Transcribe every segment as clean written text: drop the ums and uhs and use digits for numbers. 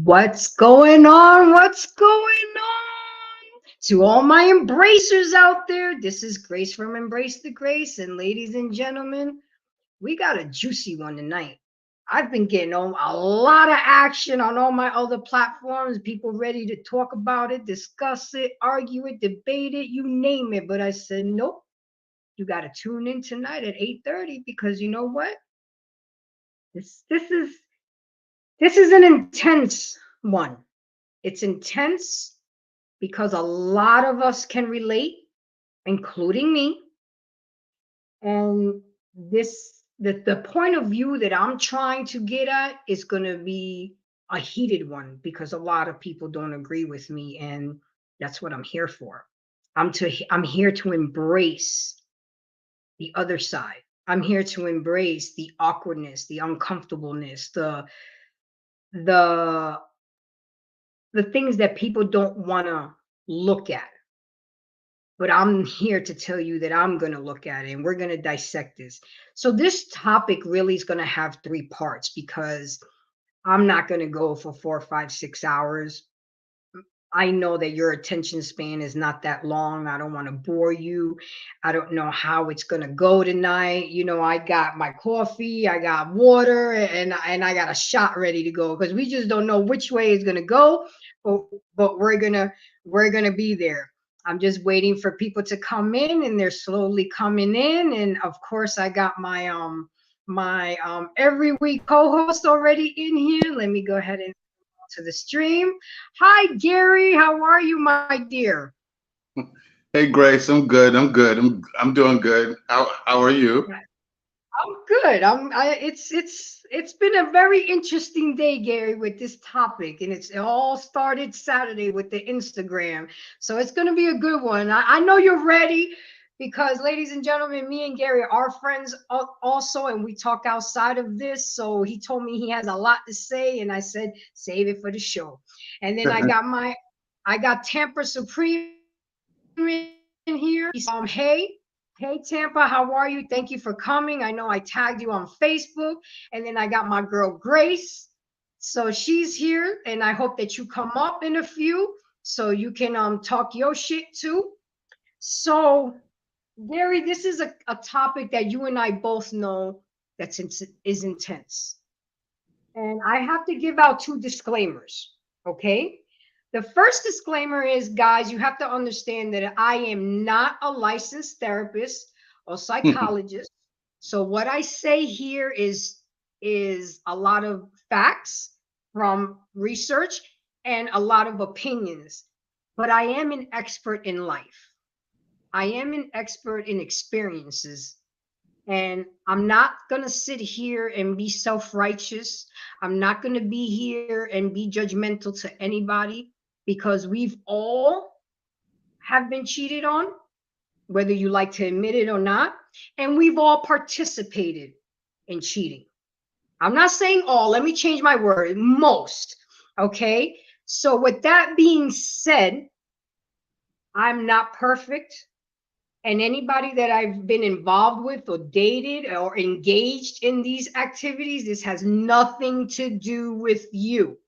What's going on? What's going on? To all my embracers out there, this is Grace from Embrace the Grace. And ladies and gentlemen, we got a juicy one tonight. I've been getting on a lot of action on all my other platforms, people ready to talk about it, discuss it, argue it, debate it, you name it. But I said, nope, you got to tune in tonight at 8:30 because you know what? This is an intense one. It's intense because a lot of us can relate, including me. And the point of view that I'm trying to get at is going to be a heated one because a lot of people don't agree with me, and that's what I'm here for. I'm here to embrace the other side. I'm here to embrace the awkwardness, the uncomfortableness, the the things that people don't want to look at. But I'm here to tell you that I'm going to look at it and we're going to dissect this. So this topic really is going to have three parts because I'm not going to go for 4, 5, 6 hours. I know that your attention span is not that long. I don't want to bore you. I don't know how it's going to go tonight. You know, I got my coffee, I got water, and I got a shot ready to go because we just don't know which way it's going to go, but we're going to be there. I'm just waiting for people to come in and they're slowly coming in, and of course I got my every week co-host already in here. Let me go ahead and to the stream. Hi, Gary. How are you, my dear? Hey Grace, I'm good. I'm good. I'm doing good. How are you? I'm good. It's been a very interesting day, Gary, with this topic, and it all started Saturday with the Instagram. So it's going to be a good one. I know you're ready because, ladies and gentlemen, me and Gary are friends also, and we talk outside of this. So he told me he has a lot to say, and I said, save it for the show. And then I got Tampa Supreme in here. Hey, Tampa, how are you? Thank you for coming. I know I tagged you on Facebook. And then I got my girl Grace. So she's here, and I hope that you come up in a few so you can talk your shit too. So, Gary, this is a topic that you and I both know is intense. And I have to give out two disclaimers, okay? The first disclaimer is, guys, you have to understand that I am not a licensed therapist or psychologist. So what I say here is a lot of facts from research and a lot of opinions. But I am an expert in life. I am an expert in experiences. And I'm not going to sit here and be self-righteous. I'm not going to be here and be judgmental to anybody because we've all have been cheated on. whether you like to admit it or not. And we've all participated in cheating. I'm not saying all, let me change my word, most. Okay. So, with that being said, I'm not perfect. And anybody that I've been involved with or dated or engaged in these activities, this has nothing to do with you.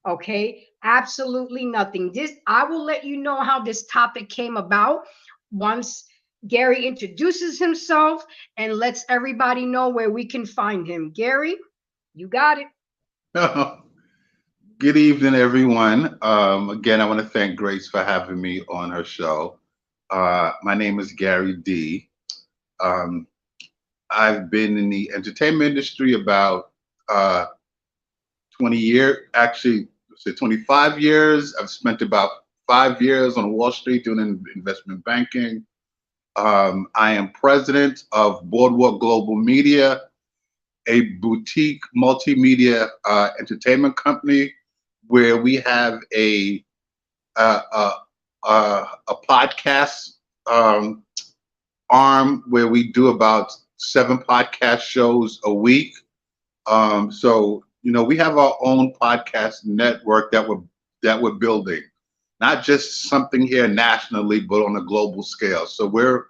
Okay, absolutely nothing. I will let you know how this topic came about once Gary introduces himself and lets everybody know where we can find him. Gary, you got it. Good evening, everyone. Again, I want to thank Grace for having me on her show. My name is Gary D. Um, I've been in the entertainment industry about 20 years, actually, say 25 years. I've spent about 5 years on Wall Street doing investment banking. I am president of Boardwalk Global Media, a boutique multimedia entertainment company where we have a podcast arm where we do about 7 podcast shows a week. So we have our own podcast network that we're building, not just something here nationally, but on a global scale. So we're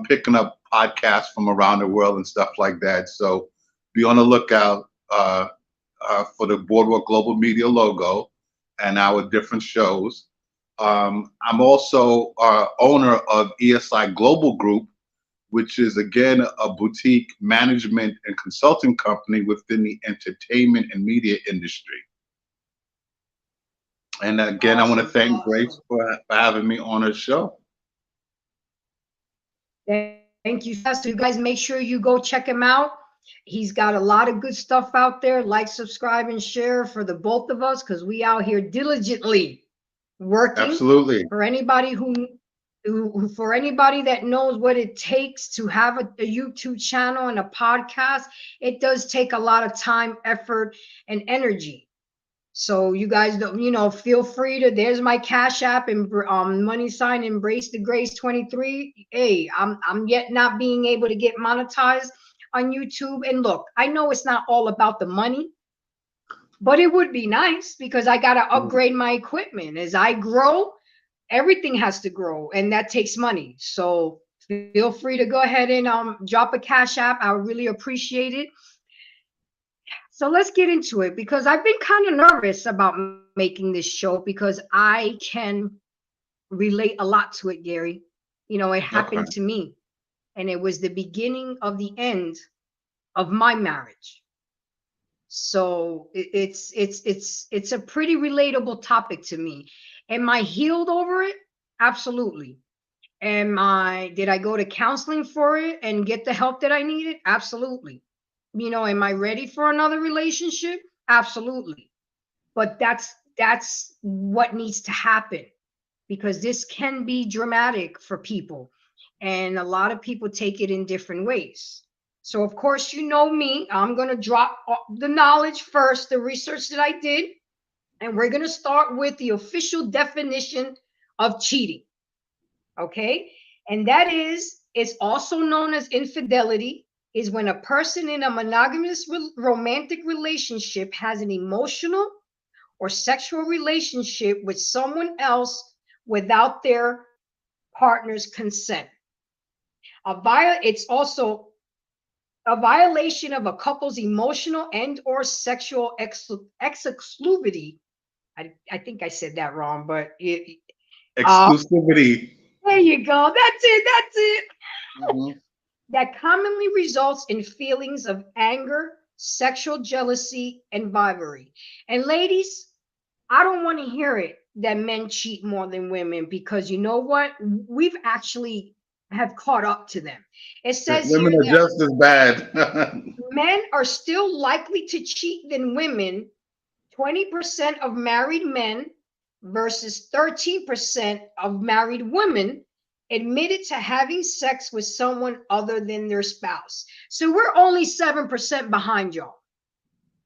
picking up podcasts from around the world and stuff like that. So be on the lookout for the Boardwalk Global Media logo and our different shows. I'm also owner of ESI Global Group, which is again a boutique management and consulting company within the entertainment and media industry. And again, I want to thank Grace for having me on her show. Thank you. So you guys make sure you go check him out. He's got a lot of good stuff out there. Like, subscribe, and share for the both of us, because we out here diligently working. Absolutely. For anybody for anybody that knows what it takes to have a YouTube channel and a podcast, it does take a lot of time, effort, and energy. So you guys don't, feel free to, there's my Cash App and money sign Embrace the Grace 23. Hey, I'm yet not being able to get monetized on YouTube. And look, I know it's not all about the money, but it would be nice because I got to upgrade my equipment. As I grow, everything has to grow, and that takes money. So feel free to go ahead and drop a Cash App. I would really appreciate it. So let's get into it, because I've been kind of nervous about making this show because I can relate a lot to it, Gary. It happened to me, and it was the beginning of the end of my marriage. So it's a pretty relatable topic to me. Am I healed over it? Absolutely. Did I go to counseling for it and get the help that I needed? Absolutely. Am I ready for another relationship? Absolutely. But that's what needs to happen, because this can be dramatic for people, and a lot of people take it in different ways. So of course, me, I'm going to drop the knowledge first, the research that I did, and we're going to start with the official definition of cheating. Okay? And that is, it's also known as infidelity, is when a person in a monogamous romantic relationship has an emotional or sexual relationship with someone else without their partner's consent. It's also a violation of a couple's emotional and or sexual exclusivity. I think I said that wrong, but exclusivity. There you go. That's it. Mm-hmm. That commonly results in feelings of anger, sexual jealousy, and rivalry. And ladies, I don't want to hear it that men cheat more than women, because you know what? We've actually have caught up to them. It says women are just as bad. Men are still likely to cheat than women. 20% of married men versus 13% of married women admitted to having sex with someone other than their spouse. So we're only 7% behind y'all.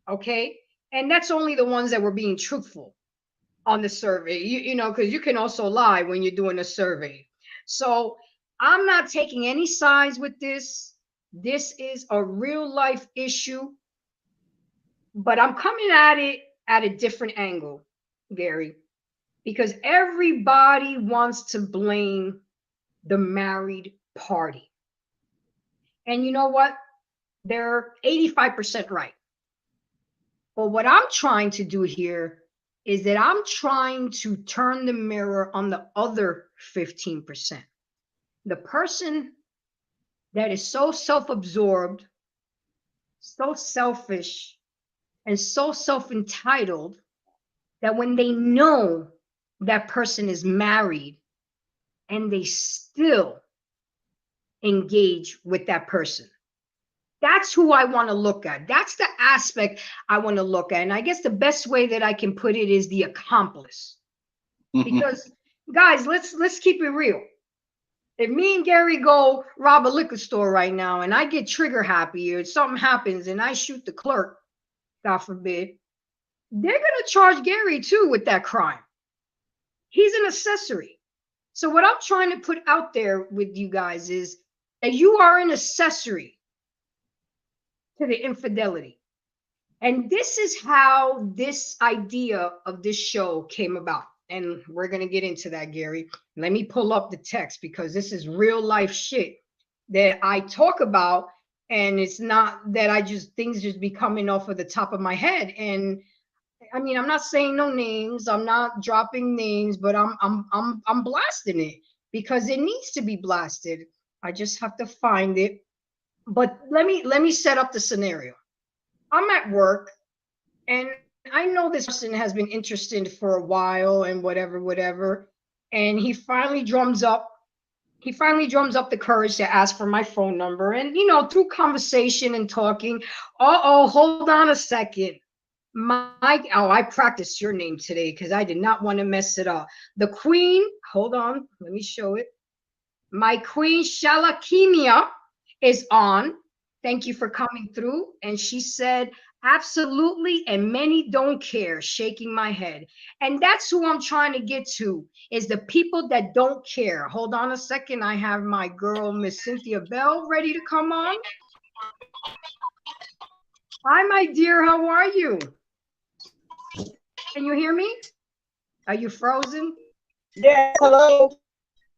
Okay? And that's only the ones that were being truthful on the survey, because you can also lie when you're doing a survey. So I'm not taking any sides with this. This is a real life issue, but I'm coming at it at a different angle, Gary, because everybody wants to blame the married party. And you know what? They're 85% right. But what I'm trying to do here is that I'm trying to turn the mirror on the other 15%. The person that is so self-absorbed, so selfish, and so self-entitled that when they know that person is married and they still engage with that person. That's who I want to look at. That's the aspect I want to look at. And I guess the best way that I can put it is the accomplice. Because guys, let's keep it real. If me and Gary go rob a liquor store right now and I get trigger happy or something happens and I shoot the clerk, God forbid, they're going to charge Gary too with that crime. He's an accessory. So what I'm trying to put out there with you guys is that you are an accessory to the infidelity. And this is how this idea of this show came about. And we're going to get into that, Gary. Let me pull up the text because this is real life shit that I talk about. And it's not that things just be coming off of the top of my head. And I mean, I'm not saying no names. I'm not dropping names, but I'm blasting it because it needs to be blasted. I just have to find it. But let me set up the scenario. I'm at work and I know this person has been interested for a while and whatever. And he finally drums up the courage to ask for my phone number. And, through conversation and talking, hold on a second. I practiced your name today because I did not want to mess it up. The queen, hold on, let me show it. My queen Shalakimia is on. Thank you for coming through. And she said, absolutely, and many don't care, shaking my head. And that's who I'm trying to get to, is the people that don't care. Hold on a second. I have my girl, Miss Cynthia Bell, ready to come on. Hi, my dear. How are you? Can you hear me? Are you frozen? Yeah, hello.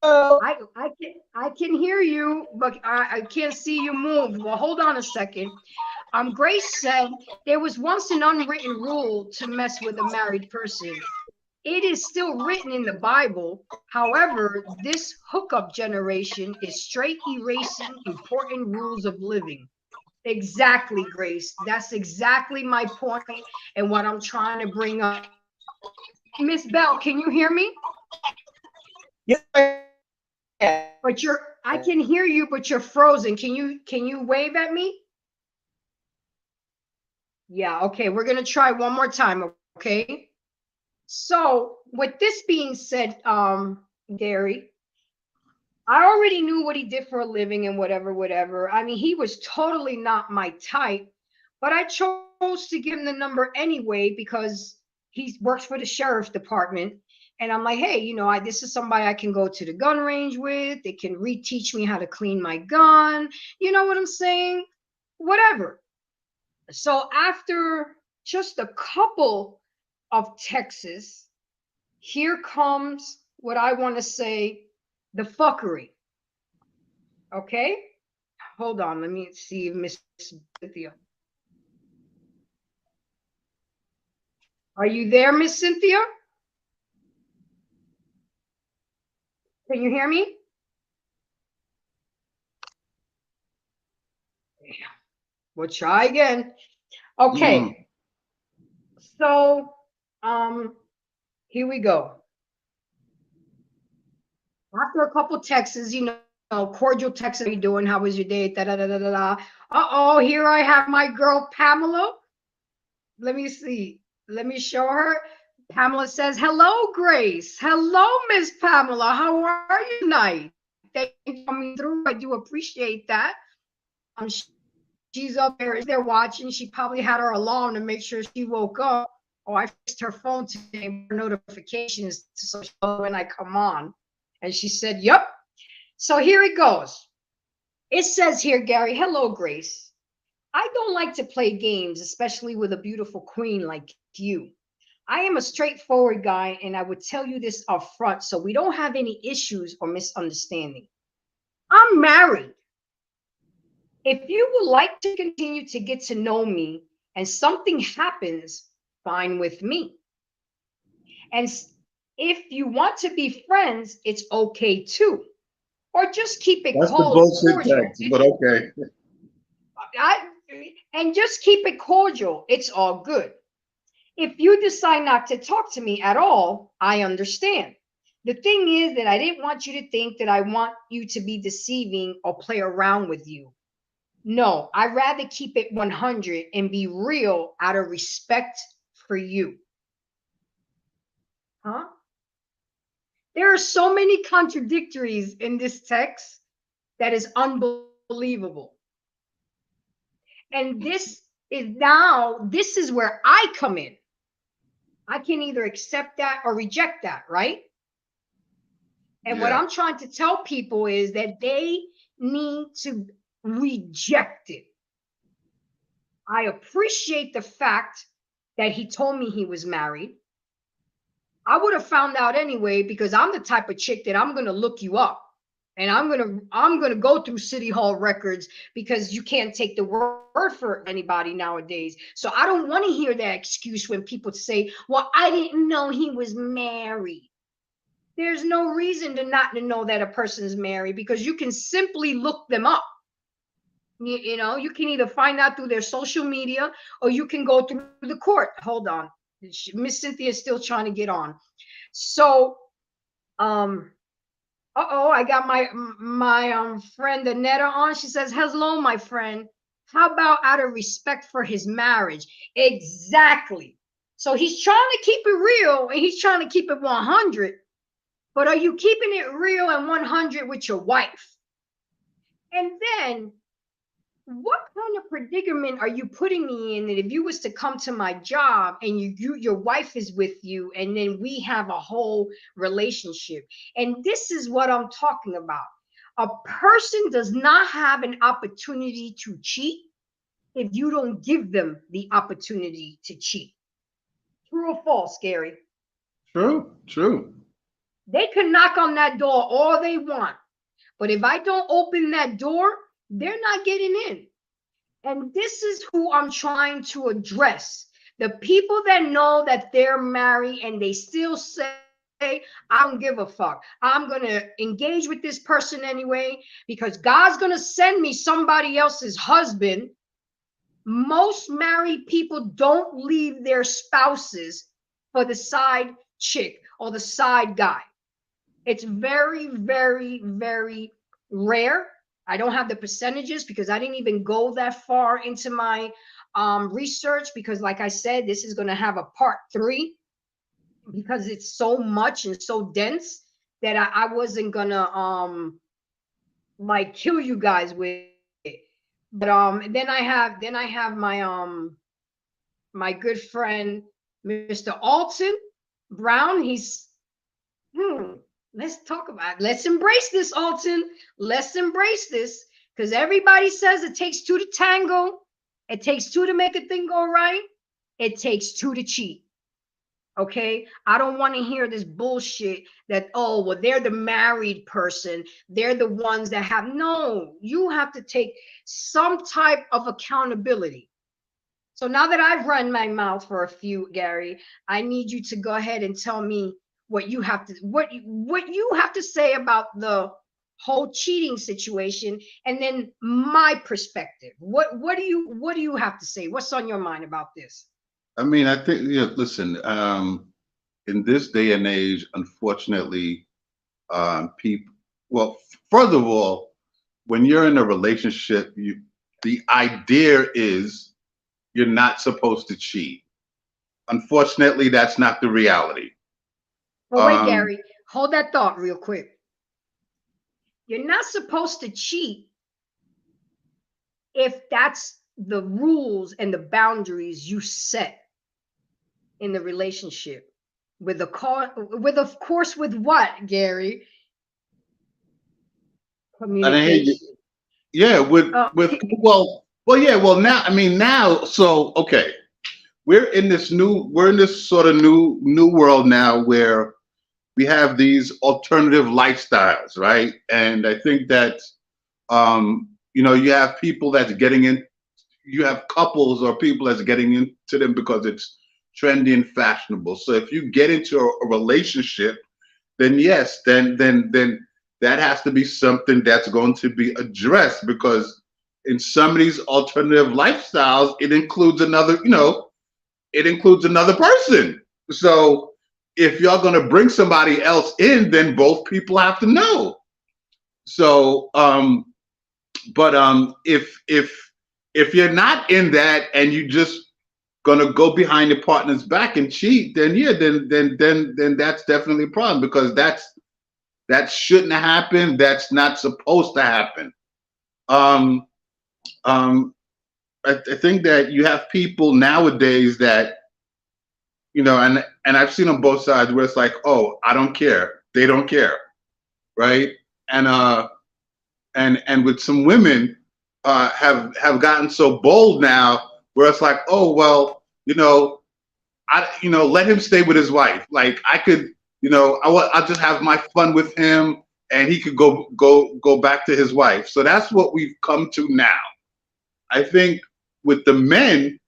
I can hear you, but I can't see you move. Well, hold on a second. Grace said there was once an unwritten rule to mess with a married person. It is still written in the Bible. However, this hookup generation is straight erasing important rules of living. Exactly, Grace. That's exactly my point and what I'm trying to bring up. Miss Bell, can you hear me? Yeah. But I can hear you, but you're frozen. Can you wave at me? Yeah, okay. We're gonna try one more time, okay? So with this being said, Gary, I already knew what he did for a living and whatever. I mean, he was totally not my type, but I chose to give him the number anyway because he works for the sheriff's department. And I'm like, hey, this is somebody I can go to the gun range with. They can reteach me how to clean my gun. You know what I'm saying? Whatever. So after just a couple of texts, here comes what I want to say, the fuckery. Okay? Hold on. Let me see if Miss Cynthia. Are you there, Miss Cynthia? Can you hear me? We'll try again. Okay. So, here we go. After a couple texts, cordial texts, how you doing? How was your day? Da da da da da. Uh-oh, here I have my girl Pamela. Let me see. Let me show her. Pamela says, hello, Grace. Hello, Miss Pamela. How are you tonight? Thank you for coming through. I do appreciate that. She's up there watching. She probably had her alarm to make sure she woke up. Oh, I fixed her phone today for notifications so when I come on. And she said, yep. So here it goes. It says here, Gary, hello, Grace. I don't like to play games, especially with a beautiful queen like you. I am a straightforward guy, and I would tell you this up front so we don't have any issues or misunderstanding. I'm married. If you would like to continue to get to know me and something happens, fine with me. And if you want to be friends, it's okay too. Or just keep it That's the bullshit cordial. text, but okay. I, and just keep it cordial. It's all good. If you decide not to talk to me at all, I understand. The thing is that I didn't want you to think that I want you to be deceiving or play around with you. No, I'd rather keep it 100 and be real out of respect for you. Huh? There are so many contradictories in this text that is unbelievable. And this is where I come in. I can either accept that or reject that, right? And what I'm trying to tell people is that they need to reject it. I appreciate the fact that he told me he was married. I would have found out anyway, because I'm the type of chick that I'm going to look you up. And I'm going to go through City Hall records, because you can't take the word for anybody nowadays. So I don't want to hear that excuse when people say, well, I didn't know he was married. There's no reason to not to know that a person's married, because you can simply look them up. You know, you can either find out through their social media, or you can go through the court. Hold on. Miss Cynthia is still trying to get on. So, I got my friend Annetta on. She says, hello, my friend. How about out of respect for his marriage? Exactly. So he's trying to keep it real, and he's trying to keep it 100. But are you keeping it real and 100 with your wife? And then what kind of predicament are you putting me in, that if you was to come to my job and your wife is with you, and then we have a whole relationship? And this is what I'm talking about. A person does not have an opportunity to cheat if you don't give them the opportunity to cheat. True or false, Gary? True. They can knock on that door all they want, but if I don't open that door, they're not getting in. And this is who I'm trying to address. The people that know that they're married and they still say, I don't give a fuck. I'm going to engage with this person anyway, because God's going to send me somebody else's husband. Most married people don't leave their spouses for the side chick or the side guy. It's very, very, very rare. I don't have the percentages, because I didn't even go that far into my research, because like I said, this is going to have a part 3, because it's so much and so dense that I wasn't going to like kill you guys with it. But then I have my good friend Mr. Alton Brown. He's let's talk about it. Let's embrace this, Alton. Let's embrace this, because everybody says it takes 2 to tango. It takes 2 to make a thing go right. It takes 2 to cheat. Okay? I don't want to hear this bullshit that, oh, well, they're the married person. They're the ones that have. No, you have to take some type of accountability. So now that I've run my mouth for a few, Gary, I need you to go ahead and tell me what you have to say about the whole cheating situation, and then my perspective. What do you have to say? What's on your mind about this? I mean, I think, listen, in this day and age, unfortunately, people, well, first of all, when you're in a relationship, the idea is you're not supposed to cheat. Unfortunately, that's not the reality. Well, wait, Gary, hold that thought real quick. You're not supposed to cheat if that's the rules and the boundaries you set in the relationship. With of course, with what, Gary? I didn't hear you. communication. Yeah, with Uh, yeah, well now I mean now so okay. We're in this sort of new world now where we have these alternative lifestyles, right? And I think that you have people that's getting in, you have couples or people that's getting into them because it's trendy and fashionable. So if you get into a relationship, then yes, then that has to be something that's going to be addressed because in some of these alternative lifestyles, it includes another person. So if you're going to bring somebody else in, then both people have to know. So, but if you're not in that and you just gonna go behind your partner's back and cheat, then yeah, then that's definitely a problem because that shouldn't happen. That's not supposed to happen. Um, um, I think that you have people nowadays that and I've seen on both sides where it's like, oh, I don't care, they don't care, right? And and with some women have gotten so bold now where it's like, oh well, let him stay with his wife. Like I could, I'll just have my fun with him, and he could go back to his wife. So that's what we've come to now. I think with the men,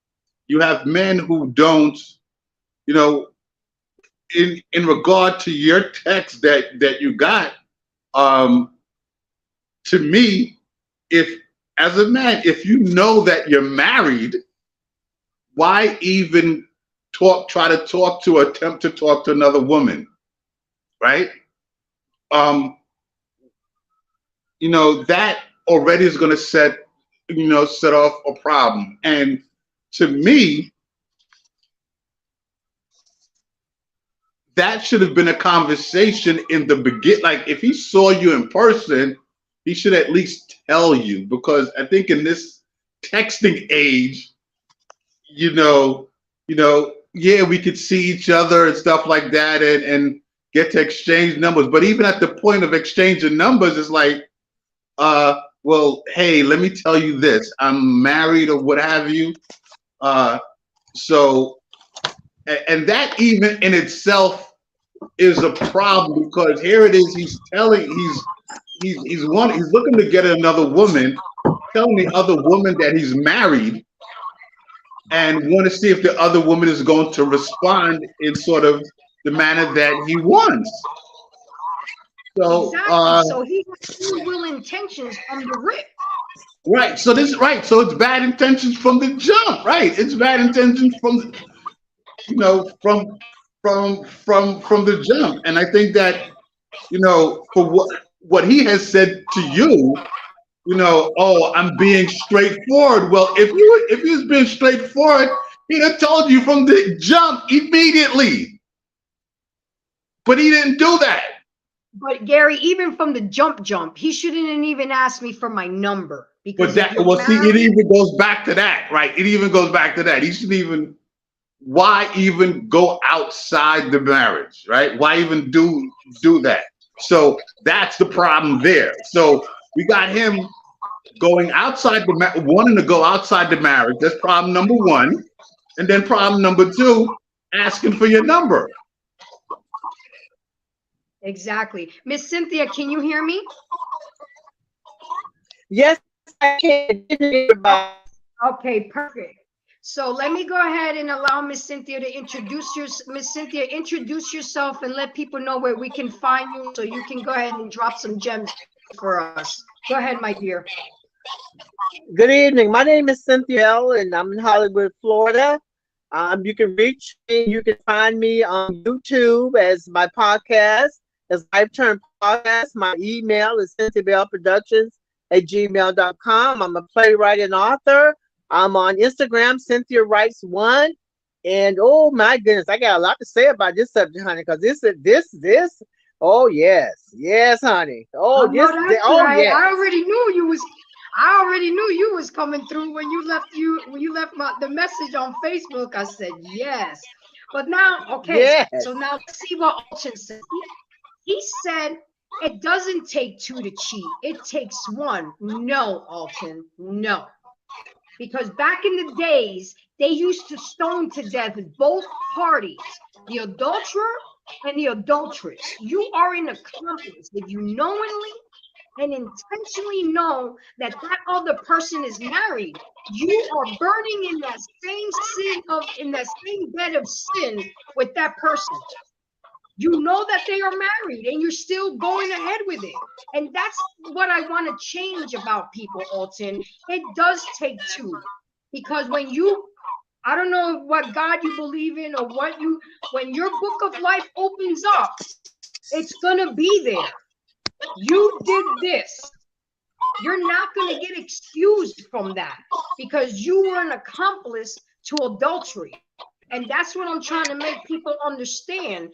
you have men who don't, in regard to your text that you got, to me, if as a man, if you know that you're married, why even try to attempt to talk to another woman, right? That already is going to set off a problem. And to me, that should have been a conversation in the beginning. Like if he saw you in person, he should at least tell you, because I think in this texting age, yeah, we could see each other and stuff like that and get to exchange numbers. But even at the point of exchanging numbers, it's like, well, hey, let me tell you this. I'm married or what have you. So, and that even in itself is a problem because here it is. He's looking to get another woman, telling the other woman that he's married, and want to see if the other woman is going to respond in sort of the manner that he wants. So, exactly. So he has ill will intentions from the rip. Right. So So it's bad intentions from the jump. Right. It's bad intentions from from the jump. And I think that for what he has said to you, oh, I'm being straightforward. Well, if he was being straightforward, he'd have told you from the jump immediately. But he didn't do that. But Gary, even from the jump, he shouldn't have even asked me for my number because see, it even goes back to that, right? It even goes back to that. He shouldn't even. Why even go outside the marriage, right? Why even do that? So that's the problem there. So we got him wanting to go outside the marriage. That's problem number one. And then problem number two, asking for your number. Exactly. Miss Cynthia, can you hear me? Yes, I can. Okay, perfect. So let me go ahead and allow Miss Cynthia to introduce yourself and let people know where we can find you so you can go ahead and drop some gems for us. Go ahead, my dear. Good evening. My name is Cynthia L, and I'm in Hollywood, Florida. You can reach me. You can find me on YouTube as my podcast, as Life Turn Podcast. My email is CynthiaBellProductions@gmail.com. I'm a playwright and author. I'm on Instagram, Cynthia Writes One, and oh my goodness, I got a lot to say about this subject, honey. Because this, oh yes, honey. Oh yes. I already knew you was coming through when you left the message on Facebook. I said yes, but now okay. Yes. So now let's see what Olchin said. He said It doesn't take two to cheat. It takes one. No, Alton, no. Because back in the days, they used to stone to death both parties, the adulterer and the adulteress. You are an accomplice if you knowingly and intentionally know that that other person is married. You are burning in that same in that same bed of sin with that person. You know that they are married and you're still going ahead with it. And that's what I want to change about people, Alton. It does take two. Because I don't know what God you believe in or when your book of life opens up, it's going to be there. You did this. You're not going to get excused from that because you were an accomplice to adultery. And that's what I'm trying to make people understand.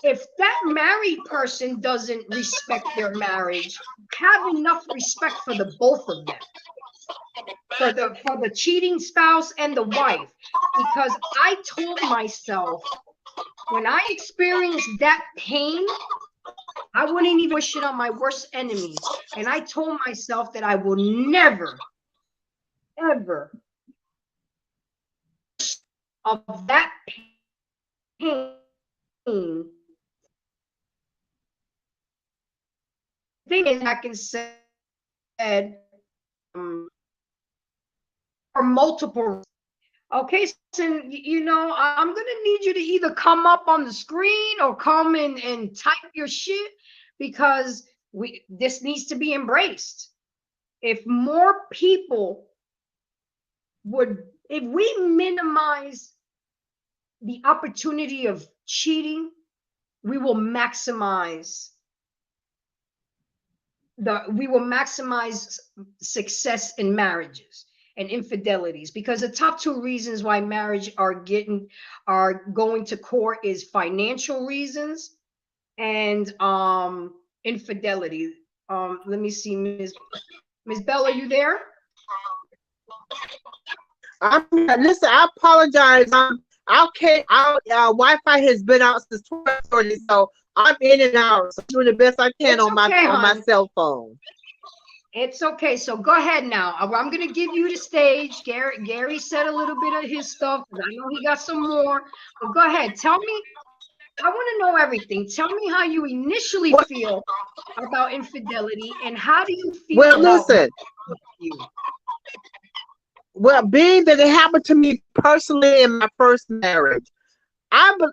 If that married person doesn't respect their marriage, have enough respect for the both of them. For the cheating spouse and the wife. Because I told myself when I experienced that pain, I wouldn't even wish it on my worst enemy. And I told myself that I will never, ever of that pain. Thing is, I can say for multiple. Okay, so you know, I'm gonna need you to either come up on the screen or come in and type your shit because this needs to be embraced. If more people if we minimize the opportunity of cheating, we will maximize success in marriages and infidelities, because the top two reasons why marriage are going to court is financial reasons and infidelity. Let me see, Miss Bella, are you there? Listen, I apologize. Our Wi-Fi has been out since 12:30, so I'm in and out. So I'm doing the best I can on my cell phone. It's okay. So go ahead now. I'm going to give you the stage. Gary said a little bit of his stuff. I know he got some more. But go ahead. Tell me. I want to know everything. Tell me how you initially feel about infidelity and how do you feel listen. Well, being that it happened to me personally in my first marriage,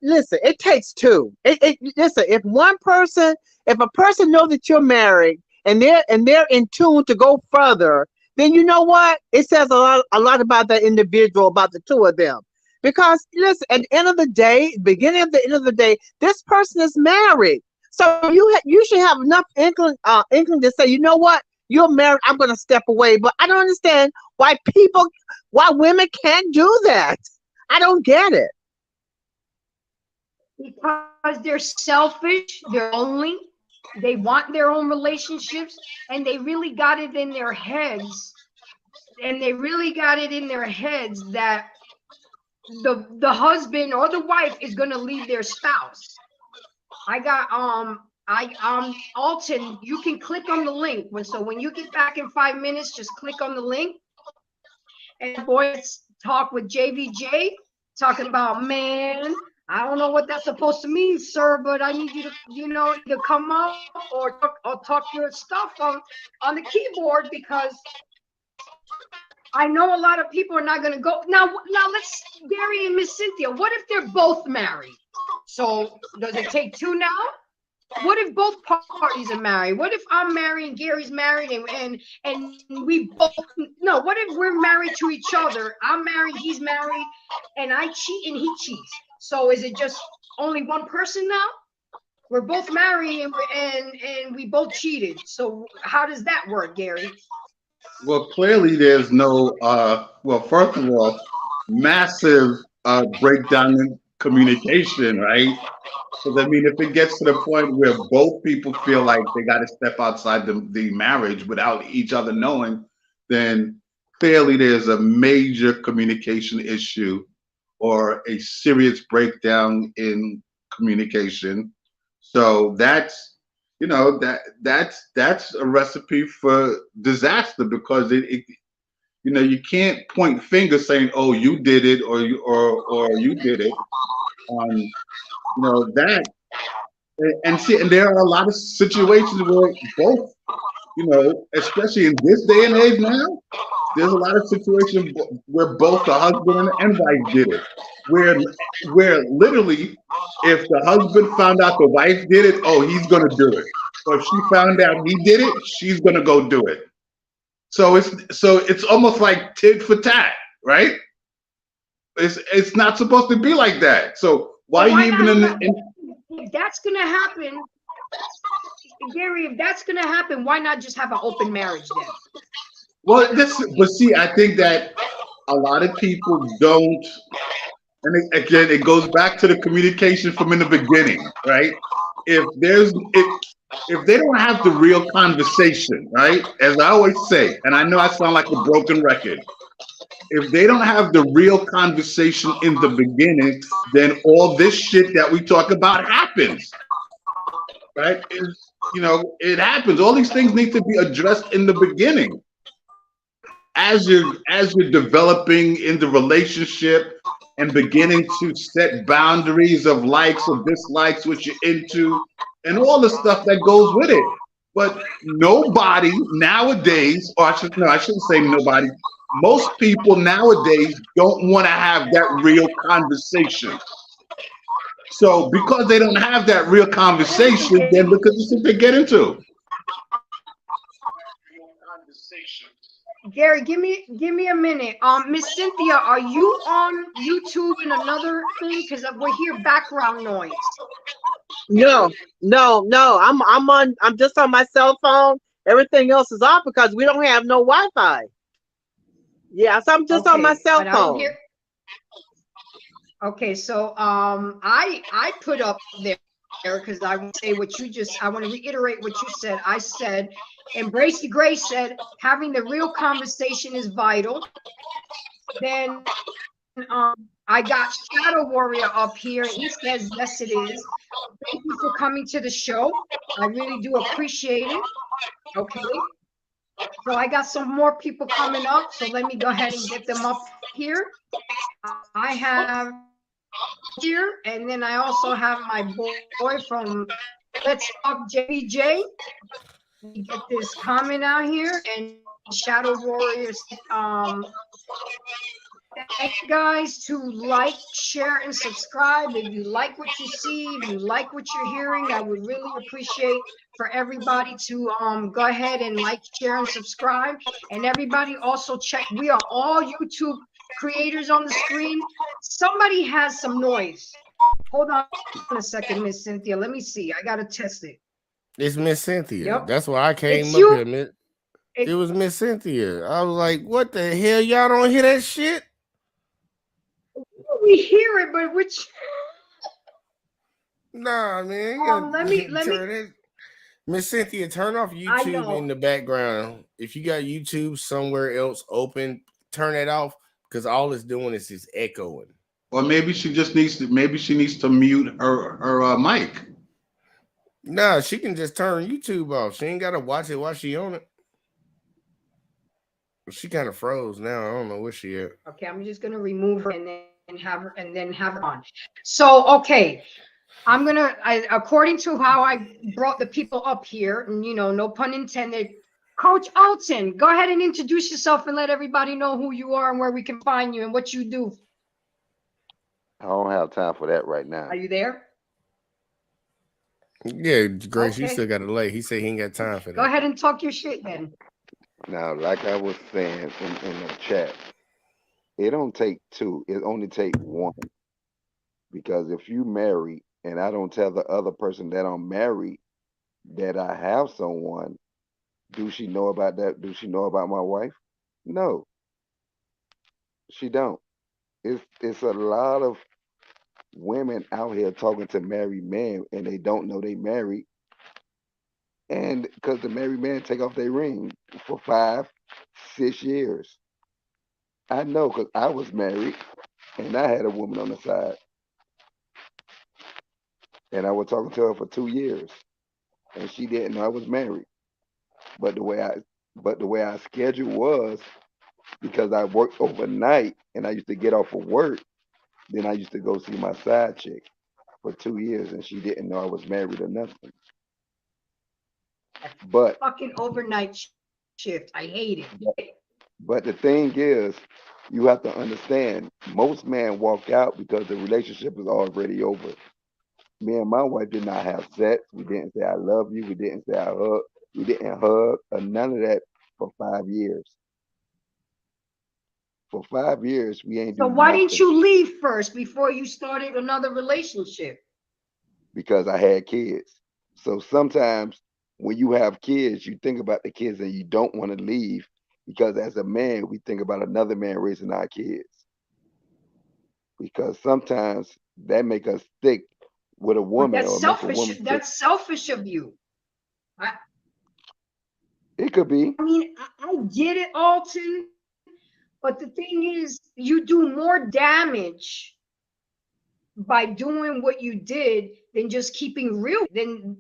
listen, it takes two. Listen, if a person knows that you're married and they're in tune to go further, then you know what? It says a lot about that individual, about the two of them. Because listen, at the end of the day, beginning of the end of the day, this person is married. So you should have enough inkling to say, you know what? You're married, I'm going to step away. But I don't understand why women can't do that. I don't get it. Because they're selfish, they're lonely, they want their own relationships, and they really got it in their heads. That the husband or the wife is going to leave their spouse. I got Alton, you can click on the link. When you get back in 5 minutes, just click on the link. And boys talk with JVJ, talking about, man, I don't know what that's supposed to mean, sir, but I need you to, either come up or talk your stuff on the keyboard, because I know a lot of people are not going to go. Now let's, Gary and Miss Cynthia, what if they're both married? So does it take two now? What if both parties are married? What if I'm married and Gary's married and we both, no, what if we're married to each other? I'm married, he's married, and I cheat and he cheats. So is it just only one person now? We're both married and we both cheated. So how does that work, Gary? Well, clearly there's no, first of all, massive breakdown in communication, right? So I mean, if it gets to the point where both people feel like they got to step outside the marriage without each other knowing, then clearly there's a major communication issue or a serious breakdown in communication. So that's you know, that's a recipe for disaster because it you know, you can't point fingers saying, "Oh, you did it," or you did it. You know that, and see, and there are a lot of situations where both, you know, especially in this day and age now, there's a lot of situations where both the husband and wife did it, where literally, if the husband found out the wife did it, oh, he's gonna do it. Or if she found out he did it, she's gonna go do it. So it's almost like tit for tat, right? It's not supposed to be like that. So why But are you why even not in, have? in If that's gonna happen, Gary, if that's gonna happen, why not just have an open marriage then? well this but see, I think that a lot of people don't, and again it goes back to the communication from in the beginning, right? If there's if they don't have the real conversation, right? As I always say, and I know I sound like a broken record, if they don't have the real conversation in the beginning, then all this shit that we talk about happens, right? You know, it happens. All these things need to be addressed in the beginning. As you're developing in the relationship and beginning to set boundaries of likes or dislikes, what you're into, and all the stuff that goes with it. But nobody nowadays, or I shouldn't say nobody. Most people nowadays don't want to have that real conversation. So because they don't have that real conversation, then look at the shit they get into. Gary, give me a minute. Miss Cynthia, are you on YouTube and another thing? Because we hear background noise. No, no. I'm just on my cell phone. Everything else is off because we don't have no Wi-Fi. Yeah, so I'm just on my Okay, cell but I don't phone. hear. Okay, so I put up there because I want to say what you just. I want to reiterate what you said. I said, Embrace the Grace said having the real conversation is vital. Then I got Shadow Warrior up here. He says, yes, it is. Thank you for coming to the show. I really do appreciate it. Okay. So I got some more people coming up. So let me go ahead and get them up here. I have here, and then I also have my boy from Let's Talk JBJ. Let me get this comment out here, and Shadow Warriors thank you guys to like, share, and subscribe. If you like what you see, if you like what you're hearing, I would really appreciate for everybody to go ahead and like, share, and subscribe. And everybody also check. We are all YouTube creators on the screen. Somebody has some noise. Hold on a second, Miss Cynthia. Let me see. I gotta test it. It's Miss Cynthia. Yep. That's why I came It's up you. here. It was Miss Cynthia. I was like, what the hell? Y'all don't hear that shit? We hear it, but which Nah, man. You gotta let me Miss Cynthia, turn off YouTube in the background. If you got YouTube somewhere else open, turn it off because all it's doing is just echoing. Or maybe she needs to mute her mic. Nah, she can just turn YouTube off. She ain't gotta watch it while she on it. She kind of froze now. I don't know where she at. Okay, I'm just gonna remove her and then have her on. So okay, according to how I brought the people up here, and no pun intended. Coach Alton, go ahead and introduce yourself and let everybody know who you are and where we can find you and what you do. I don't have time for that right now. Are you there? Yeah, Grace, you Okay. still got to lay. He said he ain't got time for that. Go ahead and talk your shit then. Now, like I was saying in the chat, it don't take two. It only take one. Because if you marry and I don't tell the other person that I'm married that I have someone, do she know about that? Do she know about my wife? No, she don't. It's a lot of women out here talking to married men and they don't know they married. And because the married man take off their ring for 5, 6 years. I know because I was married and I had a woman on the side. And I was talking to her for 2 years. and she didn't know I was married. But the way I schedule was because I worked overnight and I used to get off of work. Then I used to go see my side chick for 2 years, and she didn't know I was married or nothing. But Fucking overnight shift. I hate it. But the thing is, you have to understand, most men walk out because the relationship is already over. Me and my wife did not have sex. We didn't say I love you. We didn't say I hug. We didn't hug or none of that for 5 years. For 5 years, we ain't So do why nothing didn't you leave first before you started another relationship? because I had kids. So sometimes when you have kids, you think about the kids and you don't want to leave because as a man, we think about another man raising our kids. Because sometimes that make us stick with a But woman that's or make a woman selfish. stick. That's selfish of you. It could be. I mean, I get it, Alton. But the thing is, you do more damage by doing what you did than just keeping real. Then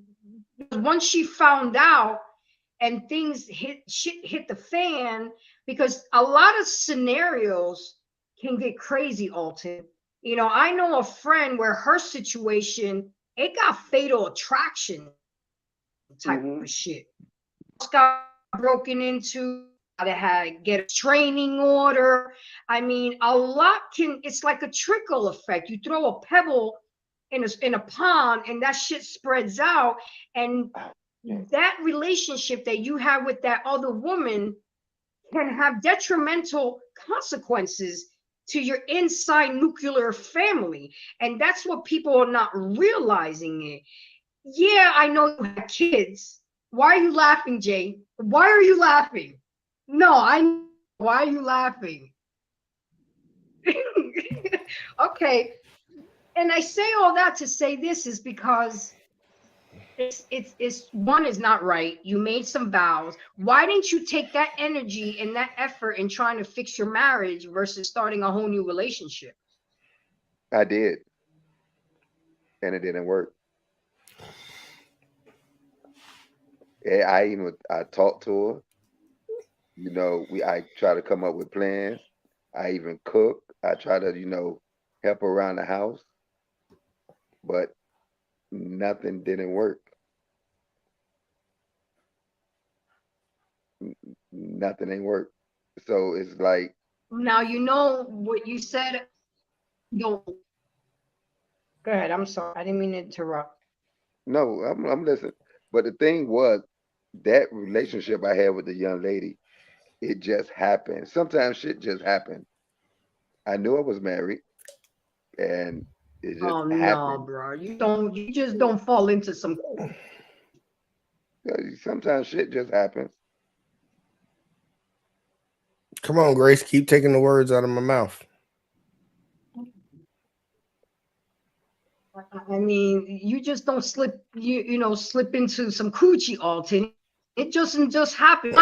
once she found out and things hit the fan, because a lot of scenarios can get crazy, Alton. You know, I know a friend where her situation, it got fatal attraction type of shit. Got broken into, get a training order. I mean, a lot it's like a trickle effect. You throw a pebble in a pond and that shit spreads out, and that relationship that you have with that other woman can have detrimental consequences to your inside nuclear family. And that's what people are not realizing it. Yeah, I know you have kids. Why are you laughing, Jay? Why are you laughing? No, why are you laughing? Okay. And I say all that to say this is because it's one is not right. You made some vows. Why didn't you take that energy and that effort in trying to fix your marriage versus starting a whole new relationship? I did. And it didn't work. I talked to her. You know, I try to come up with plans. I even cook. I try to, help her around the house. But nothing didn't work. Nothing ain't work. So it's like, now you know what you said. Go ahead. I'm sorry. I didn't mean to interrupt. no, I'm listening. But the thing was, that relationship I had with the young lady, it just happened. Sometimes shit just happened. I knew I was married, and it just Oh happened. no, bro. You just don't fall into some. Sometimes shit just happens. Come on, Grace. Keep taking the words out of my mouth. I mean, you just don't slip, slip into some coochie, Alton. It doesn't just happen.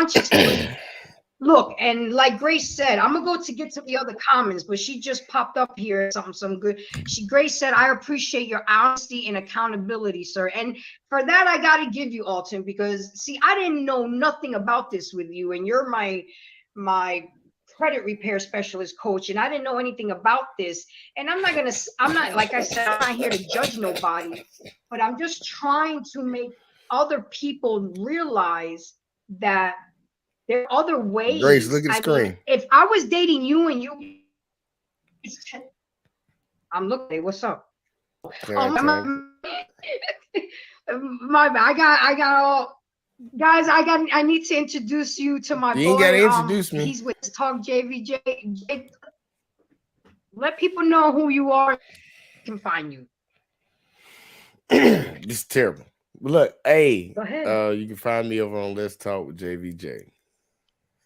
Look, and like Grace said, I'm gonna go to get to the other comments, but she just popped up here. Some good. Grace said, "I appreciate your honesty and accountability, sir." And for that, I gotta give you, Alton, because see, I didn't know nothing about this with you, and you're my credit repair specialist coach, and I didn't know anything about this. And I'm not, like I said, I'm not here to judge nobody, but I'm just trying to make other people realize that there are other ways. Grace, look at the screen. If I was dating you and you, I'm looking. Hey, what's up? My bad. I got all. Guys, I need to introduce you to my boy. You ain't gotta introduce me. He's with Talk JVJ. Let people know who you are. Can find you. This is terrible. Look, hey, go ahead. You can find me over on Let's Talk with JVJ.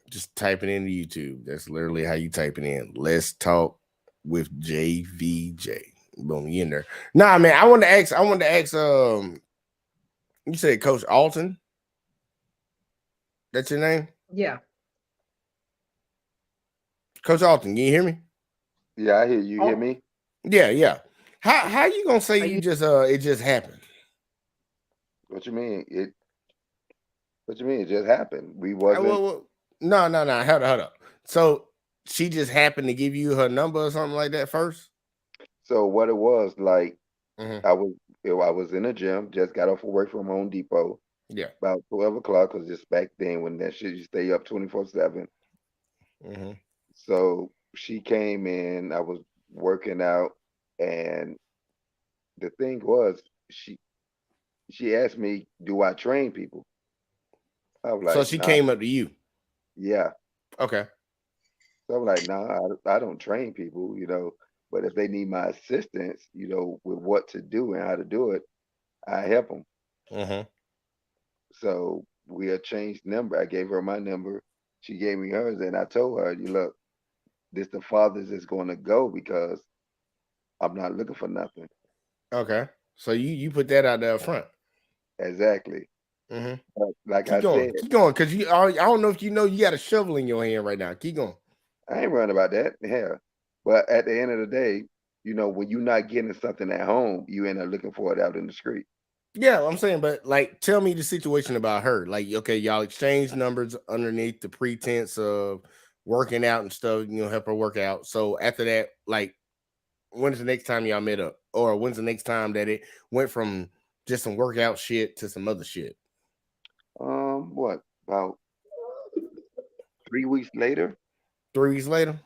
Just type it into YouTube. That's literally how you type it in. Let's Talk with JVJ. Boom, you in there. Nah, man, I wanted to ask you said Coach Alton? That's your name? Yeah. Coach Alton, can you hear me? Yeah, I hear you. Hear me? Yeah. How you gonna say it just happened? What you mean? What you mean? It just happened. We Uh, wasn't. no. Hold up. So she just happened to give you her number or something like that first. So what it was like, Mm-hmm. I was I was in the gym, just got off of work from Home Depot Yeah. about 12 o'clock, because just back then when that shit you stay up 24/7. Mm-hmm. So she came in, I was working out, and the thing was, she asked me, "Do I train people?" I was So like, she "Nah, came up to you. yeah." Okay. So I'm like, "Nah, I don't train people, but if they need my assistance, with what to do and how to do it, I help them." Mm-hmm. So we had changed number. I gave her my number. She gave me hers, and I told her, "You look, this the farthest it's going to go because I'm not looking for nothing." Okay. So you put that out there up front. Exactly. Mm-hmm. But like I said, Keep going, because I don't know if you know you got a shovel in your hand right now. Keep going. I ain't worrying about that. Yeah. But at the end of the day, when you're not getting something at home, you end up looking for it out in the street. Yeah, I'm saying, but like, tell me the situation about her. Like, okay, y'all exchange numbers underneath the pretense of working out and stuff. Help her work out. So after that, like, when's the next time y'all met up, or when's the next time that it went from just some workout shit to some other shit? What, about 3 weeks later? 3 weeks later,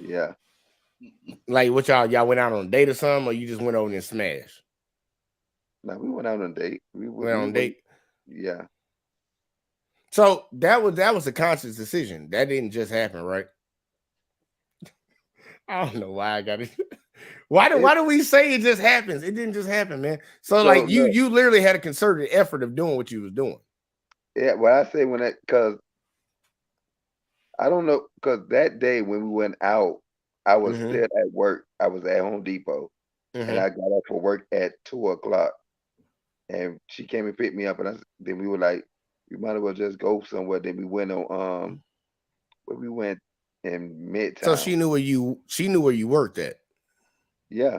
Yeah. like, what y'all went out on a date or something, or you just went over and smashed? Now we went out on a date. Went on We a went, date. yeah. So that was a conscious decision. That didn't just happen, right? I don't know why I got it. Why do we say it just happens? It didn't just happen, man. So So like you look, you literally had a concerted effort of doing what you was doing. yeah, what I say because I don't know, because that day when we went out, I was Mm-hmm. still at work. I was at Home Depot, and Mm-hmm. I got off for work at 2 o'clock. And she came and picked me up, and then we were like, we might as well just go somewhere. Then we went on where we went in So Midtown. she knew where you worked at. Yeah,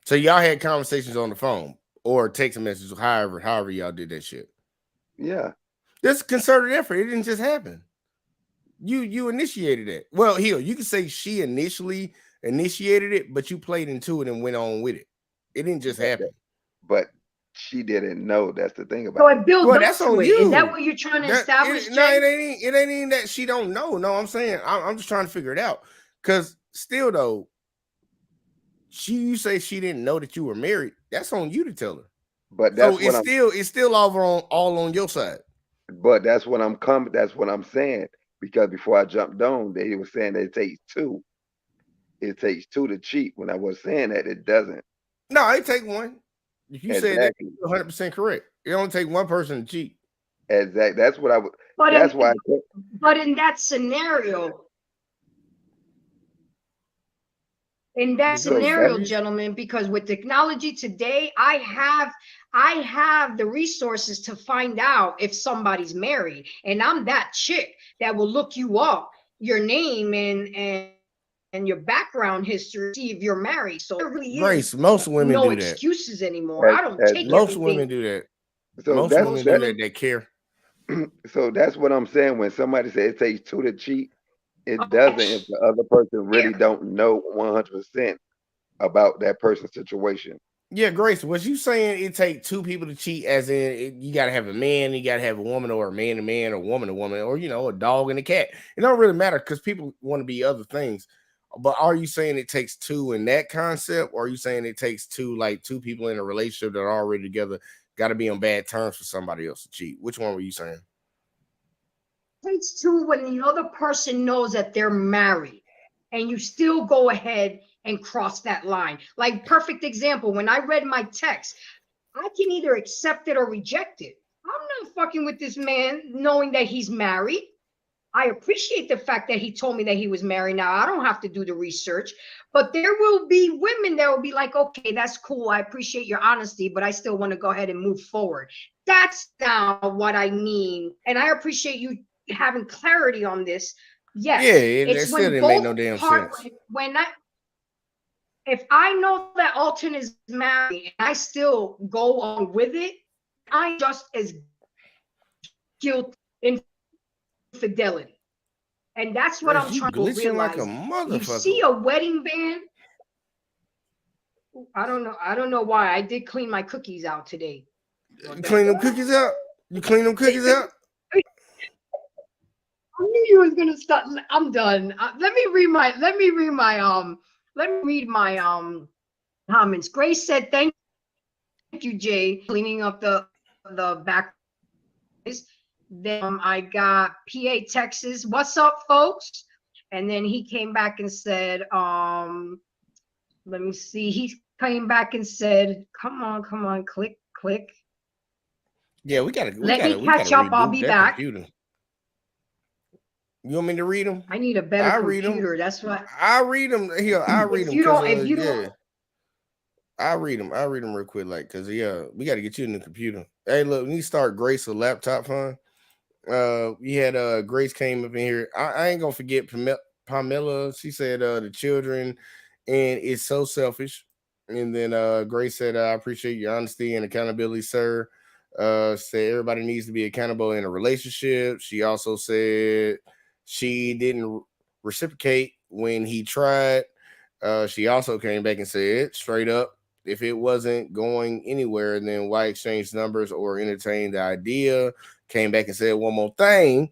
So y'all had conversations on the phone or text messages, however y'all did that shit. yeah. This concerted effort. It didn't just happen. You initiated it. Well, here you can say she initially initiated it, but you played into it and went on with it. It didn't just But happen. but she didn't know. That's the thing So about it. it built Well, up that's to on it. Is that you. what you're trying to That establish, it, no, Jay? it ain't even that she don't know. No, I'm saying I'm just trying to figure it out. Cause still though, you say she didn't know that you were married. That's on you to tell her. But So that's what I'm. it's still all on your side. But that's what I'm coming. That's what I'm saying. Because before I jumped on, they were saying that it takes two. It takes two to cheat. When I was saying that, it doesn't. No, I take one. If you said that, Exactly. you're 100% correct. It only take one person to cheat. Exactly. That's what I would. But That's why. in that scenario, So you gentlemen, because with technology today, I have the resources to find out if somebody's married, and I'm that chick that will look you up, your name and your background history, see if you're married. So there really is Grace, most women no do that. excuses anymore. I don't take Most Exactly. women everything. do that. So Most that's women Most do that. that. women, They care. So that's what I'm saying. When somebody says it takes two to cheat, it okay, doesn't if the other person really here. don't know 100% about that person's situation. Yeah, Grace, was you saying it take two people to cheat? As in, you got to have a man, you got to have a woman, or a man, or woman, or a dog and a cat. It don't really matter because people want to be other things. But are you saying it takes two in that concept, or are you saying it takes two people in a relationship that are already together, got to be on bad terms for somebody else to cheat? Which one were you saying? Takes two when the other person knows that they're married and you still go ahead and cross that line. Like, perfect example, when I read my text, I can either accept it or reject it. I'm not fucking with this man knowing that he's married. I appreciate the fact that he told me that he was married. Now I don't have to do the research, but there will be women that will be like, okay, that's cool. I appreciate your honesty, but I still want to go ahead and move forward. That's now what I mean. And I appreciate you having clarity on this. Yeah, Yes, it it's still when didn't make both no damn part sense. when if I know that Alton is married and I still go on with it, I'm just as guilty in fidelity. And that's what I'm You trying to glitching like a realize. You see motherfucker. a wedding band. I don't know why. I did clean my cookies out today. You clean them cookies out? You clean them cookies out? I knew you was gonna start. I'm done. Let me read my comments. Grace said, "Thank you, Jay, cleaning up the back." Then I got PA Texas. What's up, folks? And then he came back and said, let me see. He came back and said, "Come on, click." Yeah, we gotta Let me catch up. I'll be back. Computer. You want me to read them? I need a better computer. That's what I read them here. I read them. If you don't, I read them. Real quick, like, cause we got to get you a new computer. Hey, look, we need to start Grace a laptop fund. We had Grace came up in here. I ain't gonna forget Pamela. She said the children, and it's so selfish. And then Grace said, I appreciate your honesty and accountability, sir. Said everybody needs to be accountable in a relationship. She also said she didn't reciprocate when he tried. She also came back and said straight up, if it wasn't going anywhere, then why exchange numbers or entertain the idea? Came back and said one more thing.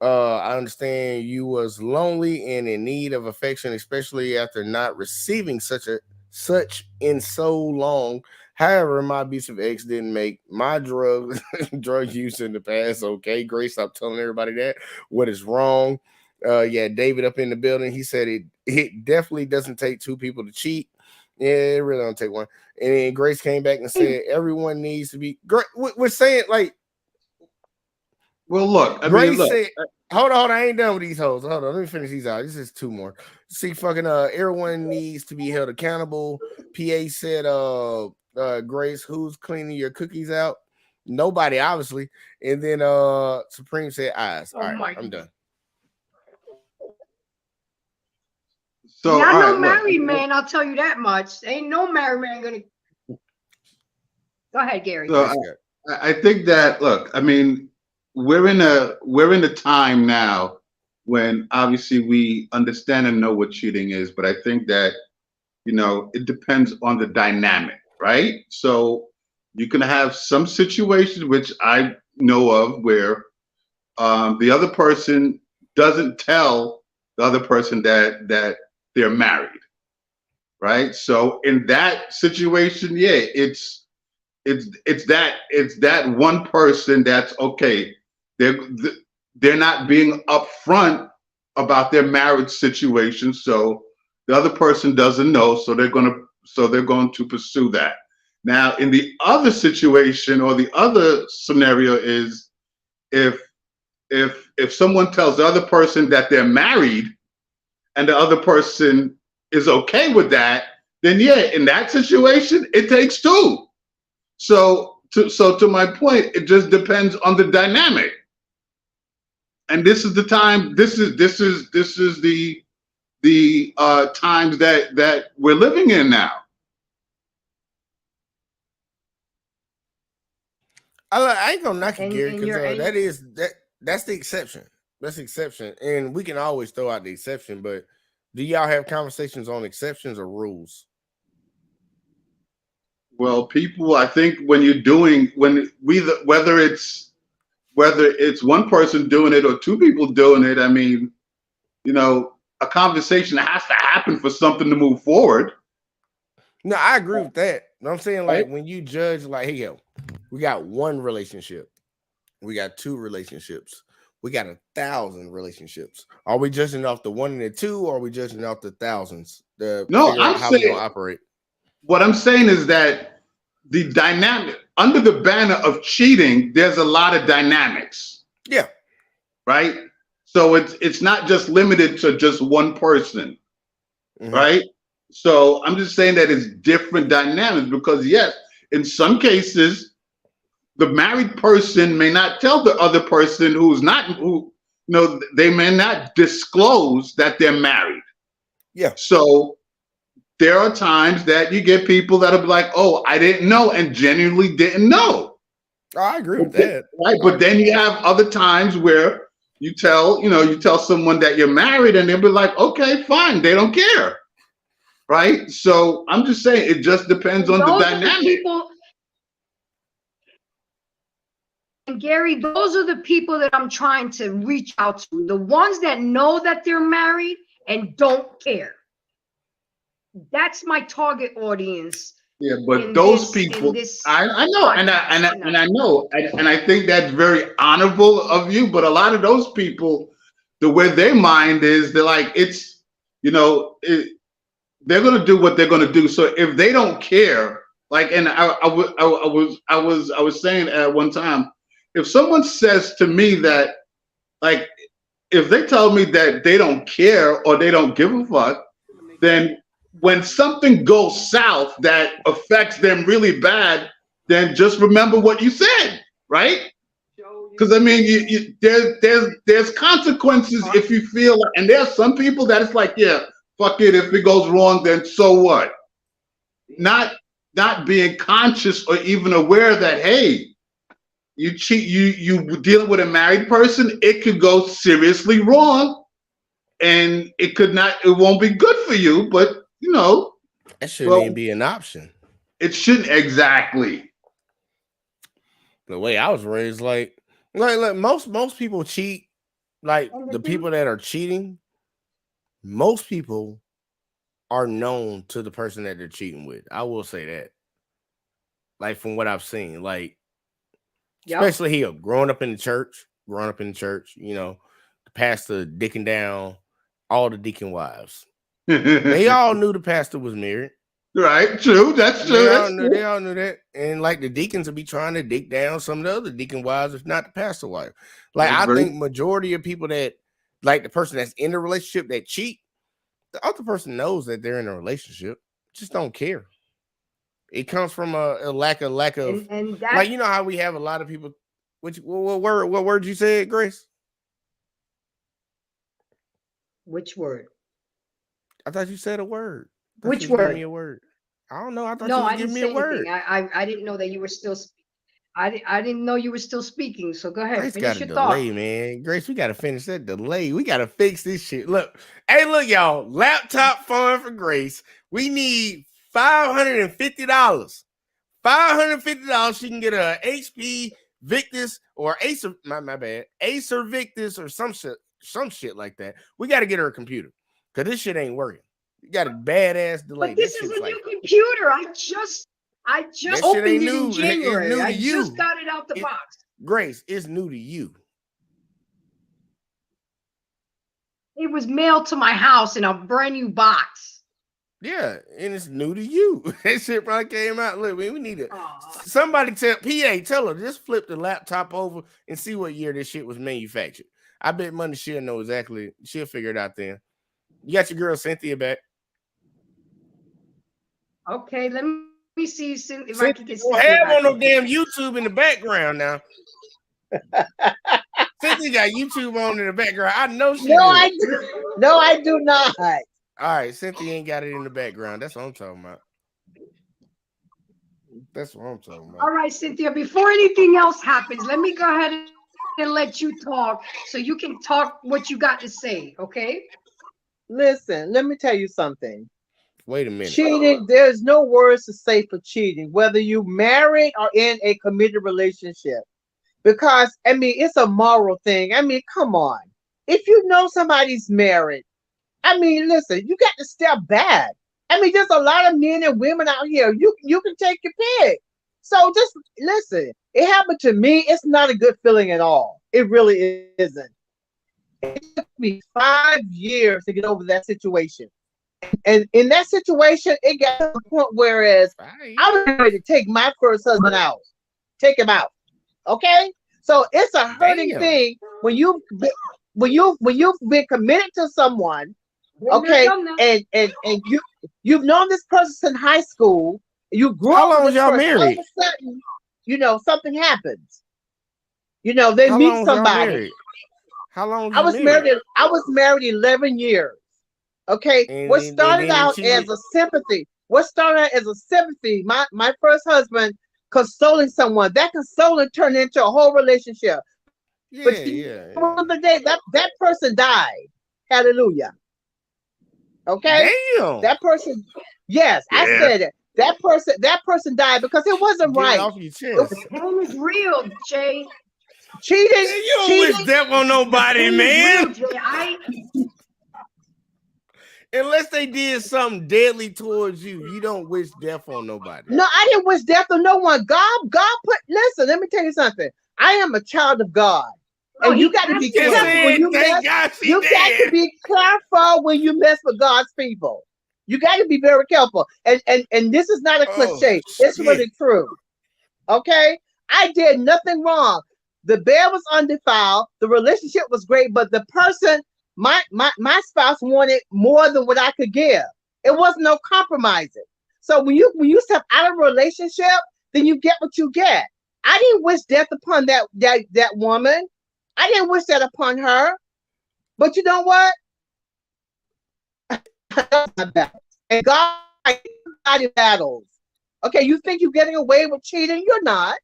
I understand you was lonely and in need of affection, especially after not receiving such in so long. However, my abusive ex didn't make my drug use in the past okay. Grace, stop telling everybody that. What is wrong? Yeah, David up in the building. He said it definitely doesn't take two people to cheat. Yeah, it really don't take one. And then Grace came back and said everyone needs to be great. We're saying like, well, look, Grace said, hold on, I ain't done with these hoes. Hold on, let me finish these out. This is two more. See, fucking everyone needs to be held accountable. PA said, Grace, who's cleaning your cookies out? Nobody, obviously. And then Supreme said eyes. All right, I'm done. So not no married man, I'll tell you that much. Ain't no married man gonna. Go ahead, Gary. So I think that, look, I mean, we're in a time now when obviously we understand and know what cheating is, but I think that, it depends on the dynamic, right? So you can have some situations, which I know of, where the other person doesn't tell the other person that they're married, right? So in that situation, yeah, it's that one person that's okay. They're not being upfront about their marriage situation, so the other person doesn't know, so they're going to pursue that. Now, in the other situation or the other scenario is if someone tells the other person that they're married and the other person is okay with that, then yeah, in that situation, it takes two. So to my point, it just depends on the dynamic. And this is the time. This is the times that we're living in now. I ain't gonna knock you, Gary, because that's the exception. That's the exception, and we can always throw out the exception. But do y'all have conversations on exceptions or rules? Well, people, I think whether it's one person doing it or two people doing it, I mean, a conversation has to happen for something to move forward. No, I agree with that. You know what I'm saying? Like, when you judge, like, hey, yo, we got one relationship, we got two relationships, we got 1,000 relationships. Are we judging off the one and the two, or are we judging off the thousands? No, I'm how saying, we gonna operate. What I'm saying is that the dynamic under the banner of cheating, there's a lot of dynamics. Yeah. Right. So it's not just limited to just one person. Mm-hmm. Right. So I'm just saying that it's different dynamics because, yes, in some cases, the married person may not tell the other person they may not disclose that they're married. Yeah. So there are times that you get people that'll be like, oh, I didn't know, and genuinely didn't know. Oh, I agree with that. Right, but then you have other times where you tell someone that you're married, and they'll be like, okay, fine, they don't care, right? So I'm just saying, it just depends on the Those are dynamic. people, and Gary, those are the people that I'm trying to reach out to. The ones that know that they're married and don't care. That's my target audience. Yeah, but in those this- in people, this I know, and podcast, I know, and I think that's very honorable of you. But a lot of those people, the way their mind is, they're like, it's, they're gonna do what they're gonna do. So if they don't care, like, and I was saying at one time, if someone says to me that, like, if they tell me that they don't care or they don't give a fuck, then when something goes south that affects them really bad, then just remember what you said, right? Because I mean, there's consequences if you feel, and there's some people that it's like, yeah, fuck it, if it goes wrong, then so what? Not being conscious or even aware that, hey, you cheat, you dealing with a married person, it could go seriously wrong, and it won't be good for you, but that shouldn't even be an option. It shouldn't, exactly. The way I was raised, like most people cheat. Like the people that are cheating, most people are known to the person that they're cheating with. I will say that. Like from what I've seen, like especially here, growing up in the church, the pastor dicking down all the deacon wives. They all knew the pastor was married. Right, true. That's true. They all knew that. And like the deacons would be trying to dick down some of the other deacon wives, if not the pastor wife. Like I think majority of people that, like the person that's in a relationship that cheat, the other person knows that they're in a relationship, just don't care. It comes from a lack of and that, like, how we have a lot of people. What word you said, Grace? Which word? I thought you said a word. Which word? Give me a word. I don't know. I thought No, you I was giving didn't me a say word. anything. I didn't know that you were still. I didn't know you were still speaking. So go ahead. Grace Finish got a your thought. delay, man. Grace, we got to finish that delay. We got to fix this shit. Look, y'all. Laptop fund for Grace. We need $550. $550. She can get a HP Victus or Acer. My bad. Acer Victus or some shit like that. We got to get her a computer because this shit ain't working. You got a badass delay. But this is a new computer. I just opened it in January. I just got it out the box. Grace, it's new to you. It was mailed to my house in a brand new box. Yeah, and it's new to you. That shit probably came out. Look, we need it. Somebody tell her, just flip the laptop over and see what year this shit was manufactured. I bet money she'll know exactly. She'll figure it out then. You got your girl Cynthia back. Okay, let me see if I can get Cynthia have on no damn YouTube in the background now. Cynthia got YouTube on in the background. I know she No, I do not. All right, Cynthia ain't got it in the background. That's what I'm talking about. All right, Cynthia, before anything else happens, let me go ahead and let you talk so you can talk what you got to say, okay? Listen, let me tell you something. Wait a minute. Cheating, there's no words to say for cheating, whether you married or in a committed relationship. Because, I mean, it's a moral thing. I mean, come on. If you know somebody's married, I mean, listen, you got to step back. I mean, there's a lot of men and women out here. You can take your pick. So just listen. It happened to me. It's not a good feeling at all. It really isn't. It took me 5 years to get over that situation. And in that situation, it got to the point whereas I was ready to take my first husband out. Take him out. Okay? So it's a hurting thing when you've been committed to someone, okay, and you've known this person since high school, you grew up. How long was y'all married? All of a sudden, something happens. They meet somebody. How long? I was married 11 years. Okay, what started out as a sympathy. My first husband consoling someone. That consoling turned into a whole relationship. Yeah, But the day that person died. Hallelujah. Okay? Damn. That person, yes, I Yeah. said it. That person died because it wasn't Get it right. off your chest. The pain is real, Jay. Cheating, Man, you don't wish cheating. death on nobody, Pain is man. real, Jay. Unless they did something deadly towards you, you don't wish death on nobody. No, I didn't wish death on no one. God put. Listen, let me tell you something. I am a child of God, No, and he you got to be asked you. careful when you Thank mess. God she You got to dead. be careful when you mess with God's people. You got to be very careful. And this is not a Oh, cliche. It's shit. really true. Okay, I did nothing wrong. The bed was undefiled. The relationship was great, but the person, my spouse wanted more than what I could give. It wasn't no compromising. So when you step out of a relationship, then you get what you get. I didn't wish death upon that woman. I didn't wish that upon her. But you know what? And God fighting battles. Okay, you think you're getting away with cheating? You're not.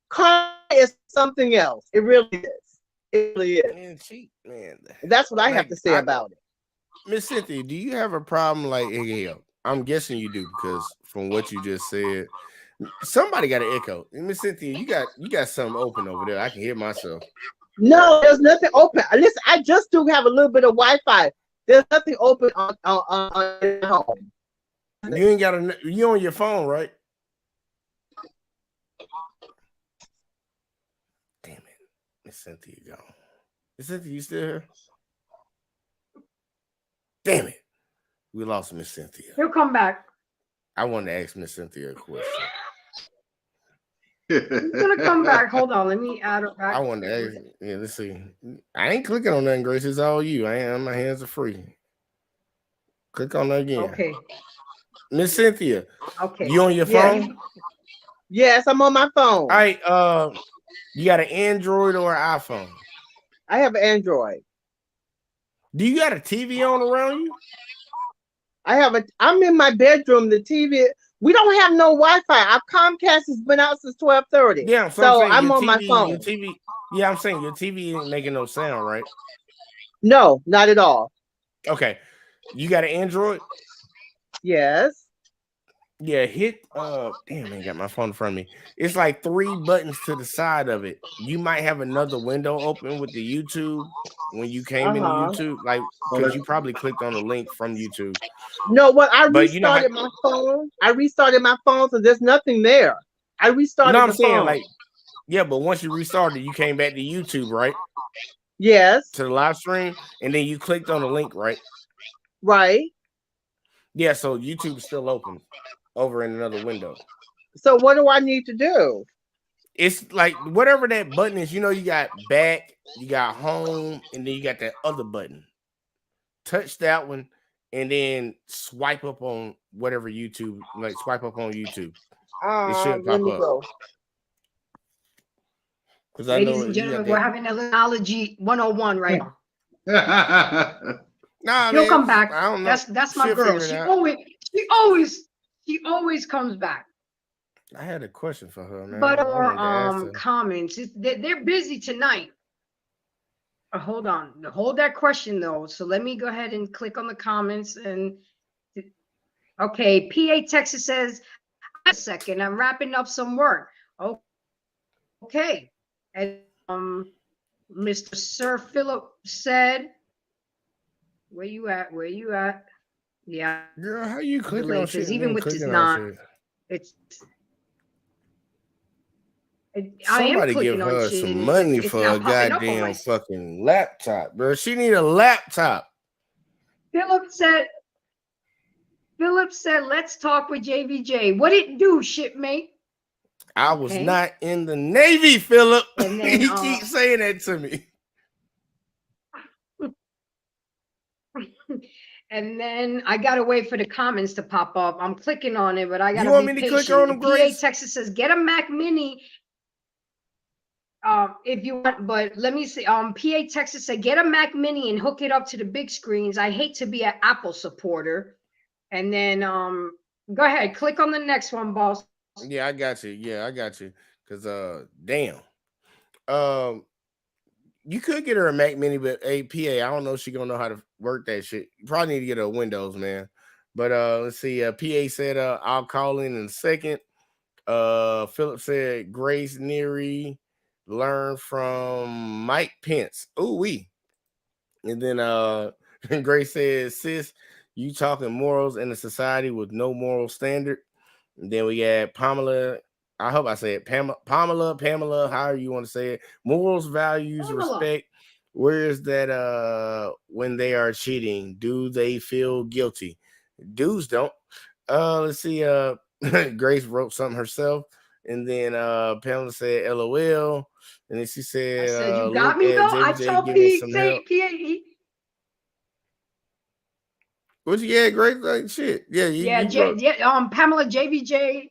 Karma is something else. It really is. It really is. Man, cheat, man. That's what I have Like, to say about it. Miss Cynthia, do you have a problem like Echo? I'm guessing you do because from what you just said, somebody got an echo. Miss Cynthia, you got something open over there. I can hear myself. No, there's nothing open. Listen, I just do have a little bit of Wi-Fi. There's nothing open on home. You ain't got you on your phone, right? Damn it. Miss Cynthia gone. Miss Cynthia, you still here? Damn it. We lost Miss Cynthia. He'll come back. I wanted to ask Miss Cynthia a question. He's gonna come back. Hold on, let me add her back. I wanted to ask. Yeah, let's see. I ain't clicking on nothing, Grace. It's all you. My hands are free. Click on that again. Okay. Miss Cynthia, Okay. you on your Yeah. phone? Yes, I'm on my phone. All right. You got an Android or an iPhone? I have an Android. Do you got a TV on around you? I'm in my bedroom. The TV. We don't have no Wi-Fi. Our Comcast has been out since 12:30. Yeah, So I'm your on my TV, phone. Your TV. Yeah, I'm saying your TV ain't making no sound, right? No, not at all. Okay. You got an Android? Yes. Yeah, hit damn, I ain't got my phone in front of me. It's like 3 buttons to the side of it. You might have another window open with the YouTube when you came into YouTube, like because you probably clicked on the link from YouTube. No, what I But you know restarted my phone. I restarted my phone, so there's nothing there. I restarted No, I'm the saying phone. like, yeah, but once you restarted, you came back to YouTube, right? Yes. To the live stream, and then you clicked on the link, right? Right. Yeah, so YouTube's still open over in another window. So what do I need to do? It's like whatever that button is, you know, you got back, you got home, and then you got that other button. Touch that one, and then swipe up on whatever YouTube, like swipe up on YouTube. It should Let pop me up. go. Because I know Ladies and gentlemen, we're having analogy 101 right now. Nah, She'll man, come back. I don't know. That's my She'll girl. figure it She always comes back. I had a question for her, man. But I wanted to ask her. comments, they're busy tonight. Hold on, hold that question though. So let me go ahead and click on the comments and okay. PA Texas says, a second, I'm wrapping up some work. Oh, okay. And Mr. Sir Philip said, where you at? Where you at? Yeah. Girl, how you clicking on shit? Even with this clicking not, on shit? it's. Somebody I am give clicking on her shit some and money it's for not a popping up on goddamn my- fucking laptop, bro. She need a laptop. Philip said, let's talk with JVJ. What it do, shipmate? I was Okay. not in the Navy, Philip. And then, He keeps saying that to me. And then I gotta wait for the comments to pop up. I'm clicking on it, but I gotta You want be me to patient. click on them, PA Grace? Texas says, get a Mac Mini. If you want, but let me see. PA Texas said, get a Mac Mini and hook it up to the big screens. I hate to be an Apple supporter. And then go ahead, click on the next one, boss. Yeah, I got you. Yeah, I got you. Cause damn. Um, you could get her a Mac Mini, but PA, I don't know if she gonna know how to work that shit. You probably need to get her a Windows, man. But let's see. PA said I'll call in a second. Philip said Grace Neary learn from Mike Pence. Ooh wee. And then Grace says, sis, you talking morals in a society with no moral standard. And then we got Pamela. I hope I say it. Pamela, however you want to say it. Morals, values, Pamela. respect. Where is that when they are cheating? Do they feel guilty? Dudes don't. Let's see. Grace wrote something herself. And then Pamela said LOL. And then she I said, said, you got look me at though. I JJ told giving some help. PAE. What you get, Grace? Like shit. Yeah, Pamela JVJ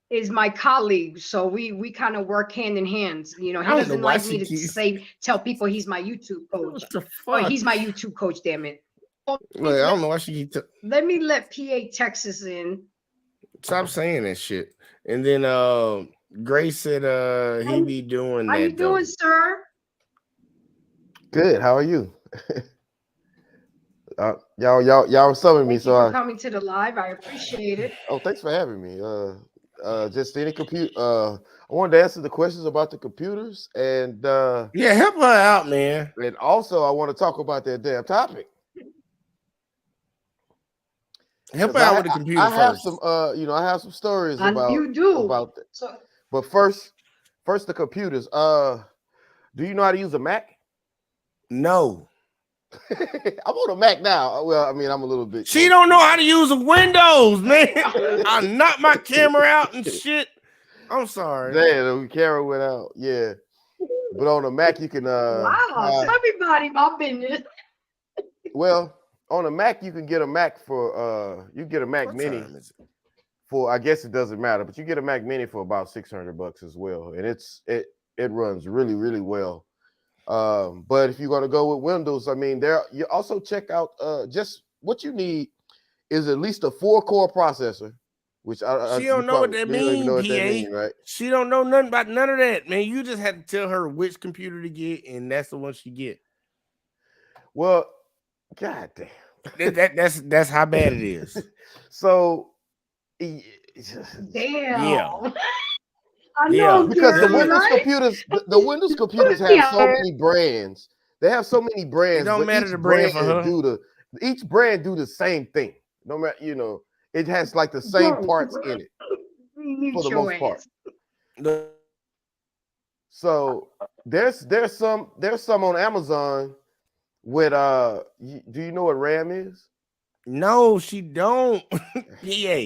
is my colleague, so we kind of work hand in hand. You know, he doesn't like me to tell people he's my YouTube coach. What the fuck? Oh, he's my YouTube coach. Damn it! Look, I don't know why she. Let me let PA Texas in. Stop saying that shit. And then Grace said he be doing How that. How you doing, sir? Good. How are you? Y'all summoned me, Thank so you for coming to the live. I appreciate it. Oh, thanks for having me. Just any computer. I wanted to answer the questions about the computers, and yeah, help her out, man. And also, I want to talk about that damn topic. Help her out with the computer I have first. some, I have some stories about you do about that. But first, the computers. Do you know how to use a Mac? No. I'm on a Mac now. Well, I mean, I'm a little bit. She don't know how to use a Windows, man. I knocked my camera out and shit. I'm sorry. Damn, the camera went out. Yeah, but on a Mac you can. Wow, tell everybody my business. Well, on a Mac you can get a Mac for you get a Mac Mini for, I guess it doesn't matter, but you get a Mac Mini for about $600 as well, and it runs really, really well. But if you're gonna go with Windows, I mean, you also check out just what you need is at least a 4-core processor, which she don't know what that means, right? She don't know nothing about none of that, man. You just had to tell her which computer to get, and that's the one she get. Well, god damn, that's how bad it is. So, damn. Yeah. I know, because the Windows computers, the Windows computers have so many brands. They have so many brands. It don't matter the brand for her. Each brand do the same thing. No matter, it has like the same parts in it for the most part. So there's some on Amazon with do you know what RAM is? No, she don't. PA.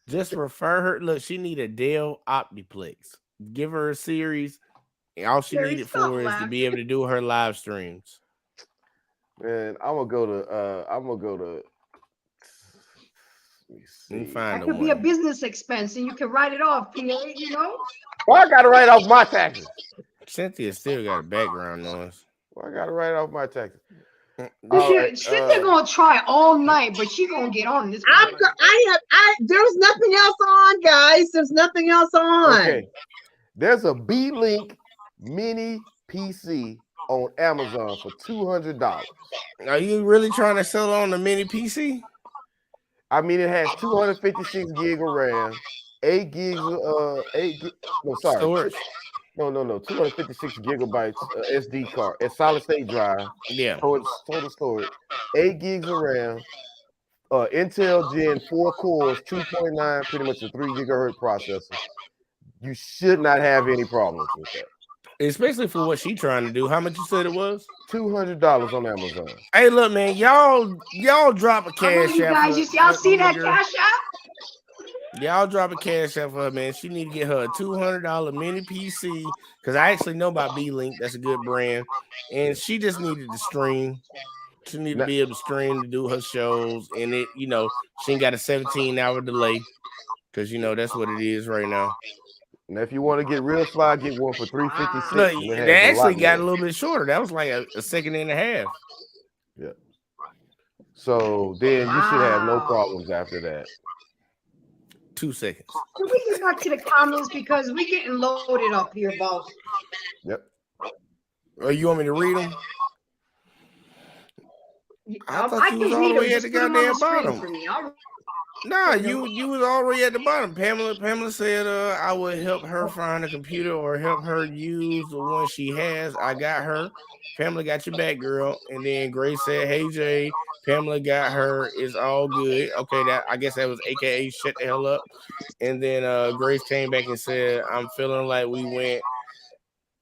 Just refer her. Look, she need a Dell Optiplex. Give her a series. And all she needed for is to be able to do her live streams. Man, I'm gonna go to. Let me see. That could be a business expense, and you can write it off, PA. You know. Well, I gotta write off my taxes. Cynthia still got a background noise. Well, I gotta write off my taxes. Cynthia gonna try all night, but she gonna get on this. There's nothing else on, guys. There's nothing else on. Okay. There's a B-Link mini PC on Amazon for $200. Are you really trying to sell on the mini PC? I mean, it has 256 gig of RAM, 8 gigs storage. No, 256 gigabytes SD card, a solid state drive. Yeah. Total storage, 8 gigs of RAM, Intel Gen 4 cores, 2.9, pretty much a 3 gigahertz processor. You should not have any problems with that. Especially for what she's trying to do. How much you said it was? $200 on Amazon. Hey, look, man, y'all drop a cash app. Y'all see that cash app? Y'all drop a cash app for her, man. She need to get her a $200 mini PC because I actually know about B-Link. That's a good brand, and she just needed to stream. She needed to be able to stream to do her shows, and she ain't got a 17-hour delay because that's what it is right now. Now, if you want to get real fly, get one for $356. Look, they actually got a little bit shorter. That was like a second and a half. Yeah. So then you should have no problems after that. 2 seconds. Can we get back to the comments because we're getting loaded up here, boss? Yep. Oh, you want me to read them? I thought you was all the way at the goddamn bottom. Nah, you was already at the bottom. Pamela said I would help her find a computer or help her use the one she has. I got her. Pamela got your back, girl. And then Grace said, "Hey Jay, Pamela got her. It's all good." Okay, that I guess that was AKA shut the hell up. And then Grace came back and said, "I'm feeling like we went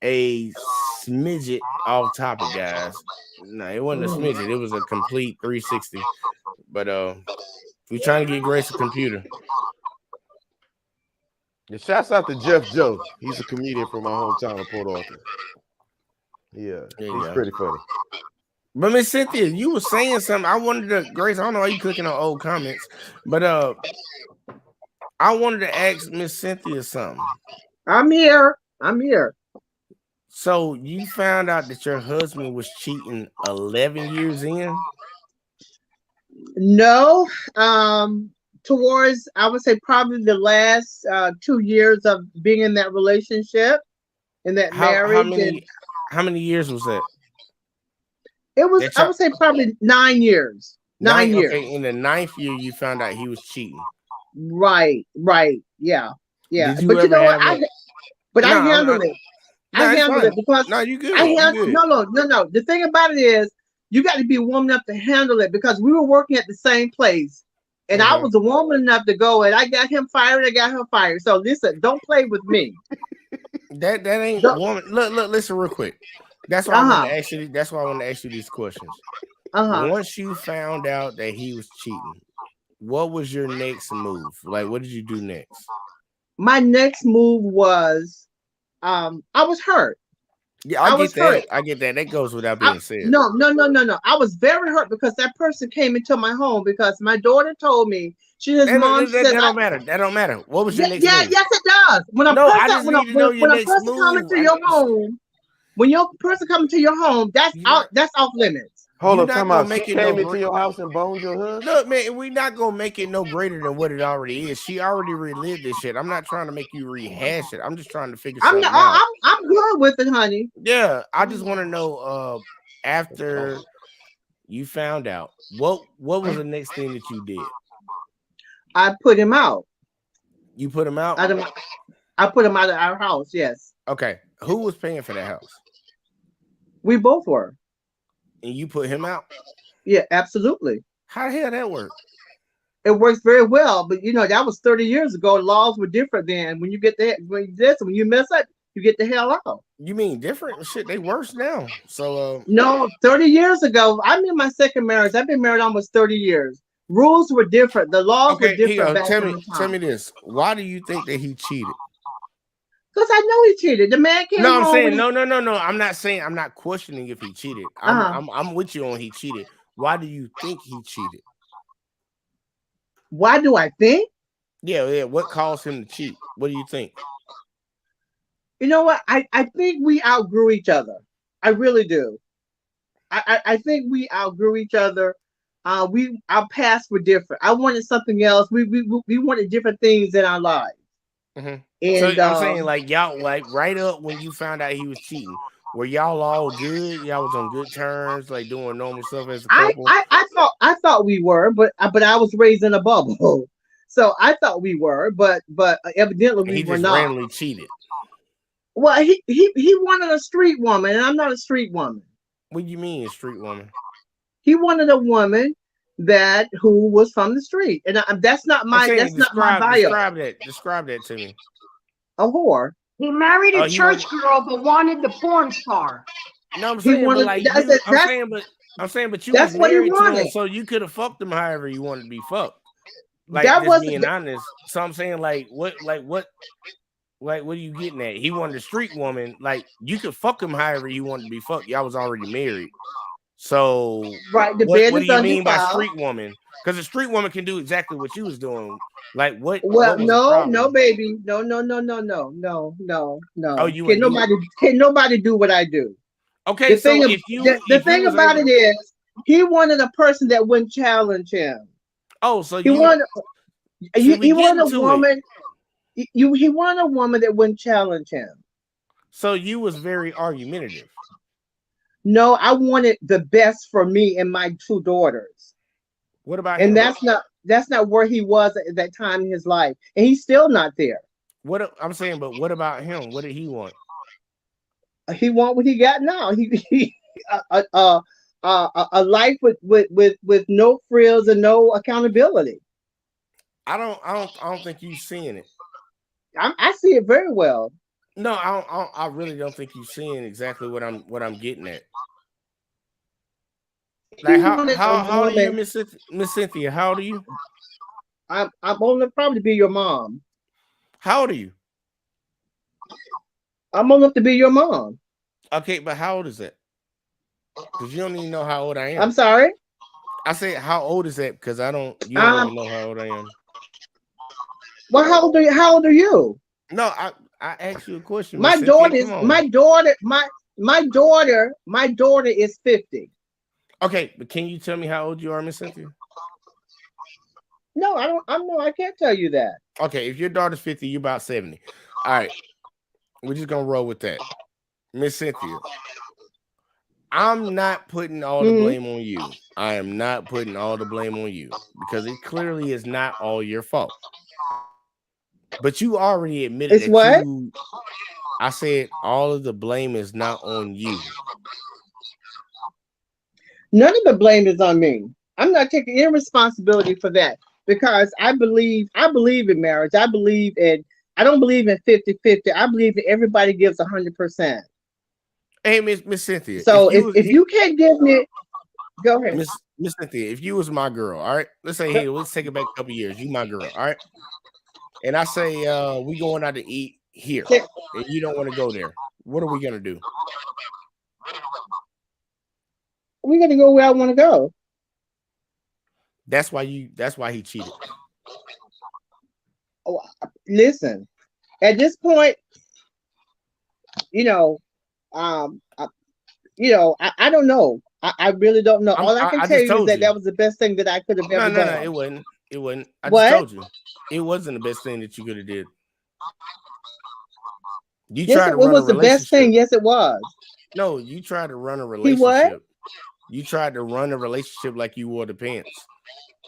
a smidget off topic, guys." No, it wasn't a smidget. It was a complete 360. But we're trying to get Grace a computer. Yeah, shouts out to Jeff Joe. He's a comedian from my hometown of Port Arthur. Yeah, he's pretty funny. But Miss Cynthia, you were saying something. I wanted to, Grace, I don't know why you clicking on old comments, but I wanted to ask Miss Cynthia something. I'm here. So you found out that your husband was cheating 11 years in? No, towards, I would say, probably the last 2 years of being in that relationship, in that marriage. How many years was that? It was, I would say, probably 9 years. 9 years. Okay, in the 9th year, you found out he was cheating. Right. Yeah. Did you But you know what? I No, handled it. No, I it's handled fine. it because No, you good. No. The thing about it is, you got to be a woman enough to handle it because we were working at the same place, and I was a woman enough to go, and I got him fired. I got her fired. So listen, don't play with me. That ain't woman. Look, listen real quick. That's why I want to ask you. That's why I want to ask you these questions. Once you found out that he was cheating, what was your next move? Like, what did you do next? My next move was, I was hurt. Yeah, I get that. Hurt. I get that. That goes without being said. No. I was very hurt because that person came into my home because my daughter told me mom said that don't matter. That don't matter. What was your next move? Yes, it does. When a person comes into your home, when your person comes to your home, that's off limits. Hold up, come on. She came into your house and boned your husband? Look, man, we're not gonna make it no greater than what it already is. She already relived this shit. I'm not trying to make you rehash it. I'm just trying to figure something out. I'm good with it, honey. Yeah, I just want to know after you found out, what was the next thing that you did? I put him out. You put him out? I put him out of our house, yes. Okay. Who was paying for that house? We both were. And you put him out? Yeah, absolutely. How the hell that work? It works very well, but that was 30 years ago. Laws were different then. When you get that, when you mess up, you get the hell out. You mean different? Shit, they worse now. So no, 30 years ago. I'm in my second marriage. I've been married almost 30 years. Rules were different. The laws were different. Tell me this. Why do you think that he cheated? Because I know he cheated. The man came home. I'm saying no. I'm not questioning if he cheated. I'm with you on he cheated. Why do you think he cheated? Why do I think? Yeah. What caused him to cheat? What do you think? You know what? I think we outgrew each other. I really do. I think we outgrew each other. Our paths were different. I wanted something else. We wanted different things in our lives. Mm-hmm. And so I'm saying, like, y'all, like, right up when you found out he was cheating, were y'all all good? Y'all was on good terms, like doing normal stuff as a couple? I thought we were, but I was raised in a bubble, so I thought we were, but evidently we were not. He just randomly cheated. Well, he wanted a street woman, and I'm not a street woman. What do you mean, a street woman? He wanted a woman who was from the street, and that's not my bio. Describe that to me. A whore. He married a church girl, but wanted the porn star. No, I'm saying, but you was married to him, so you could have fucked him however you wanted to be fucked. Like, just being honest. So I'm saying, what are you getting at? He wanted a street woman. Like, you could fuck him however you wanted to be fucked. Y'all was already married. So right, what do you mean by street woman? Because a street woman can do exactly what you was doing. Like what? Well, no, baby, no. Oh, can nobody do what I do? Okay, the thing about it is, he wanted a person that wouldn't challenge him. Oh, so He wanted a woman. He wanted a woman that wouldn't challenge him. So you was very argumentative. No, I wanted the best for me and my two daughters. What about and him? That's not where he was at that time in his life, and he's still not there. What I'm saying, but what about him? What did he want? He want what he got now. A life with no frills and no accountability. I don't think you seeing it. I see it very well. No, I really don't think you seeing exactly what I'm getting at. Like how old are you, Miss Cynthia? How old are you? I'm old enough probably to be your mom. How old are you? I'm old enough to be your mom. Okay, but how old is that? Because you don't even know how old I am. I'm sorry. I said, how old is that? Because you don't even know how old I am. Well, how old are you? No, I asked you a question. My daughter is 50. Okay, but can you tell me how old you are, Miss Cynthia? No, I can't tell you that. Okay, if your daughter's 50, you're about 70. All right. We're just gonna roll with that. Miss Cynthia, I'm not putting all the blame on you. I am not putting all the blame on you because it clearly is not all your fault. But you already admitted it's what? I said all of the blame is not on you. None of the blame is on me. I'm not taking any responsibility for that because I believe in marriage. I don't believe in 50-50. I believe that everybody gives 100%. Hey, Miss Cynthia. So if you can't give me, go ahead. Miss Cynthia, if you was my girl, all right, let's say, hey, let's take it back a couple years. You my girl, all right? And I say, we going out to eat here, and you don't want to go there. What are we gonna do? We're gonna go where I want to go. That's why he cheated. Oh, listen, at this point, I don't know. I really don't know. All I can tell you is that was the best thing that I could have ever done. No, it wasn't. It wasn't. I just told you. It wasn't the best thing that you could have did. Yes, it was the best thing. Yes, it was. No, you tried to run a relationship. What? You tried to run a relationship like you wore the pants,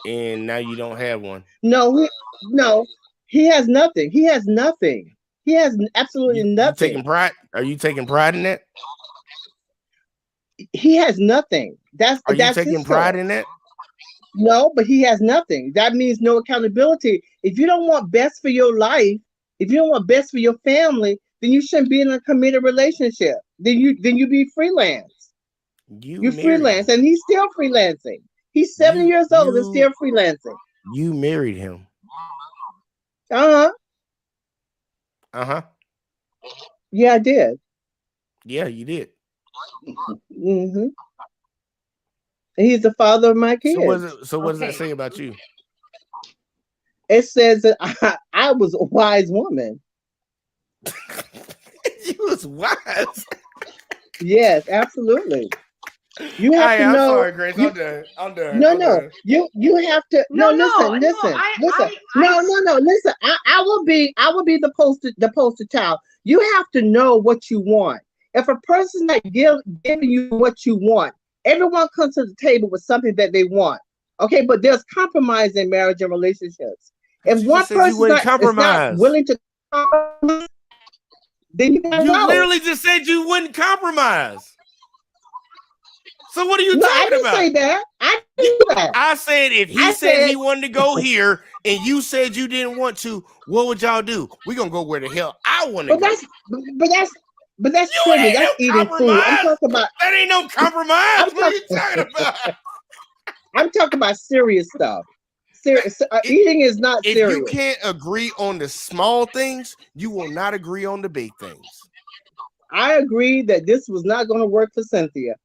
and now you don't have one. No, he has nothing. He has nothing. He has absolutely nothing. You taking pride? Are you taking pride in that? He has nothing. That's you taking pride in that? No, but he has nothing. That means no accountability. If you don't want best for your life, if you don't want best for your family, then you shouldn't be in a committed relationship. Then you be freelance. You freelance, and he's still freelancing. He's 70 years old and still freelancing. You married him. Uh-huh. Uh-huh. Yeah, I did. Yeah, you did. Mm-hmm. He's the father of my kids. So what does that say about you? It says that I was a wise woman. You was wise. Yes, absolutely. You have to know. Sorry, Grace. I'm done. No. You have to. Listen. Listen. I will be the poster child. You have to know what you want. If a person's not giving you what you want, everyone comes to the table with something that they want. Okay, but there's compromise in marriage and relationships. If one person is not willing to compromise, then you literally just said you wouldn't compromise. So what are you talking about? I didn't say that. I didn't do that. I said if he said he wanted to go here and you said you didn't want to, what would y'all do? We're gonna go where the hell I want to go. But that's tricky. That's eating food. I'm talking about that ain't no compromise. What are you talking about? I'm talking about serious stuff. Eating is not serious. If you can't agree on the small things, you will not agree on the big things. I agree that this was not going to work for Cynthia.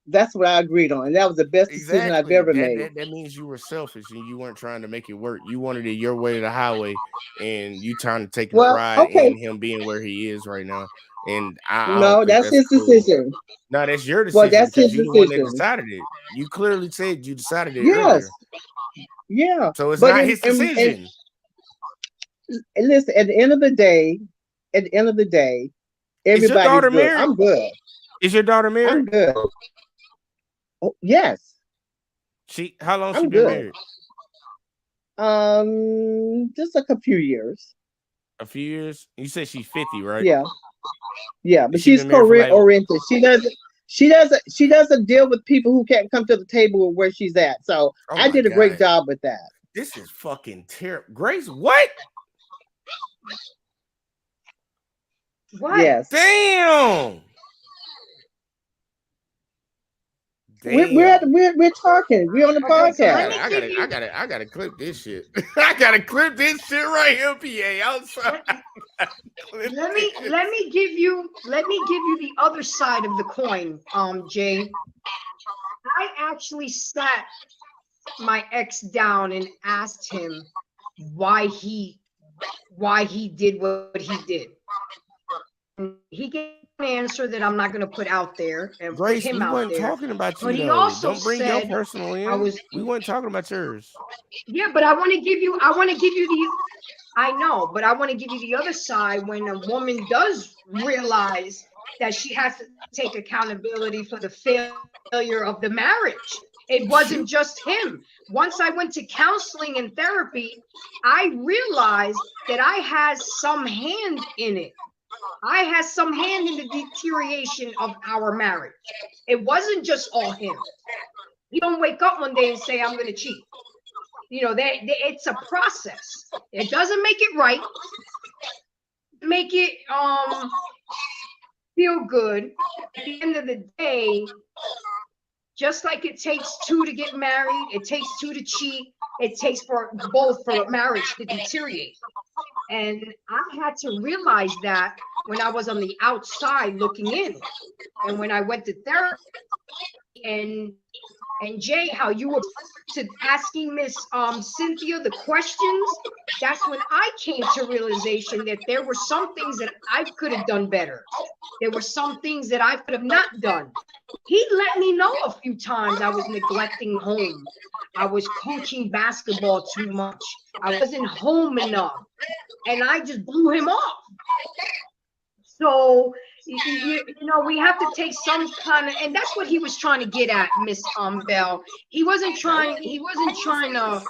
That's what I agreed on, and that was the best decision I've ever made. That means you were selfish and you weren't trying to make it work. You wanted it your way to the highway, and you trying to take pride in him being where he is right now. And that's his decision. No, that's your decision. Well, that's his decision. The one that decided it. You clearly said you decided it. Yes. Yeah. So it's But not his decision. And listen, at the end of the day, everybody's daughter good. married? I'm good. Is your daughter I'm married? good. Oh, yes. How long she I'm been good. Just a few years. A few years? You said she's 50, right? Yeah. Yeah, but She she's been married for, career like- oriented. She doesn't deal with people who can't come to the table where she's at. So Oh I my did a great God. job with that. This is fucking terrible. Grace, what? What? Yes. Damn. We're talking. We're on the Okay, so podcast. let me give you- I gotta clip this shit. I gotta clip this shit right here, PA. I'm sorry. Let me give you the other side of the coin, Jay. I actually sat my ex down and asked him why he did what he did. And he gave an answer that I'm not going to put out there and Grace, put him we out weren't there. talking about you. But he though. also Don't bring your said personal in. We weren't talking about yours. Yeah, but I want to give you the I know, but I want to give you the other side when a woman does realize that she has to take accountability for the failure of the marriage. It wasn't just him. Once I went to counseling and therapy, I realized that I had some hand in it. I had some hand in the deterioration of our marriage. It wasn't just all him. You don't wake up one day and say, I'm going to cheat. You know, it's a process. It doesn't make it right. Make it feel good. At the end of the day, just like it takes two to get married, it takes two to cheat, it takes for both for a marriage to deteriorate. And I had to realize that when I was on the outside looking in. And when I went to therapy and Jay, how you were to asking Miss Cynthia the questions, that's when I came to realization that there were some things that I could have done better. There were some things that I could have not done. He let me know a few times I was neglecting home. I was coaching basketball too much. I wasn't home enough. And I just blew him off. So, you know, we have to take some kind of, and that's what he was trying to get at, Miss Bell. He wasn't trying to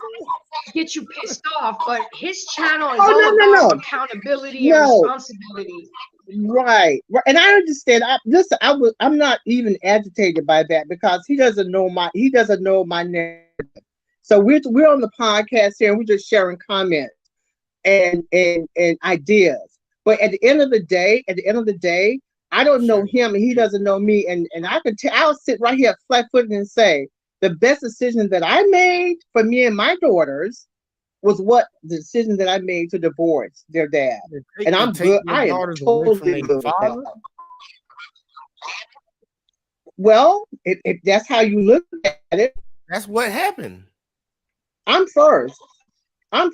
get you pissed off, but his channel is all about accountability and responsibility. Right. And I understand. I'm not even agitated by that because he doesn't know my narrative. So we're on the podcast here and we're just sharing comments and ideas. But at the end of the day, I don't know him and he doesn't know me. And I'll sit right here flat-footed and say the best decision that I made for me and my daughters was the decision that I made to divorce their dad. And I'm good. I am totally good with that. Well, if that's how you look at it. That's what happened. I'm first. I'm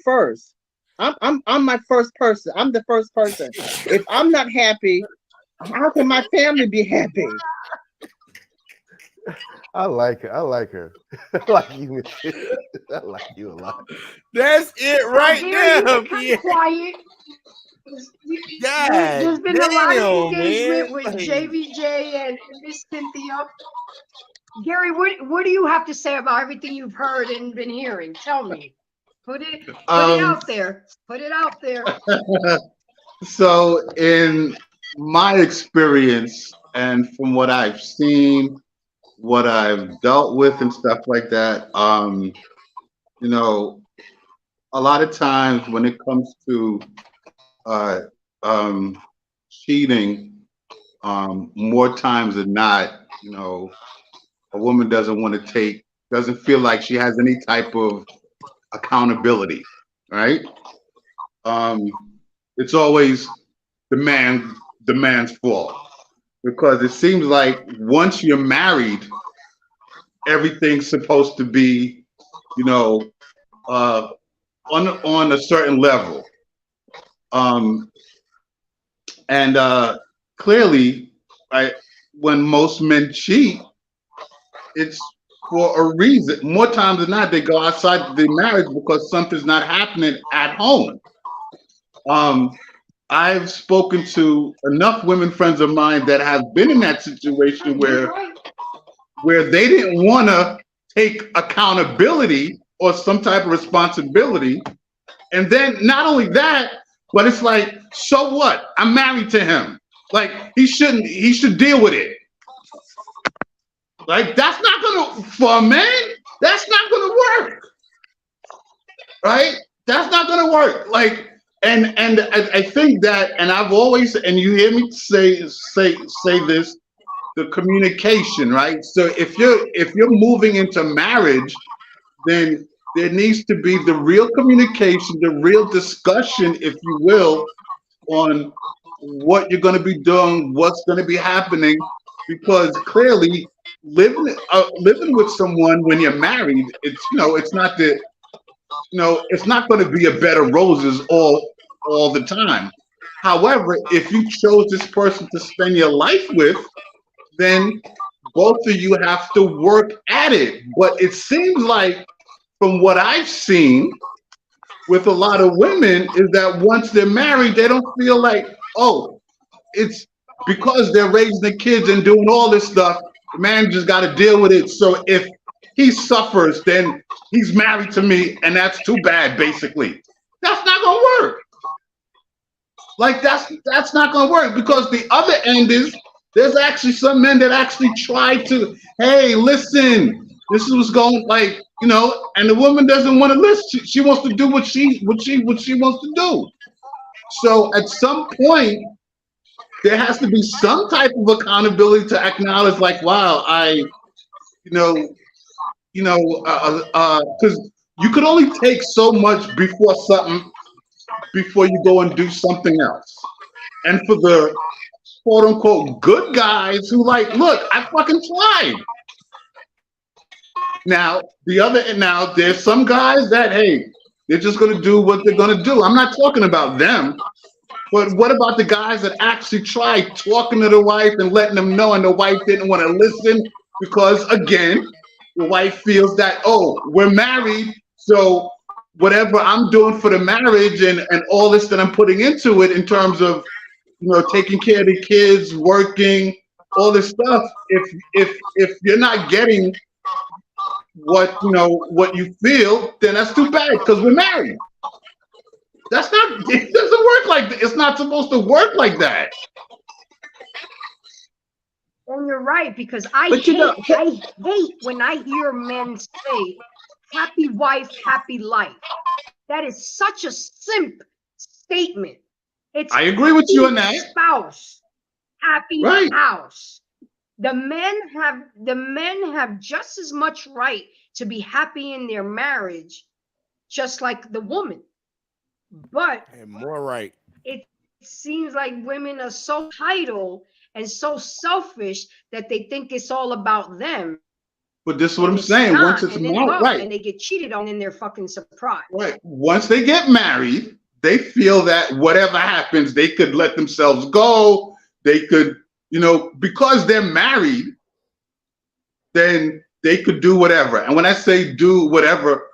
my first person. I'm the first person. If I'm not happy, how can my family be happy? I like her. I like her. I like you. I like you a lot. That's it right there. Be quiet. God, there's been a lot of engagement man. with JVJ and Miss Cynthia. Gary, what do you have to say about everything you've heard and been hearing? Tell me. Put it out there. Put it out there. So in my experience and from what I've seen, what I've dealt with and stuff like that, you know, a lot of times when it comes to cheating, more times than not, you know, a woman doesn't feel like she has any type of accountability, right? It's always the man's fault, because it seems like once you're married, everything's supposed to be, you know, on a certain level. Clearly, when most men cheat, it's for a reason. More times than not, they go outside the marriage because something's not happening at home. I've spoken to enough women friends of mine that have been in that situation where they didn't want to take accountability or some type of responsibility. And then not only that, but it's like, so what? I'm married to him. Like, he should deal with it. Like, that's not gonna, for a man, that's not gonna work. Right? That's not gonna work. Like, and I think that, and I've always, and you hear me say this, the communication, right? So if you're moving into marriage, then there needs to be the real communication, the real discussion, if you will, on what you're going to be doing, what's going to be happening, because clearly living with someone when you're married, it's not that, it's not going to be a bed of roses all the time. However, if you chose this person to spend your life with, then both of you have to work at it. But it seems like, from what I've seen with a lot of women, is that once they're married, they don't feel like, oh, it's because they're raising the kids and doing all this stuff, the man just got to deal with it. So if he suffers, then he's married to me, and that's too bad, basically. That's not going to work. Like, that's not going to work, because the other end is, there's actually some men that actually try to, hey, listen, this is what's going, like, and the woman doesn't want to listen. She wants to do what she wants to do. So at some point, there has to be some type of accountability to acknowledge, like, wow, because you could only take so much before you go and do something else. And for the quote unquote good guys who like, look, I fucking tried. Now there's some guys that, hey, they're just gonna do what they're gonna do. I'm not talking about them, but what about the guys that actually tried talking to the wife and letting them know, and the wife didn't want to listen because, again, the wife feels that, oh, we're married, so whatever I'm doing for the marriage and all this that I'm putting into it in terms of, taking care of the kids, working, all this stuff, if you're not getting what you feel, then that's too bad, because we're married. It doesn't work like that. It's not supposed to work like that. And you're right, because I hate when I hear men say, happy wife, happy life. That is such a simp statement. I agree with you on that. Spouse, happy right. house. The men have just as much right to be happy in their marriage, just like the woman. But and more right. It seems like women are so entitled and so selfish that they think it's all about them. But this is what I'm saying. Once it's married, right, and they get cheated on, and they're fucking surprised. Right. Once they get married, they feel that whatever happens, they could let themselves go. They could, because they're married, then they could do whatever. And when I say do whatever,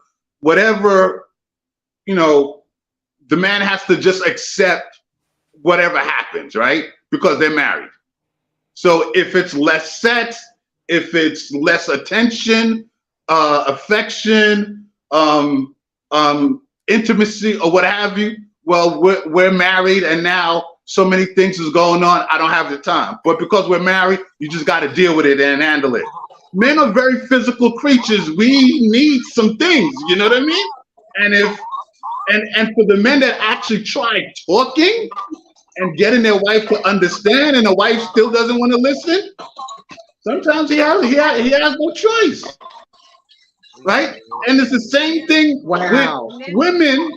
the man has to just accept whatever happens, right? Because they're married. So if it's less sex, if it's less attention, affection, intimacy, or what have you, well, we're married, and now so many things is going on, I don't have the time. But because we're married, you just got to deal with it and handle it. Men are very physical creatures. We need some things, you know what I mean? And for the men that actually try talking and getting their wife to understand, and the wife still doesn't want to listen, sometimes he has no choice, right? And it's the same thing with women.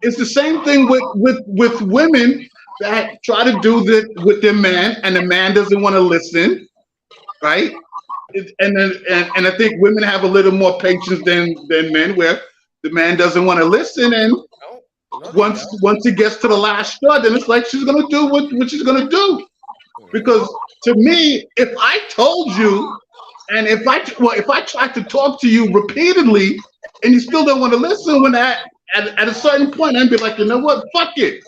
It's the same thing with women that try to do that with their man, and the man doesn't want to listen, right? And I think women have a little more patience than men, where the man doesn't want to listen, and once it gets to the last straw, then it's like she's gonna do what she's gonna do. Because to me, if I told you And if I try to talk to you repeatedly and you still don't want to listen, when at a certain point, I'd be like, you know what, fuck it.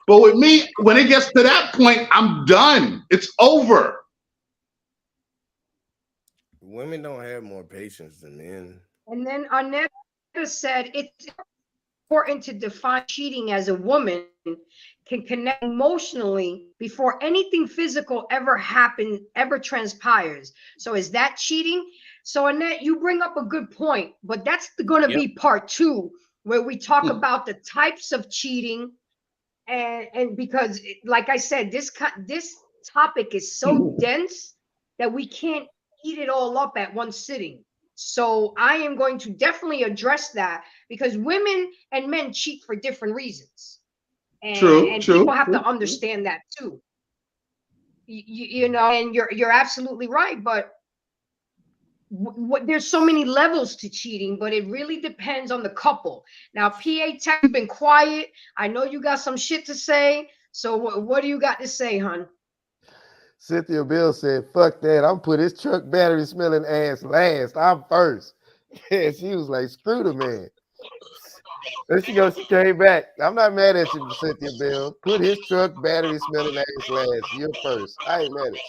But with me, when it gets to that point, I'm done. It's over. Women don't have more patience than men. And then Annette said it's important to define cheating as a woman can connect emotionally before anything physical ever transpires. So is that cheating? So Annette, you bring up a good point, but that's going to be part 2, where we talk about the types of cheating. And because, like I said, this topic is so dense that we can't eat it all up at one sitting. So I am going to definitely address that, because women and men cheat for different reasons. And people have to understand that too. You know, and you're absolutely right. But there's so many levels to cheating, but it really depends on the couple. Now, PA Tech, you've been quiet. I know you got some shit to say. So what do you got to say, hon? Cynthia Bill said, fuck that. I'm put his truck battery smelling ass last. I'm first. Yeah, she was like, screw the man. There she goes. She came back. I'm not mad at you, Cynthia Bill. Put his truck battery smelling ass last. You're first. I ain't mad at you.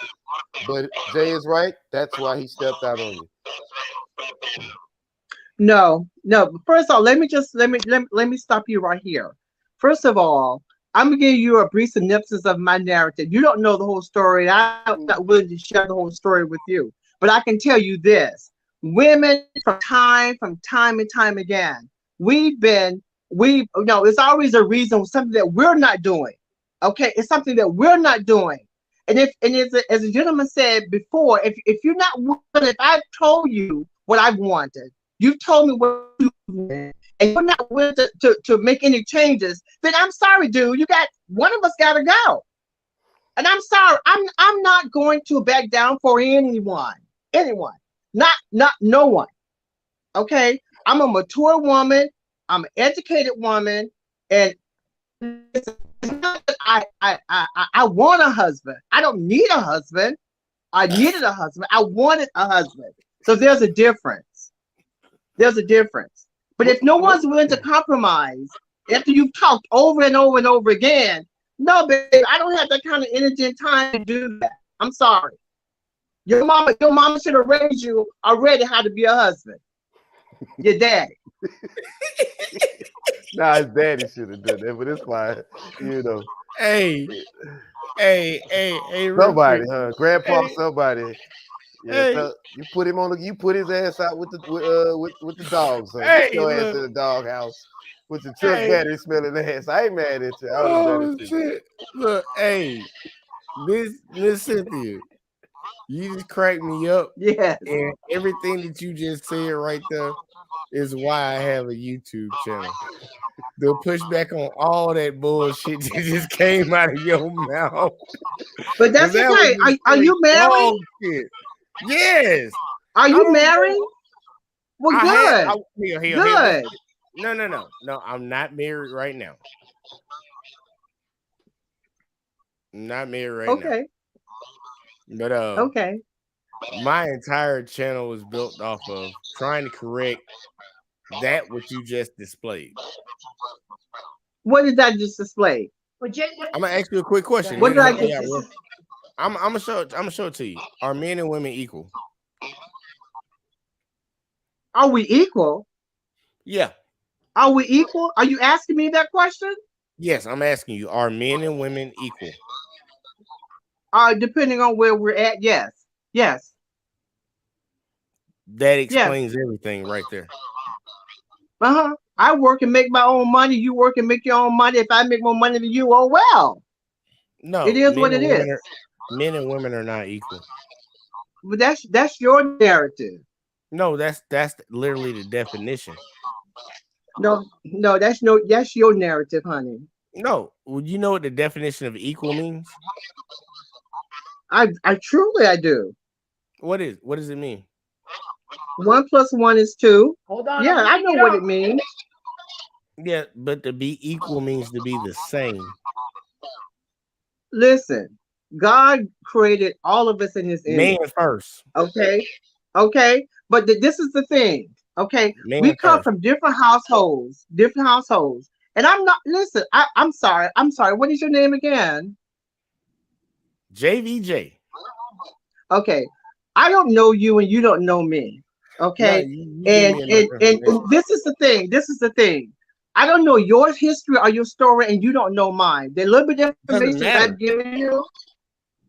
But Jay is right. That's why he stepped out on you. No. First of all, let me stop you right here. First of all, I'm gonna give you a brief synopsis of my narrative. You don't know the whole story. I'm not willing to share the whole story with you. But I can tell you this: women, from time and time again, it's always a reason, something that we're not doing. Okay, it's something that we're not doing. And as a gentleman said before, if you're not willing, if I've told you what I wanted, you've told me what you wanted, and you're not willing to make any changes, then I'm sorry, dude. One of us gotta go. And I'm sorry, I'm not going to back down for anyone. Not no one. Okay? I'm a mature woman, I'm an educated woman, and it's not that I want a husband. I don't need a husband. I needed a husband. I wanted a husband. So there's a difference. But if no one's willing to compromise after you've talked over and over and over again, no, baby, I don't have that kind of energy and time to do that. I'm sorry. Your mama should have raised you already how to be a husband. Your daddy. Nah, his daddy should have done that, but it's fine. You know. Hey. Somebody, grandpa, hey. somebody. Yeah, Hey. so you put him on. You put his ass out with the dogs. So Hey, get your ass look. to the dog house with the truck battery smelling ass. I ain't mad at you. Oh shit! Look, hey, Miss Cynthia, you just cracked me up. Yeah. And everything that you just said right there is why I have a YouTube channel. They'll push back on all that bullshit that just came out of your mouth. But that's okay. Are you married? Yes. Are you married? Well, good. Good. No, I'm not married right now. I'm not married right now. Okay. But okay. My entire channel was built off of trying to correct that what you just displayed. What did I just display? I'm gonna ask you a quick question. What did I just? I'm gonna show it to you. Are men and women equal? Are we equal? Yeah. Are we equal? Are you asking me that question? Yes, I'm asking you. Are men and women equal? Depending on where we're at, yes. Yes. That explains everything right there. Uh-huh. I work and make my own money. You work and make your own money. If I make more money than you, oh well. No, it is what it is. Men and women are not equal. But that's your narrative. No, that's literally the definition. No, that's your narrative, honey. No, you know what the definition of equal means? I truly do. What does it mean? 1 + 1 is 2. Hold on. Yeah, I know what it means. Yeah, but to be equal means to be the same. Listen, God created all of us in his image. Man first. Okay. Okay, but this is the thing. Okay, Man we come first. from different households, and I'm not. Listen, I'm sorry. I'm sorry. What is your name again? JVJ. Okay, I don't know you, and you don't know me. Okay, you give me enough and information. this is the thing. This is the thing. I don't know your history or your story, and you don't know mine. The little bit of information that I've given you,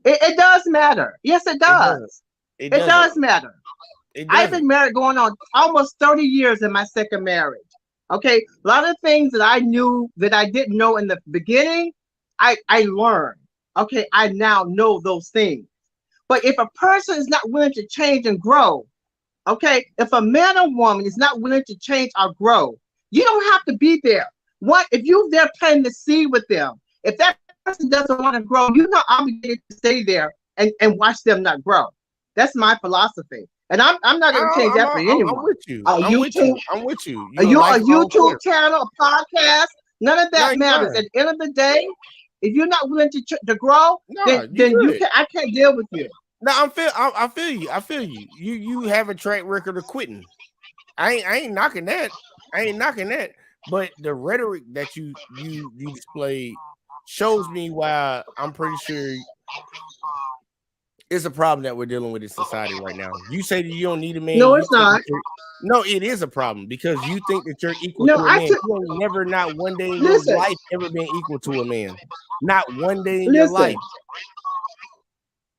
it does matter. Yes, it does. It does matter. I've been married going on almost 30 years in my second marriage. Okay, a lot of things that I knew that I didn't know in the beginning, I learned. Okay, I now know those things. But if a person is not willing to change and grow, okay, if a man or woman is not willing to change or grow, you don't have to be there. What if you're there planting the seed with them? If that person doesn't want to grow, you're not obligated to stay there and watch them not grow. That's my philosophy. And I'm not going to change that for anyone. I'm with you. I'm with you. A YouTube channel, a podcast, none of that matters. At the end of the day, if you're not willing to grow, then I can't deal with you. No, I feel you. I feel you. You have a track record of quitting. I ain't knocking that. But the rhetoric that you display shows me why I'm pretty sure it's a problem that we're dealing with in society right now. You say that you don't need a man. No, it's not. No, it is a problem because you think that you're equal to a man. You ain't never, not one day in your life, ever been equal to a man. Not one day in your life.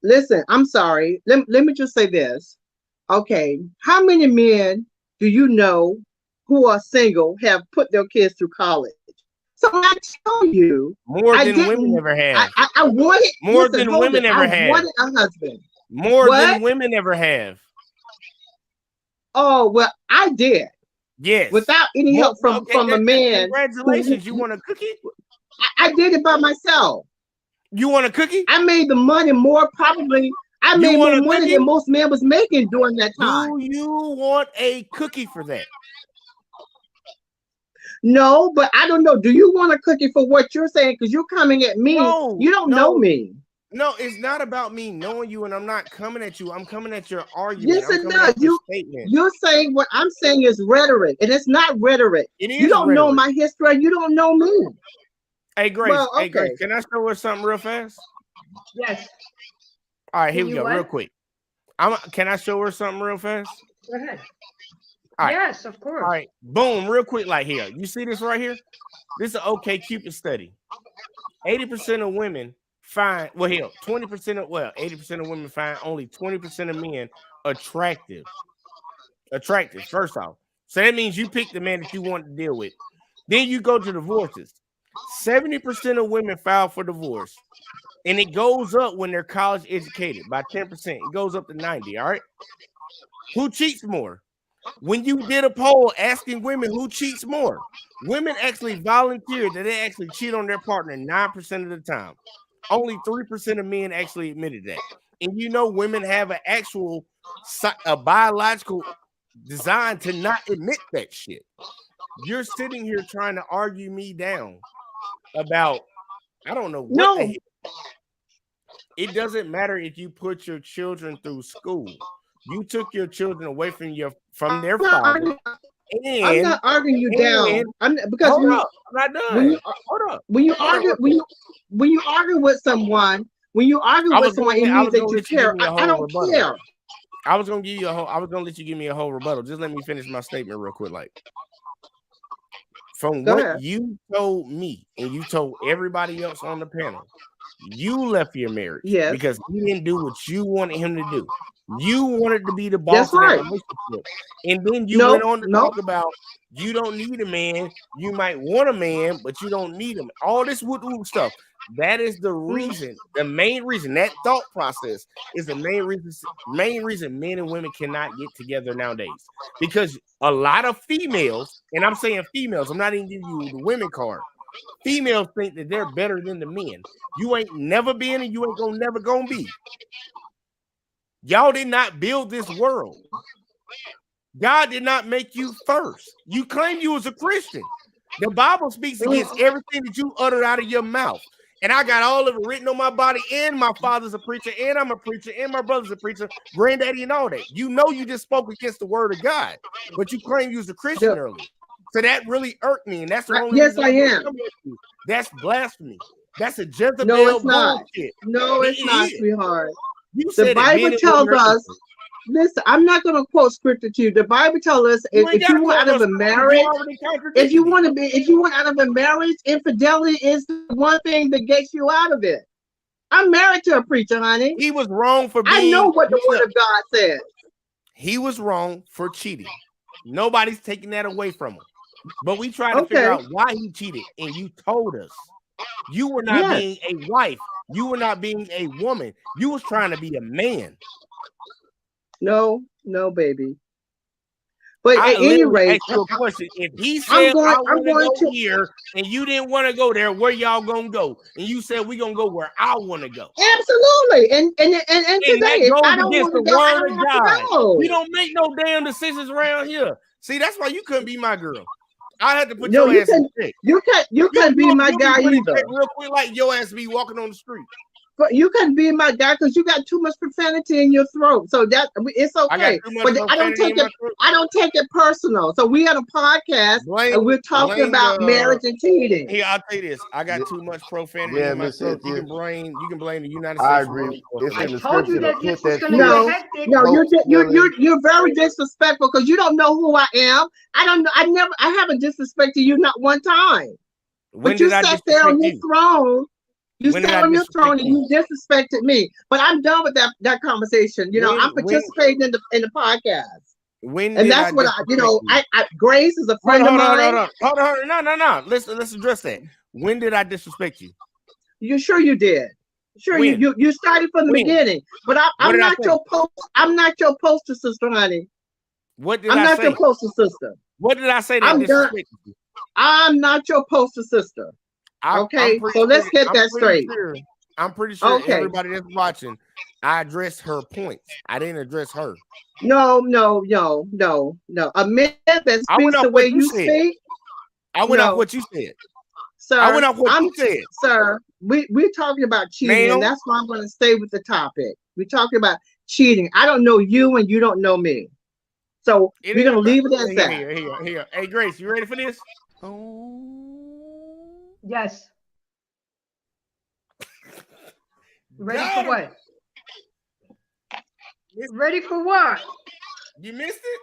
Listen, I'm sorry. Let me just say this. Okay, how many men do you know who are single have put their kids through college? So I tell you, more than women ever have. I wanted more than women ever have. I wanted a husband. More than women ever have. Oh well, I did. Yes. Without any help from a man. Congratulations! You want a cookie? I did it by myself. You want a cookie? I made the money more probably. I made more money than most men was making during that time. Do you want a cookie for that? No, but I don't know. Do you want a cookie for what you're saying? Because you're coming at me. No, you don't know me. No, it's not about me knowing you, and I'm not coming at you. I'm coming at your argument. Yes, it does. You're saying what I'm saying is rhetoric, and it's not rhetoric. It is. You don't know my history. You don't know me. Hey, Grace. Well, okay. Hey, Grace. Can I show her something real fast? Yes. All right, here we go. Real quick. Can I show her something real fast? Go ahead. Right. Yes, of course. All right, boom, real quick, like here. You see this right here? This is an OkCupid study. 80% of women find, 80% of women find only 20% of men attractive. Attractive, first off. So that means you pick the man that you want to deal with. Then you go to divorces. 70% of women file for divorce. And it goes up when they're college educated by 10%. It goes up to 90, all right? Who cheats more? When you did a poll asking women who cheats more, women actually volunteered that they actually cheat on their partner 9% of the time. Only 3% of men actually admitted that. And you know, women have an actual biological design to not admit that shit. You're sitting here trying to argue me down about, I don't know what the hell. It doesn't matter if you put your children through school. You took your children away from their father. I'm not arguing you down. I'm not done. Hold up. When you argue with someone, it means that you care. I don't care. I was gonna let you give me a whole rebuttal. Just let me finish my statement real quick. Like, from what you told me and you told everybody else on the panel, you left your marriage because he didn't do what you wanted him to do. You wanted to be the boss of that relationship. And then you went on to talk about you don't need a man. You might want a man, but you don't need him. All this woo stuff. That is the reason, the main reason, that thought process is the main reason men and women cannot get together nowadays. Because a lot of females, and I'm saying females, I'm not even giving you the women card. Females think that they're better than the men. You ain't never been and you ain't never gonna be. Y'all did not build this world. God did not make you first. You claim you was a Christian. The Bible speaks against everything that you uttered out of your mouth. And I got all of it written on my body, and my father's a preacher, and I'm a preacher, and my brother's a preacher, granddaddy, and all that. You know, you just spoke against the word of God, but you claim you was a Christian earlier. So that really irked me, and that's the only yes, reason I am. That's blasphemy. That's a Jezebel No, it's not. bullshit. No, it's not, is. sweetheart. You The said Bible tells us. Listen, I'm not going to quote scripture to you. The Bible tells us if you want out of a marriage, if you want out of a marriage, infidelity is the one thing that gets you out of it. I'm married to a preacher, honey. He was wrong for being. I know what the word of God says. He was wrong for cheating. Nobody's taking that away from him. But we try to figure out why he cheated, and you told us. You were not being a wife. You were not being a woman. You was trying to be a man. No, baby. But at any rate, ask you a question. If he said I'm going to go here and you didn't want to go there, where y'all gonna go? And you said we're gonna go where I want to go. Absolutely. And today, if I don't want to go, I don't have to go. We don't make no damn decisions around here. See, that's why you couldn't be my girl. I had to put your ass in check. You can't be my guy either. Real quick, like your ass be walking on the street. But you couldn't be my guy because you got too much profanity in your throat. So that it's okay. But I don't take it personal. So we had a podcast and we're talking about marriage and cheating. Here, I'll tell you this. I got too much profanity in my throat. You can blame the United States. I agree. I told you that this was going to be hectic. No, you're very disrespectful because you don't know who I am. I don't know. I haven't disrespected you not one time. But you sat there on your throne. You sat on your throne and you disrespected me. But I'm done with that conversation. I'm participating in the podcast. And that's what I Grace is a friend of mine. Hold on. No. Let's address that. When did I disrespect you? You sure you did? Sure, you started from the beginning. But I'm not your poster sister, honey. What did I'm I not say? your poster sister. What did I say that disrespected you? I'm not your poster sister. Okay, so let's get that straight. I'm pretty sure everybody that's watching, I addressed her points. I didn't address her. No. A man that speaks the way you speak. I went off what you said. Sir, I went off what you said. Sir, we're talking about cheating, and that's why I'm going to stay with the topic. We're talking about cheating. I don't know you, and you don't know me. So we're going to leave it as that. Here. Hey, Grace, you ready for this? Yes. Ready for what? Ready for what? You missed it?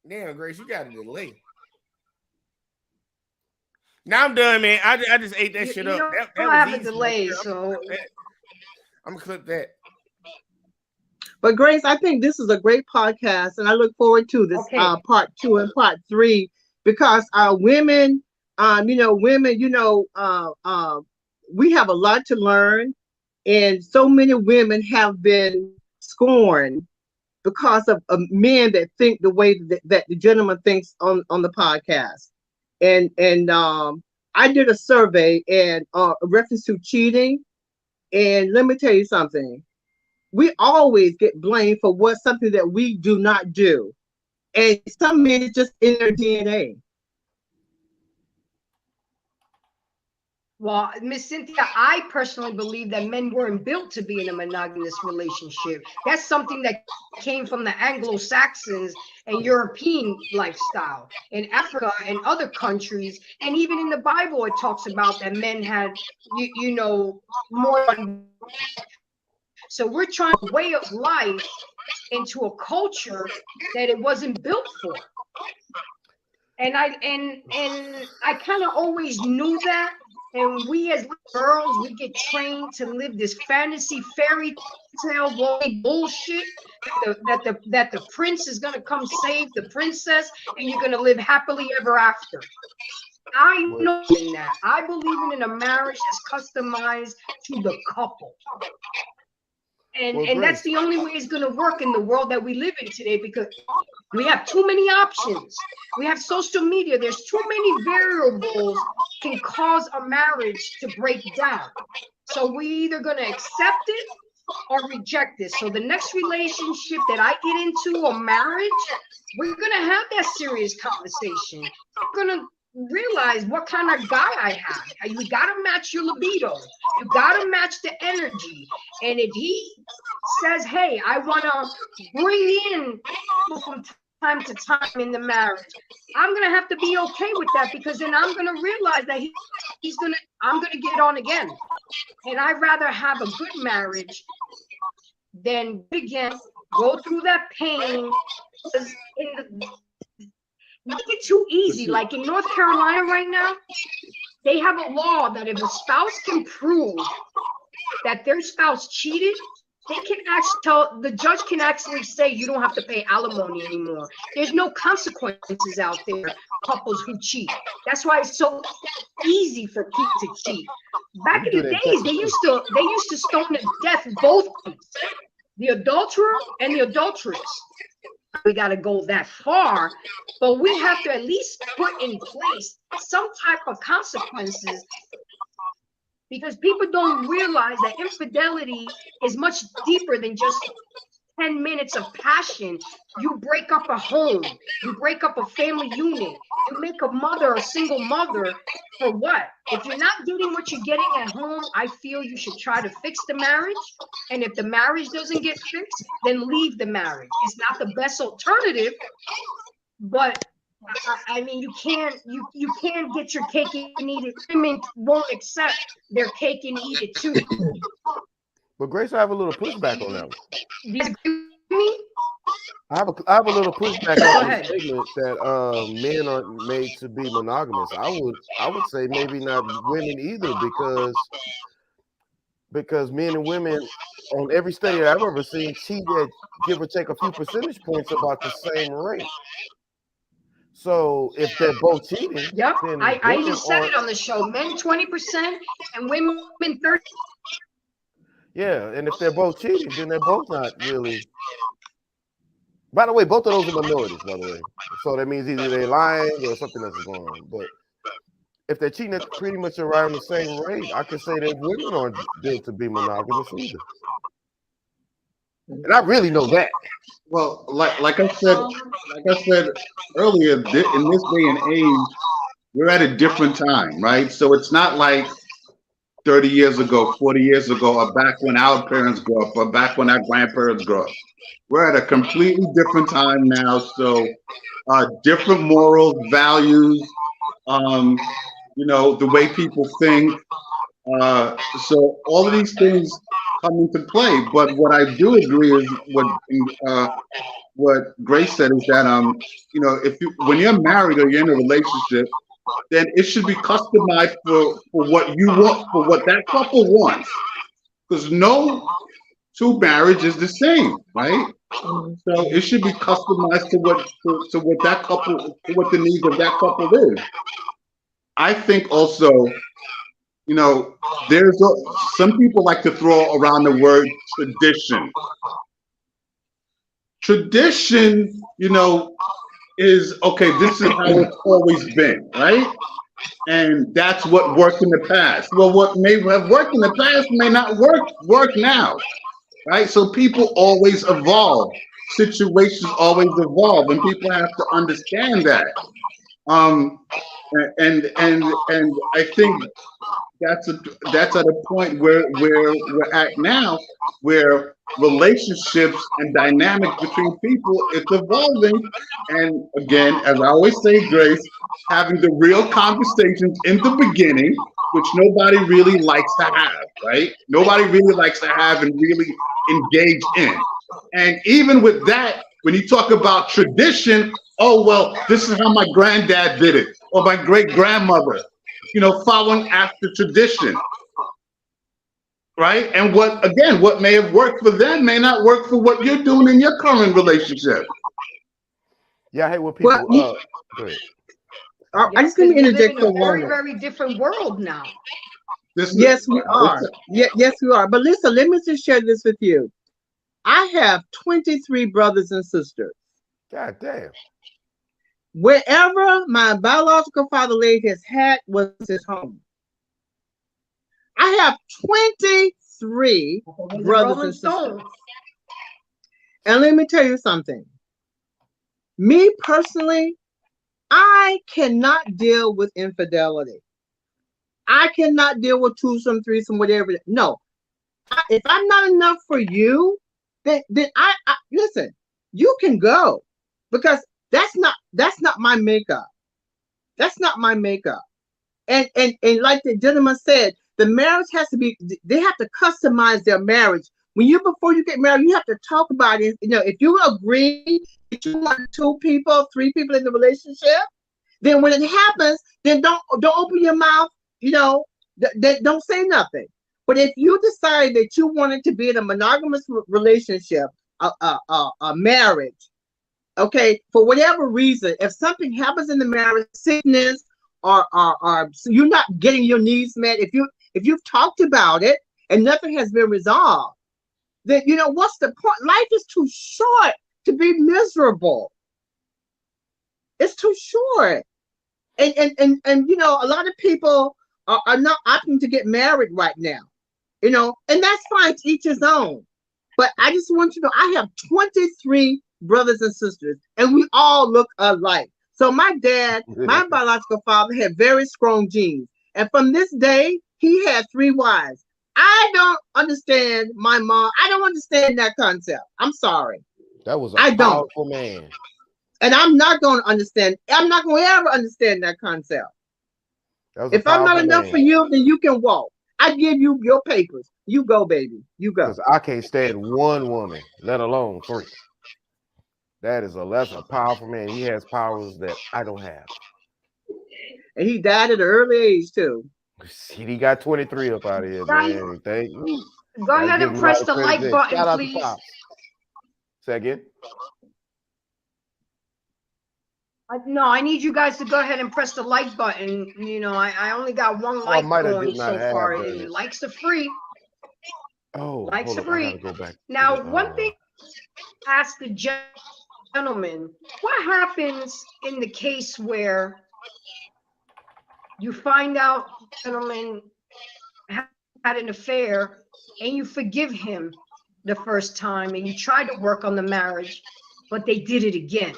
Damn, Grace, you got a delay. Now I'm done, man. I just ate that shit up. I have a delay, so I'm gonna clip that. But Grace, I think this is a great podcast, and I look forward to this part 2 and part 3 because women, we have a lot to learn, and so many women have been scorned because of men that think the way that the gentleman thinks on the podcast. And I did a survey and a reference to cheating, and let me tell you something. We always get blamed for something that we do not do, and some men it's just in their DNA. Well, Miss Cynthia, I personally believe that men weren't built to be in a monogamous relationship. That's something that came from the Anglo-Saxons and European lifestyle. In Africa and other countries, and even in the Bible, it talks about that men had, more than. So we're trying a way of life into a culture that it wasn't built for. And I kind of always knew that. And we as girls, we get trained to live this fantasy fairy tale bullshit that the prince is gonna come save the princess and you're gonna live happily ever after. I know in that. I believe in a marriage that's customized to the couple. And that's the only way it's going to work in the world that we live in today, because we have too many options. We have social media. There's too many variables can cause a marriage to break down. So we either going to accept it or reject it. So the next relationship that I get into, a marriage, we're going to have that serious conversation. We're going to realize what kind of guy I have. You gotta match your libido. You gotta match the energy. And if he says, hey, I wanna bring in from time to time in the marriage, I'm gonna have to be okay with that, because then I'm gonna realize that I'm gonna get on again. And I'd rather have a good marriage than again go through that pain. Make it too easy. Like in North Carolina right now, they have a law that if a spouse can prove that their spouse cheated, they can actually the judge can actually say you don't have to pay alimony anymore. There's no consequences out there, couples who cheat. That's why it's so easy for people to cheat. Back in the days, they used to stone to death both people, the adulterer and the adulteress. We got to go that far, but we have to at least put in place some type of consequences, because people don't realize that infidelity is much deeper than just 10 minutes of passion. You break up a home, you break up a family unit, you make a mother a single mother for what? If you're not getting what you're getting at home, I feel you should try to fix the marriage. And if the marriage doesn't get fixed, then leave the marriage. It's not the best alternative, but I mean, you can't get your cake and eat it. Women won't accept their cake and eat it too. But Grace, I have a little pushback on that one. Do you agree with me? I have a little pushback on the statement that men aren't made to be monogamous. I would say maybe not women either, because men and women on every study that I've ever seen cheat at give or take a few percentage points about the same rate. So if they're both cheating, yep, then I just said it on the show. Men 20% and women 30%. Yeah, and if they're both cheating, then they're both not really. By the way, both of those are minorities, by the way. So that means either they're lying or something else is going on. But if they're cheating at pretty much around the same rate, I can say that women aren't built to be monogamous either. And I really know that. Well, like I said earlier, in this day and age, we're at a different time, right? So it's not like 30 years ago, 40 years ago, or back when our parents grew up, or back when our grandparents grew up. We're at a completely different time now. So different morals, values, the way people think. So all of these things come into play. But what I do agree is what Grace said is that when you're married or you're in a relationship, then it should be customized for what you want, for what that couple wants. Because no two marriage is the same, right? So it should be customized to what that couple, to what the needs of that couple is. I think also, some people like to throw around the word tradition. Tradition, is okay. This is how it's always been, right? And that's what worked in the past. Well, what may have worked in the past may not work now, right? So people always evolve. Situations always evolve, and people have to understand that. And I think that's at a point where we're at now, where relationships and dynamics between people, it's evolving. And again, as I always say, Grace, having the real conversations in the beginning, which nobody really likes to have, right? Nobody really likes to have and really engage in. And even with that, when you talk about tradition, oh, well, this is how my granddad did it, or my great grandmother, following after tradition, right? And what may have worked for them may not work for what you're doing in your current relationship. Yeah, I hate when people. Well, I'm just going to interject for a very, moment. very different world now. Yes, we are. Yes, we are. But listen, let me just share this with you. I have 23 brothers and sisters. God damn. Wherever my biological father laid his hat was his home. I have 23 brothers and sisters. And let me tell you something. Me personally, I cannot deal with infidelity. I cannot deal with twosome, threesome, whatever. No, if I'm not enough for you, then I listen. You can go, because that's not my makeup. That's not my makeup. And like the gentleman said, the marriage has to be. They have to customize their marriage. Before you get married, you have to talk about it. If you agree that you want 2 people, 3 people in the relationship, then when it happens, then don't open your mouth. Don't say nothing. But if you decide that you wanted to be in a monogamous relationship, a marriage, okay, for whatever reason, if something happens in the marriage, sickness, or so you're not getting your needs met, if you've talked about it and nothing has been resolved, then what's the point? Life is too short to be miserable. It's too short. And a lot of people are not opting to get married right now. And that's fine, to each his own. But I just want you to know, I have 23 brothers and sisters, and we all look alike. So my dad, my biological father, had very strong genes. And from this day, he had 3 wives. I don't understand my mom. I don't understand that concept. I'm sorry. That was a powerful man. And I'm not going to understand. I'm not going to ever understand that concept. If I'm not enough for you, then you can walk. I give you your papers. You go, baby. You go. Because I can't stand one woman, let alone 3. That's a powerful man. He has powers that I don't have. And he died at an early age too. He got 23 up out of here, man. Go ahead and press the like button, please. Say again. No, I need you guys to go ahead and press the like button. I only got 1 like going so far. Likes are free. Oh, likes are free. Now, one thing, ask the gentleman, what happens in the case where you find out the gentleman had an affair and you forgive him the first time and you tried to work on the marriage, but they did it again?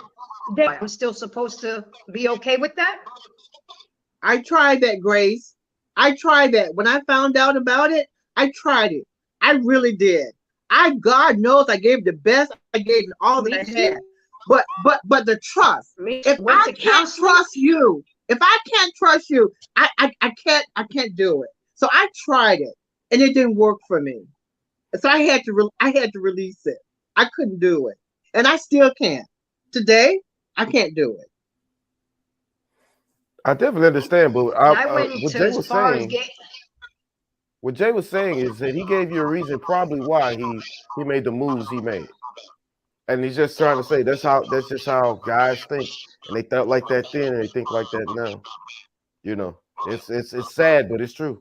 Then I'm still supposed to be okay with that? I tried that, Grace. I tried that. When I found out about it, I tried it. I really did. God knows I gave the best. I gave all that I had. But the trust. If I can't trust you, I can't do it. So I tried it, and it didn't work for me. So I had to release it. I couldn't do it, and I still can't. Today, I can't do it. I definitely understand, but what Jay was saying is that he gave you a reason probably why he made the moves he made. And he's just trying to say that's just how guys think. And they thought like that then and they think like that now. It's sad, but it's true.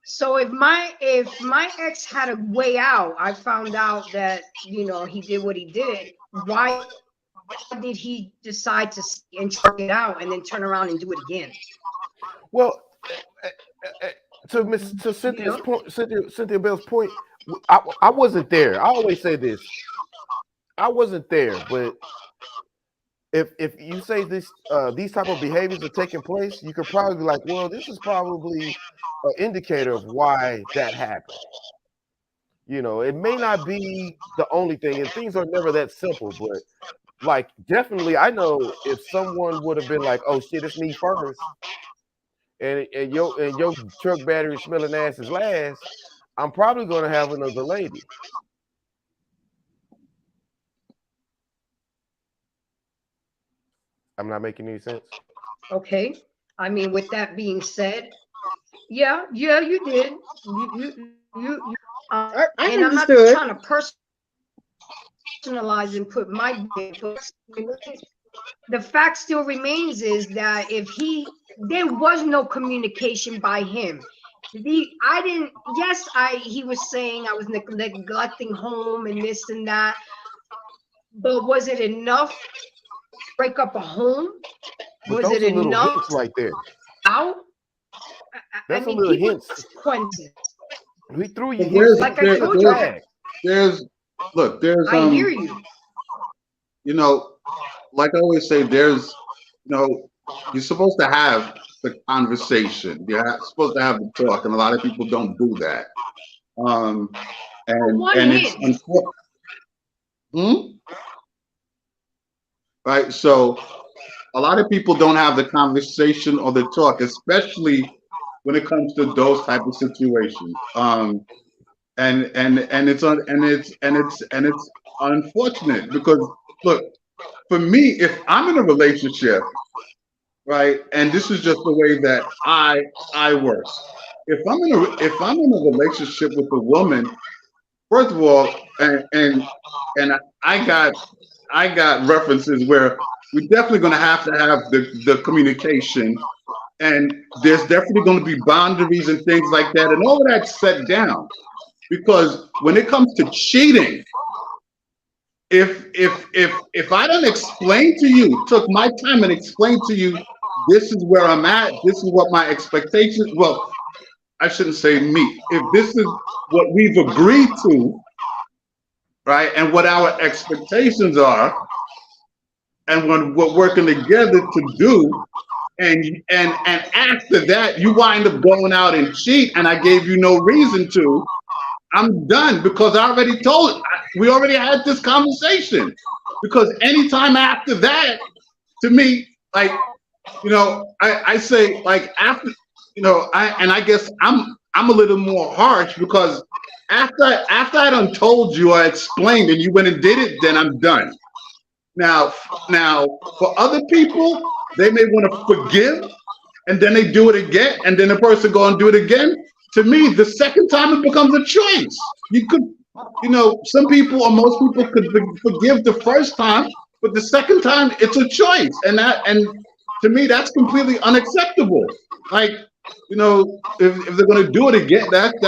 So if my ex had a way out, I found out that he did what he did. Why did he decide to check it out and then turn around and do it again? Well, to Cynthia's point, Cynthia Bell's point, I wasn't there. I always say this. I wasn't there, but if you say these type of behaviors are taking place, you could probably be like, well, this is probably an indicator of why that happened. It may not be the only thing, and things are never that simple, but like definitely I know if someone would have been like, oh shit, it's me first, and your truck battery smelling ass is last, I'm probably gonna have another lady. I'm not making any sense. Okay. I mean, with that being said, yeah, you did. I and I'm not trying to personalize and put my input. The fact still remains is that there was no communication by him. He was saying I was neglecting home and this and that, but was it enough to break up a home? Was it enough right there? Out? That's a little hint. Consequences. We threw you. Like I told you. There's I hear you. like I always say, there's, you're supposed to have the conversation. You're supposed to have the talk, and a lot of people don't do that. And it's unfortunate. Right. So a lot of people don't have the conversation or the talk, especially when it comes to those type of situations. And it's unfortunate because look, for me, if I'm in a relationship, right, and this is just the way that I work. If I'm in a relationship with a woman, first of all, and I got references where we're definitely going to have the communication, and there's definitely going to be boundaries and things like that, and all of that's set down. Because when it comes to cheating, if I don't explain to you, took my time and explain to you, this is where I'm at, this is what my expectations, well, I shouldn't say me, if this is what we've agreed to, right, and what our expectations are, and what we're working together to do, and after that, you wind up going out and cheat, and I gave you no reason to, I'm done, because I already we already had this conversation. Because anytime after that, to me, like, I say, like, after, I guess I'm a little more harsh, because after I done told you or explained and you went and did it, then I'm done. Now for other people, they may want to forgive, and then they do it again, and then the person go and do it again. To me, the second time it becomes a choice. You could, some people or most people could forgive the first time, but the second time it's a choice, and to me that's completely unacceptable. Like, if they're going to do it again, at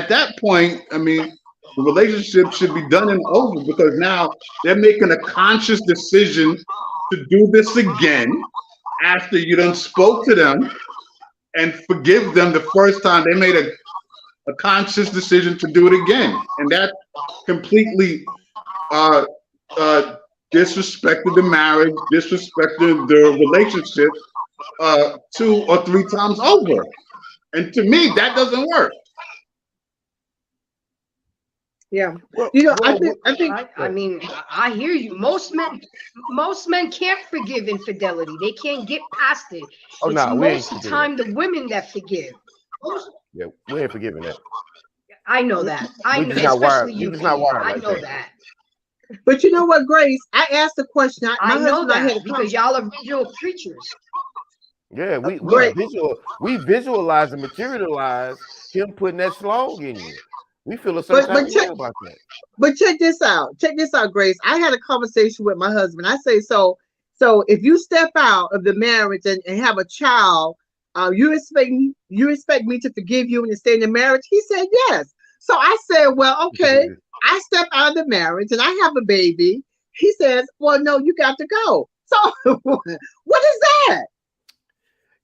that point, I mean, the relationship should be done and over, because now they're making a conscious decision to do this again after you done spoke to them and forgive them the first time. They made a conscious decision to do it again, and that completely disrespected the marriage, disrespected the relationship 2 or 3 times over. And to me, that doesn't work. Yeah, I mean, I hear you. Most men can't forgive infidelity. They can't get past it. Oh, it's most of the time the women that forgive. Yeah, we ain't forgiving that. I know that. I know, especially you. I know that. But you know what, Grace? I asked a question. I know that because y'all are visual creatures. Yeah, we visualize and materialize him putting that slog in you. We feel a certain type of way about that. But check this out. Check this out, Grace. I had a conversation with my husband. I say, so if you step out of the marriage and have a child, you expect me to forgive you and to stay in the marriage? He said yes. So I said, well, okay. I step out of the marriage and I have a baby. He says, well, no, you got to go. So what is that?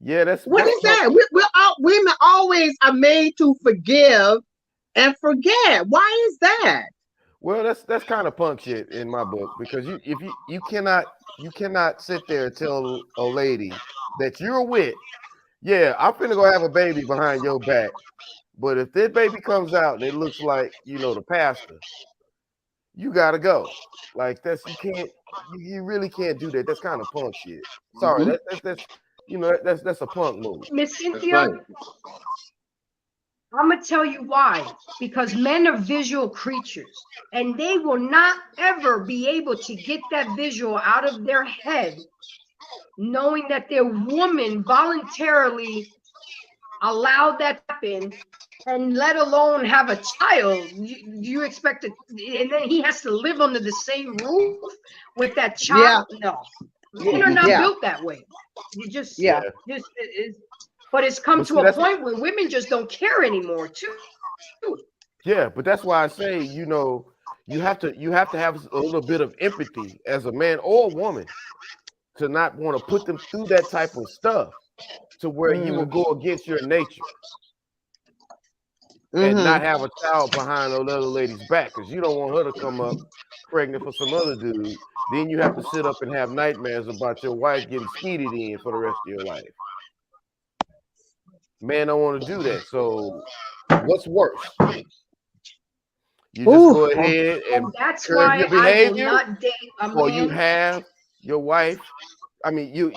Yeah, what is that? Women always are made to forgive and forget. Why is that? Well, that's kind of punk shit in my book, because you cannot sit there and tell a lady that you're with, yeah, I'm finna go have a baby behind your back, but if this baby comes out and it looks like the pastor, you gotta go. Like, you really can't do that. That's kind of punk shit. Sorry, that's a punk move. Miss Cynthia, I'm gonna tell you why. Because men are visual creatures, and they will not ever be able to get that visual out of their head, knowing that their woman voluntarily allowed that to happen, and let alone have a child. You expect it, and then he has to live under the same roof with that child? Yeah. No, men are not built that way. But it's come to a point where women just don't care anymore, too. Yeah, but that's why I say, you have to have a little bit of empathy as a man or a woman to not want to put them through that type of stuff to where you will go against your nature. and not have a child behind another lady's back, because you don't want her to come up pregnant for some other dude. Then you have to sit up and have nightmares about your wife getting skeeted in for the rest of your life. Man don't want to do that. So what's worse? You just go ahead and that's curb why your I will behavior, not date a or you man. have your wife. I mean, you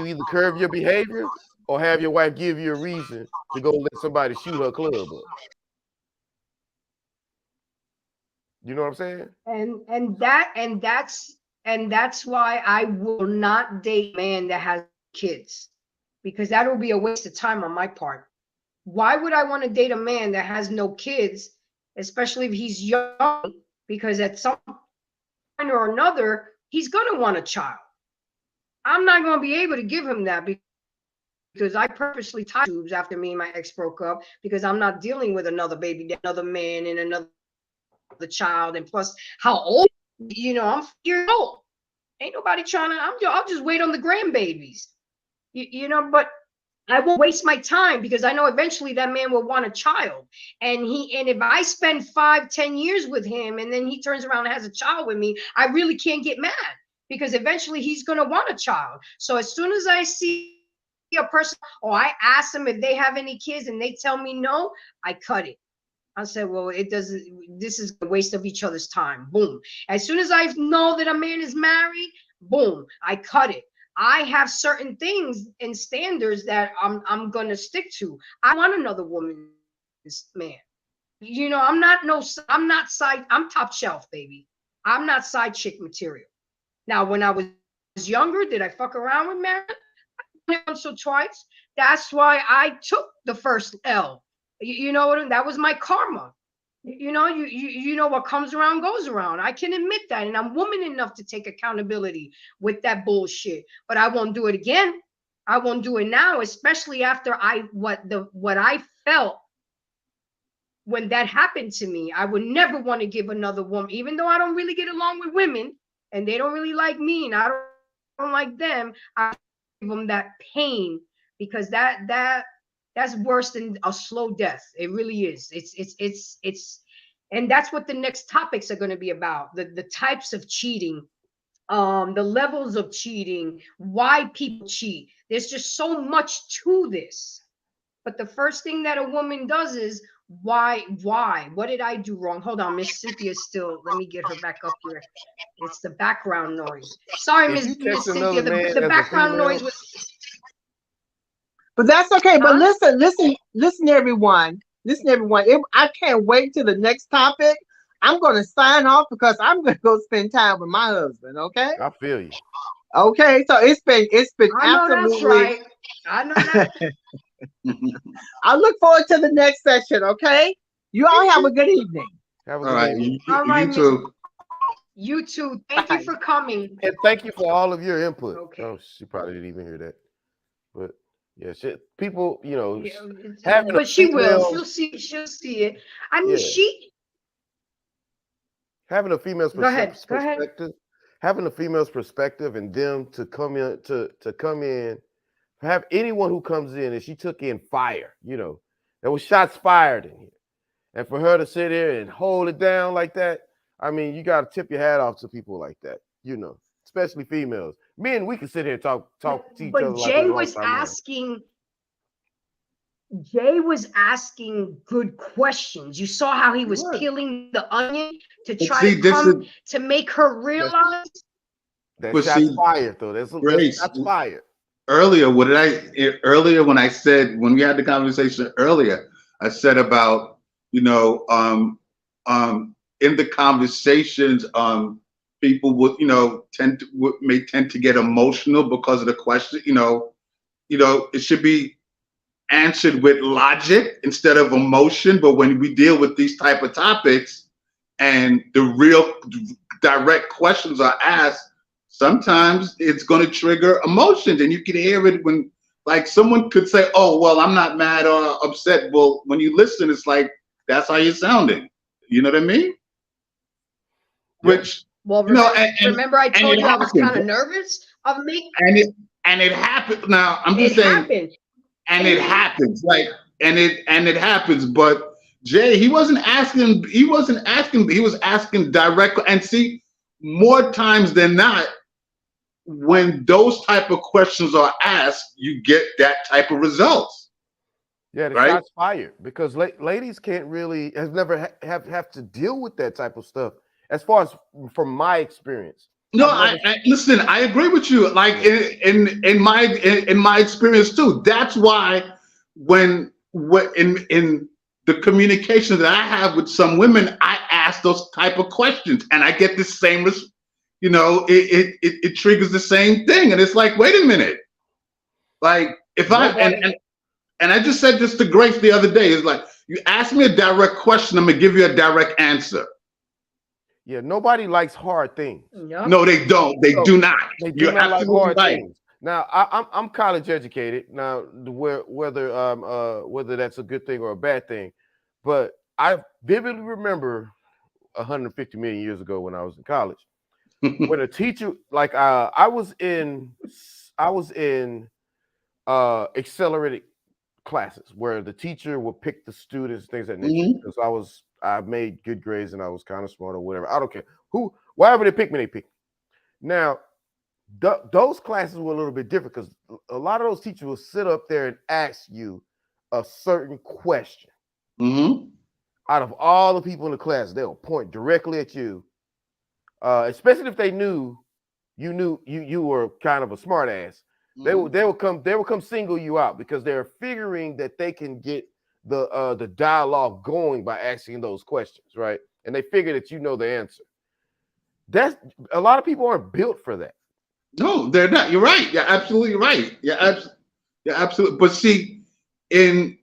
either curb your behavior or have your wife give you a reason to go let somebody shoot her club up. You know what I'm saying? And that's why I will not date a man that has kids, because that will be a waste of time on my part. Why would I want to date a man that has no kids, especially if he's young? Because at some point or another, he's gonna want a child. I'm not gonna be able to give him that because I purposely tied tubes after me and my ex broke up, because I'm not dealing with another baby, another man, and another child. And plus, how old? You know, I'm 4 years old. Ain't nobody trying to. I'll just wait on the grandbabies. You know, but I won't waste my time, because I know eventually that man will want a child. And if I spend 5-10 years with him and then he turns around and has a child with me, I really can't get mad, because eventually he's going to want a child. So as soon as I see a person, or I ask them if they have any kids and they tell me no, I cut it. I said, well, this is a waste of each other's time. Boom. As soon as I know that a man is married, boom, I cut it. I have certain things and standards that I'm gonna stick to. I want another woman's man. You know, I'm top shelf, baby. I'm not side chick material. Now, when I was younger, did I fuck around with men? Once or twice. That's why I took the first L. You know what? That was my karma. You know, you know what comes around goes around. I can admit that, and I'm woman enough to take accountability with that bullshit. But I won't do it again. I won't do it now, especially after what I felt when that happened to me. I would never want to give another woman, even though I don't really get along with women and they don't really like me and I don't like them. I give them that pain, because that's worse than a slow death. It really is. It's and that's what the next topics are going to be about. The types of cheating, the levels of cheating, why people cheat. There's just so much to this. But the first thing that a woman does is, why? What did I do wrong? Hold on, Miss Cynthia's still, let me get her back up here. It's the background noise. Sorry, Miss Cynthia, the background noise was. But that's okay. But listen, everyone. I can't wait till the next topic. I'm going to sign off because I'm going to go spend time with my husband. Okay. I feel you. Okay. So it's been I know absolutely. That's right. I know that. I look forward to the next session. Okay. You all have a good evening. Have a good evening. All right, you too. You too. Thank you for coming. And thank you for all of your input. Okay. Oh, she probably didn't even hear that. But yeah, shit. People, you know, but she will. She'll see it. I mean, having a female's perspective. Go ahead. Having a female's perspective and them to come in to come in, have anyone who comes in and she took in fire, you know, there was shots fired in here. And for her to sit there and hold it down like that, I mean, you got to tip your hat off to people like that, you know, especially females. Men, we can sit here and talk to each other. But Jay was asking good questions. You saw how he was peeling the onion to try to make her realize. That's fired, though. That's fired. Earlier, when I said, when we had the conversation earlier, I said about, you know, in the conversations, people would, you know, may tend to get emotional because of the question. You know, it should be answered with logic instead of emotion. But when we deal with these type of topics and the real direct questions are asked, sometimes it's going to trigger emotions, and you can hear it when, like, someone could say, "Oh, well, I'm not mad or upset." Well, when you listen, it's like, that's how you're sounding. You know what I mean? Which, well, remember I told you I was kind of nervous of me. And it happened. Now I'm just saying, and it happens, like, and it happens. But Jay, he wasn't asking. He was asking direct. And see, more times than not, when those type of questions are asked, you get that type of results. Yeah, the right? shots fired because ladies can't really have never have to deal with that type of stuff. As far as from my experience. No, I listen. I agree with you. Like in my experience too. That's why when in the communication that I have with some women, I ask those type of questions, and I get the same. You know, it triggers the same thing, and it's like, wait a minute. Like if and I just said this to Grace the other day. It's like, you ask me a direct question, I'm gonna give you a direct answer. Yeah, nobody likes hard things. Yep. No, they don't. They do not. They do You're not like hard right. things. Now, I'm college educated. Now, whether that's a good thing or a bad thing, but I vividly remember 150 million years ago when I was in college, when a teacher, like I was in accelerated classes where the teacher would pick the students, things like that, because I made good grades and I was kind of smart or whatever. I don't care wherever they pick me, they pick me. Now, those classes were a little bit different because a lot of those teachers will sit up there and ask you a certain question. Out of all the people in the class, they'll point directly at you, especially if they knew you were kind of a smart ass. They will come single you out because they're figuring that they can get the dialogue going by asking those questions, right? And they figure that you know the answer. That's a lot of people aren't built for that. No, they're not. You're right. You're absolutely right. You're absolutely. But see, in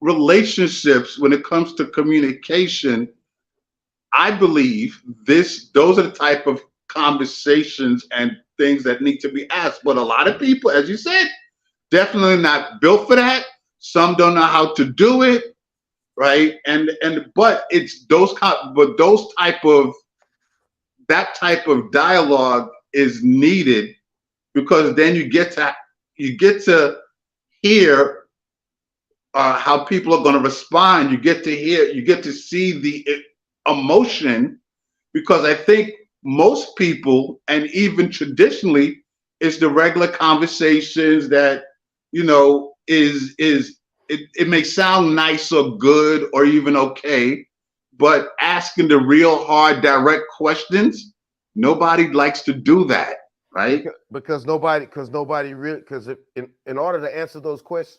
relationships, when it comes to communication, I believe those are the type of conversations and things that need to be asked. But a lot of people, as you said, definitely not built for that. Some don't know how to do it, right? But it's that type of dialogue is needed, because then you get to hear how people are going to respond. You get to see the emotion, because I think most people, and even traditionally, it's the regular conversations that, you know, it may sound nice or good or even okay, but asking the real hard direct questions, nobody likes to do that, right? Because in order to answer those questions,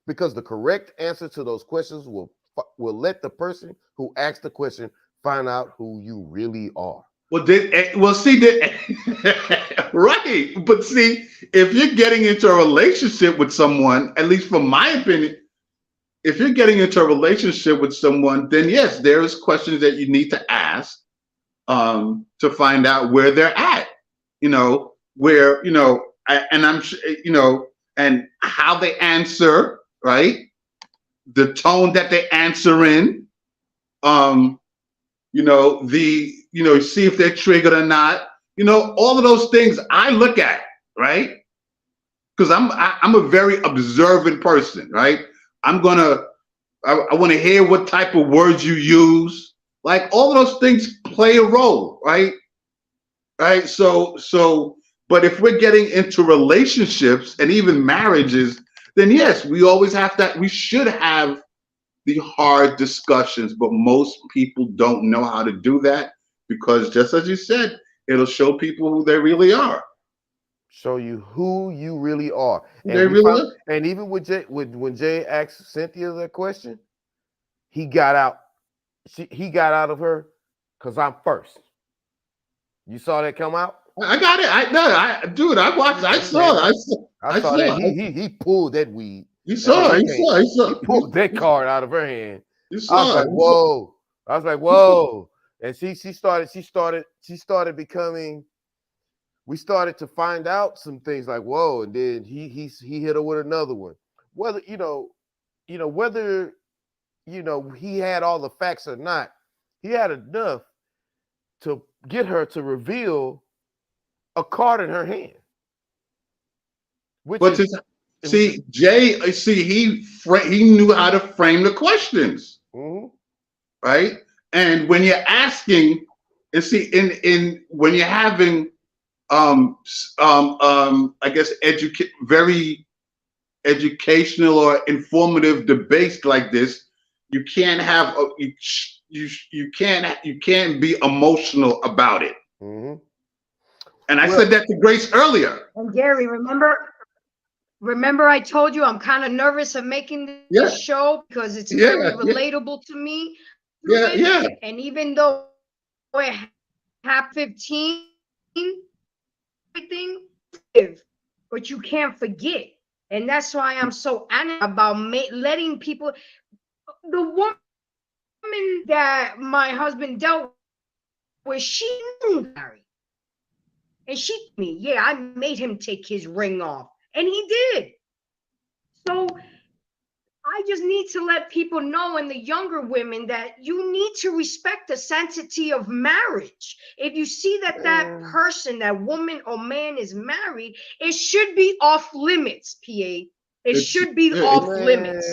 because the correct answer to those questions will let the person who asked the question find out who you really are. Right. But see, if you're getting into a relationship with someone, at least from my opinion, if you're getting into a relationship with someone, then yes, there's questions that you need to ask to find out where they're at, you know, and I'm sure, you know, and how they answer, right? The tone that they answer in, see if they're triggered or not, you know, all of those things I look at, right? Because I'm a very observant person, right? I want to hear what type of words you use. Like, all of those things play a role, right? Right. So, but if we're getting into relationships and even marriages, then yes, we should have the hard discussions, but most people don't know how to do that, because just as you said, it'll show people who they really are. Show you who you really are. And even with Jay, when Jay asked Cynthia that question, he got out of her, because I'm first. You saw that come out? I got it. I watched. I saw that. He pulled that weed. He saw. He pulled that card out of her hand. I was like, whoa. And she started becoming. We started to find out some things like, whoa, and then he hit her with another one. Whether he had all the facts or not, he had enough to get her to reveal a card in her hand. Jay, he knew how to frame the questions. right? And when you're asking, and see, in when you're having, I guess, very educational or informative debates like this, you can't have you can't be emotional about it. And I said that to Grace earlier. And Gary, remember I told you I'm kind of nervous of making this show because it's very relatable to me. Yeah. And even though I have 15, everything, but you can't forget. And that's why I'm so animated about letting people, the woman that my husband dealt with, she knew married. And she me, yeah, I made him take his ring off. And he did. So I just need to let people know, and the younger women, that you need to respect the sanctity of marriage. If you see that that person, that woman or man is married, it should be off limits, PA. It should be off limits.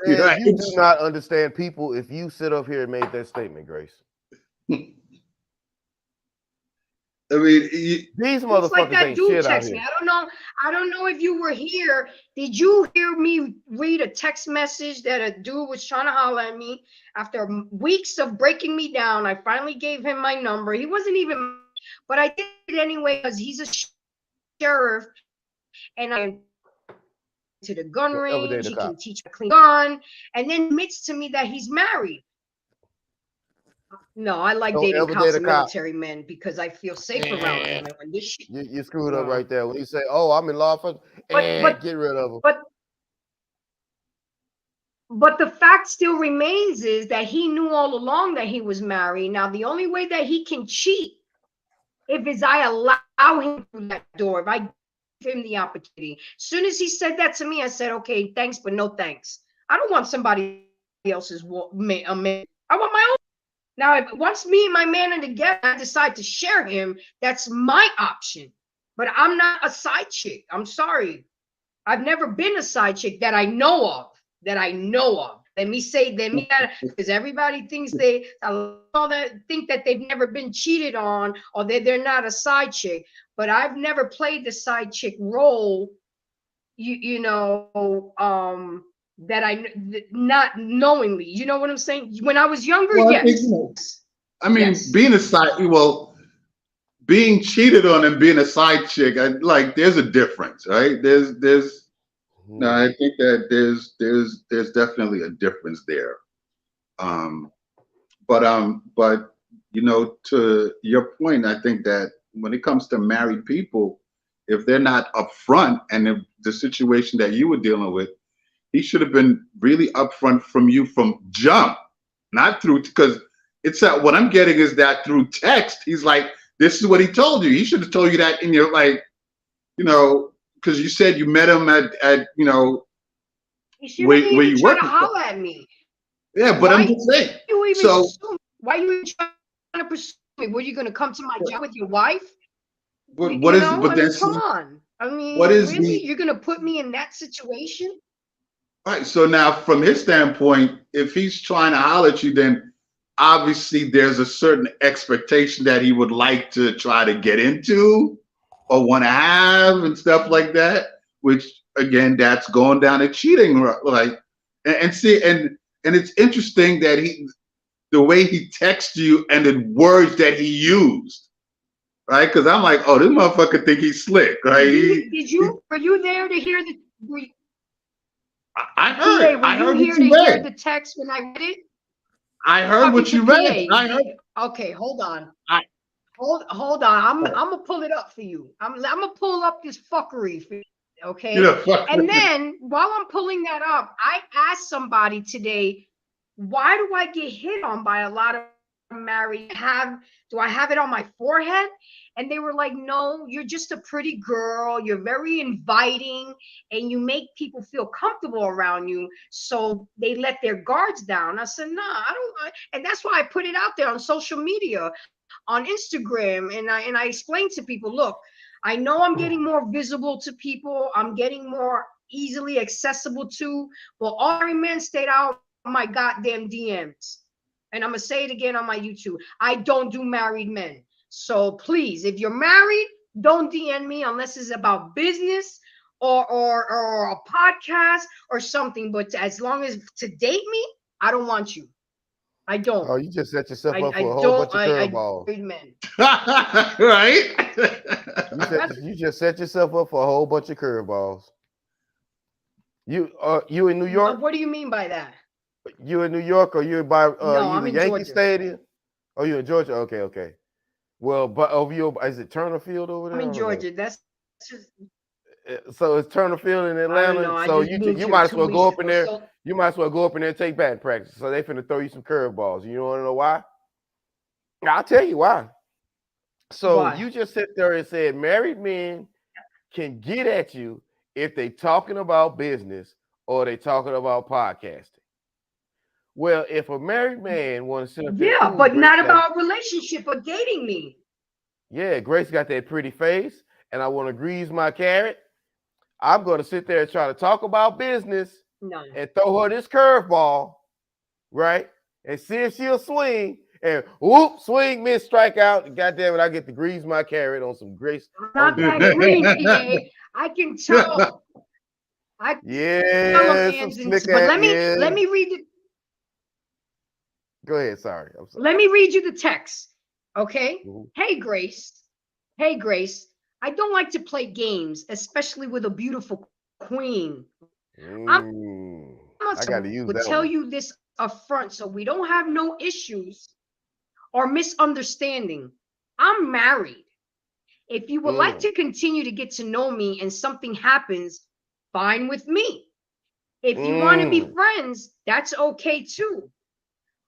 You do not understand people if you sit up here and made that statement, Grace. I mean, these motherfuckers like that ain't dude shit out text here. me. I don't know if you were here. Did you hear me read a text message that a dude was trying to holler at me after weeks of breaking me down? I finally gave him my number. He wasn't even, but I did it anyway because he's a sheriff, and I to the gun range. He can teach a clean gun, and then admits to me that he's married. No, I like dating cops and military men because I feel safe around them. And this shit, you screwed up right there when you say, "Oh, I'm in law enforcement." But get rid of them. But the fact still remains is that he knew all along that he was married. Now, the only way that he can cheat if I allow him through that door, if I give him the opportunity. As soon as he said that to me, I said, "Okay, thanks, but no thanks. I don't want somebody else's man. I want my own." Now, if once me and my man are together, I decide to share him, that's my option. But I'm not a side chick. I'm sorry. I've never been a side chick that I know of. Let me say, because everybody thinks think that they've never been cheated on or that they're not a side chick. But I've never played the side chick role, that not knowingly, you know what I'm saying? When I was younger, yes. I mean, being cheated on and being a side chick, there's a difference, right? No, I think that there's definitely a difference there. But to your point, I think that when it comes to married people, if they're not upfront, and if the situation that you were dealing with, he should have been really upfront from you from jump, not through, because it's what I'm getting is that through text, he's like, this is what he told you. He should have told you that in your, because you said you met him at where you work. To holler at me. Yeah, but I'm just saying. Why are you trying to pursue me? Were you going to come to my job with your wife? Come on. I mean, what is really? You're going to put me in that situation? All right, so now from his standpoint, if he's trying to holler at you, then obviously there's a certain expectation that he would like to try to get into or want to have and stuff like that, which again, that's going down a cheating, and it's interesting that the way he texts you and the words that he used, right? Because I'm like, oh, this motherfucker think he's slick, right? Were you there to hear the? I heard what you read. The text when I read it. I heard what you read. I heard. Okay, hold on. Hold on. I'm gonna pull it up for you. I'm gonna pull up this fuckery for you. Okay. And then while I'm pulling that up, I asked somebody today, why do I get hit on by a lot of married? Do I have it on my forehead? And they were like, no, you're just a pretty girl. You're very inviting and you make people feel comfortable around you. So they let their guards down. I said, nah, I don't. And that's why I put it out there on social media, on Instagram. And I explained to people, look, I know I'm getting more visible to people. I'm getting more easily accessible to, but all men stayed out my goddamn DMs. And I'm gonna say it again on my YouTube. I don't do married men. So please, if you're married, don't DM me unless it's about business or a podcast or something. But as long as to date me, I don't want you. I don't. Oh, you just set yourself up for I a whole don't. bunch of curveballs. Men. Right? You just set yourself up for a whole bunch of curveballs. You in New York? What do you mean by that? You in New York, or you by No, I'm the in Yankee Georgia. Stadium? Oh, you in Georgia? Okay. Well, but over you, is it Turner Field over there? I'm in Georgia. That's just. So it's Turner Field in Atlanta. So you might as well go up in there. You might as well go up in there and take batting practice. So they finna throw you some curveballs. You want to know why? I'll tell you why. So Why? you just sit there and said married men can get at you if they talking about business or they talking about podcasting. Well, if a married man want to sit up there, Yeah, but not about relationship or dating me. Yeah, Grace got that pretty face, and I want to grease my carrot. I'm going to sit there and try to talk about business and throw her this curveball, right? And see if she'll swing. And whoop, swing, miss, strike out. And goddamn it, I get to grease my carrot on some Grace. Not that green, PA. I can tell. But let me read it. Go ahead. Sorry. I'm sorry. Let me read you the text. Okay. Mm-hmm. Hey, Grace. Hey, Grace. I don't like to play games, especially with a beautiful queen. I got to use that. Tell you this up front so we don't have no issues or misunderstanding. I'm married. If you would like to continue to get to know me and something happens, fine with me. If you want to be friends, that's okay too.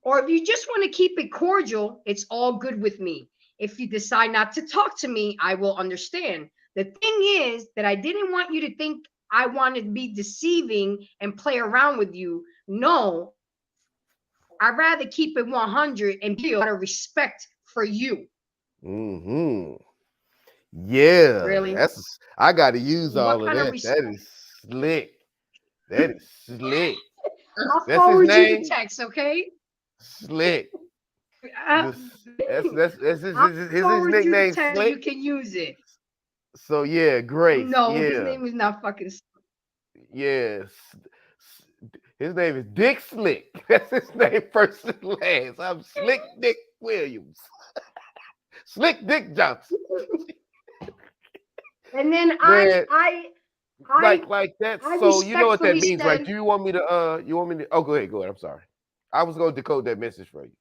Or if you just want to keep it cordial, it's all good with me. If you decide not to talk to me, I will understand. The thing is that I didn't want you to think I wanted to be deceiving and play around with you. No, I'd rather keep it 100 and be out of respect for you. Yeah, really. I got to use all of that. That is slick. That is slick. I'll forward you the text, okay? Slick. That's his nickname. Slick. You can use it. So yeah, Grace. No, his name is not fucking. Yes, his name is Dick Slick. That's his name, first and last. I'm Slick Dick Williams. Slick Dick Johnson. And then like that. So you know what that means, right? Do you want me to? Oh, go ahead. I'm sorry. I was going to decode that message for you,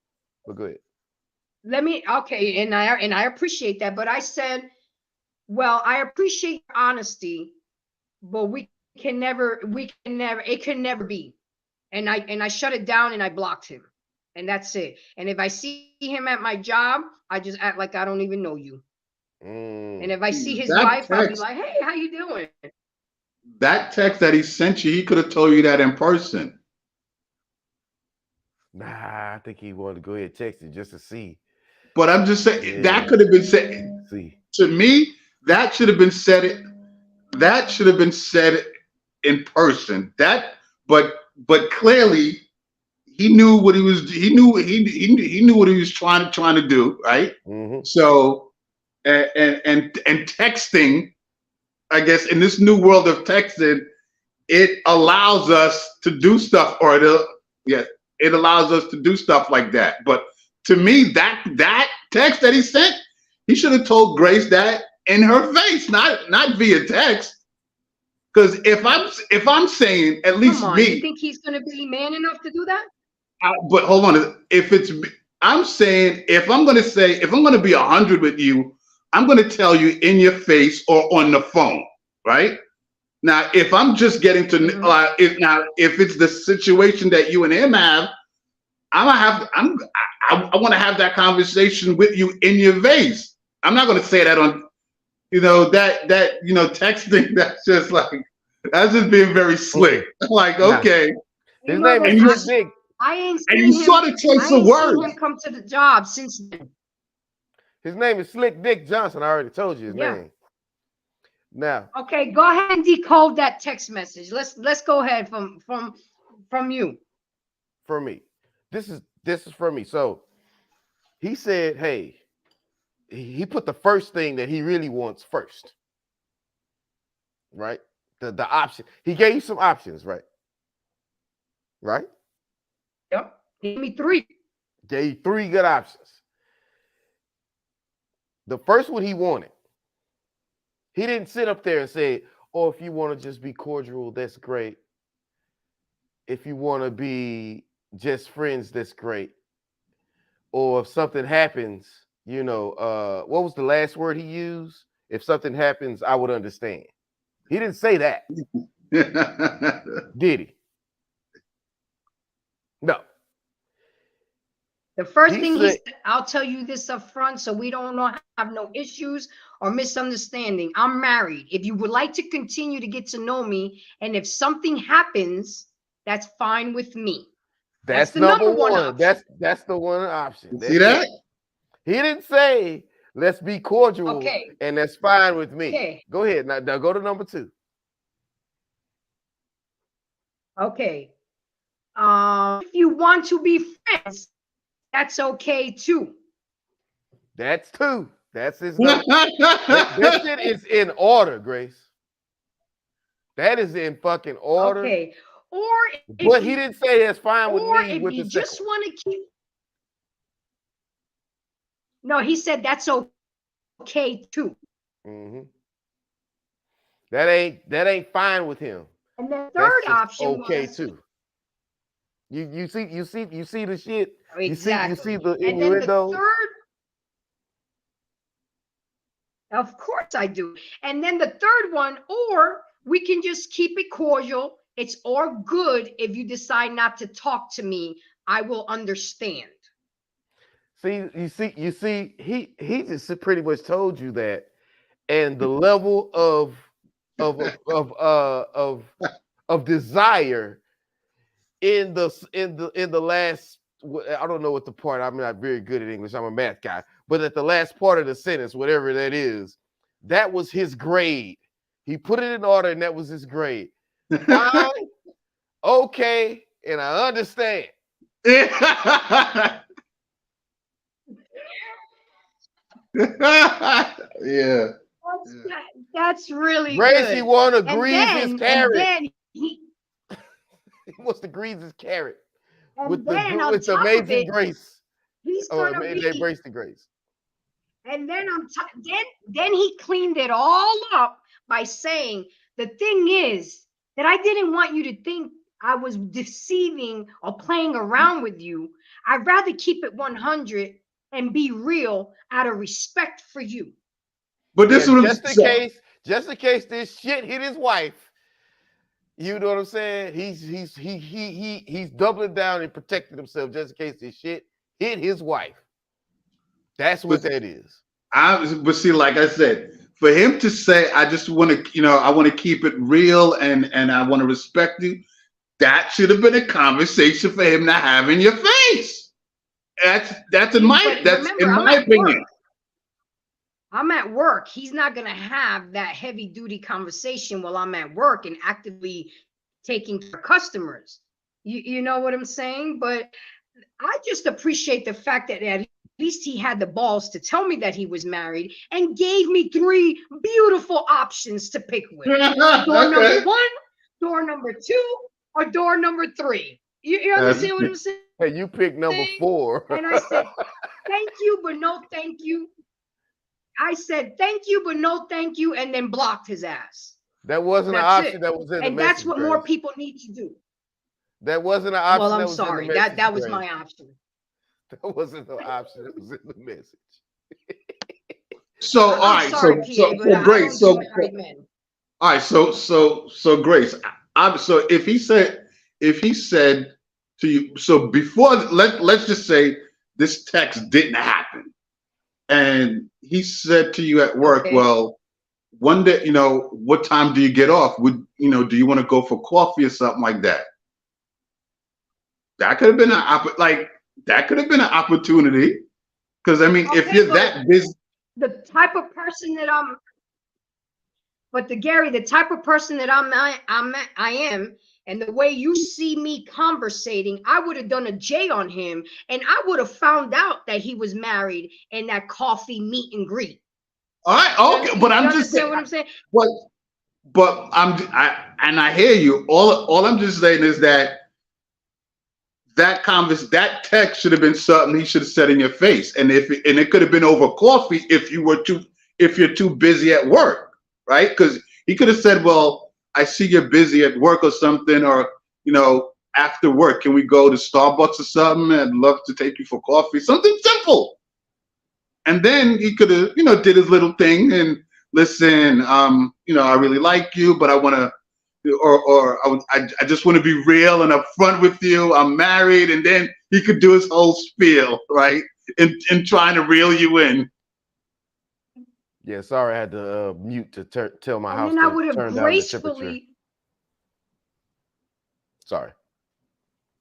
but go ahead. Okay, and I appreciate that, but I said, well, I appreciate your honesty, but it can never be. And I shut it down and I blocked him, and that's it. And if I see him at my job, I just act like I don't even know you. And if I see his wife, I'll be like, hey, how you doing? That text that he sent you, he could have told you that in person. Nah, I think he wanted to go ahead and text it just to see. But I'm just saying that could have been said. To me, that should have been said. That should have been said in person. But clearly, he knew what he was. He knew what he was trying to do, right? Mm-hmm. So, and texting, I guess, in this new world of texting, it allows us to do stuff, it allows us to do stuff like that. But to me, that text that he sent, he should have told Grace that in her face, not via text. Because if I'm saying, at least me, you think he's going to be man enough to do that? But hold on, I'm saying if I'm going to be 100 with you, I'm going to tell you in your face or on the phone, right? Now, if I'm just getting to if it's the situation that you and him have, I want to have that conversation with you in your face. I'm not going to say that on, texting. That's just being very slick. Like, okay, his name is Big. I ain't seen and you saw the choice of words. Him come to the job since then. His name is Slick Dick Johnson. I already told you his name. Now, okay, go ahead and decode that text message. Let's go ahead from you. for me. This is for me. So he said, hey, he put the first thing that he really wants first. Right? The option. He gave you some options, right? Right? Yep. Give me 3. Gave you 3 good options. The first one he wanted. He didn't sit up there and say, oh, if you want to just be cordial, that's great. If you want to be just friends, that's great. Or if something happens, you know, what was the last word he used? If something happens, I would understand. He didn't say that. Did he? No. The first thing he said, I'll tell you this up front so we don't have no issues or misunderstanding. I'm married. If you would like to continue to get to know me, and if something happens, that's fine with me. That's the number one. That's the one option. See that? He didn't say let's be cordial, okay, and that's fine with me. Okay. Go ahead. Now go to number 2. Okay. If you want to be friends, that's okay too. That's 2. That's his number. This shit is in order, Grace. That is in fucking order. Okay. Or but he didn't say that's fine with me. Or if with you the just want to keep. No, he said that's okay too. Mm-hmm. That ain't fine with him. And the third option okay was, too. You see the shit. Exactly. You see the and then innuendo. the third. Of course I do. And then the third one, or we can just keep it cordial. It's all good if you decide not to talk to me. I will understand. See, you see, he just pretty much told you that, and the level of desire in the last, I don't know what the part. I'm not very good at English. I'm a math guy, but at the last part of the sentence, whatever that is, that was his grade. He put it in order, and that was his grade. Fine, okay, and I understand. Yeah. That's really Gracie good. He want to grease his carrot. And then he wants to grease his carrot with the amazing grace. He's gonna embrace the grace. And then then he cleaned it all up by saying, the thing is that I didn't want you to think I was deceiving or playing around with you. I'd rather keep it 100 and be real out of respect for you. But this was just in case this shit hit his wife. You know what I'm saying? He's doubling down and protecting himself just in case this shit hit his wife. That's what that is. But see, like I said, for him to say, I just want to, I want to keep it real and I want to respect you, that should have been a conversation for him to have in your face. That's in my opinion. I'm at work. He's not going to have that heavy duty conversation while I'm at work and actively taking care of customers. You know what I'm saying? But I just appreciate the fact that at least he had the balls to tell me that he was married and gave me 3 beautiful options to pick with. Door number 1, door number 2, or door number 3. You understand what I'm saying? Hey, you picked number 4. And I said, thank you, but no thank you. I said, thank you, but no thank you, and then blocked his ass. That wasn't an option that was in the message. And that's what more people need to do. That wasn't an option. Well, I'm sorry. That was my option. That wasn't an option. It was in the message. So, all right. Grace. So, all right. So, Grace. So, if he said to you, so before, let's just say this text didn't happen, and he said to you at work, well, one day, what time do you get off? Do you want to go for coffee or something like that? That could have been an opportunity. Because if you're that busy, the type of person that Gary, the type of person that I am And the way you see me conversating, I would have done a J on him, and I would have found out that he was married in that coffee meet and greet. All right, okay, but I'm just saying what I'm saying. But I hear you. All I'm just saying is that that text should have been something he should have said in your face, and it could have been over coffee if you're too busy at work, right? Because he could have said, "Well, I see you're busy at work or something, or after work, can we go to Starbucks or something? I'd love to take you for coffee." Something simple. And then he could have, did his little thing and listen, I really like you, but I want to, I just want to be real and upfront with you. I'm married, and then he could do his whole spiel, right? In trying to reel you in. Yeah, sorry, I had to mute to tell my house And then I to would have turn down the temperature. gracefully. Sorry.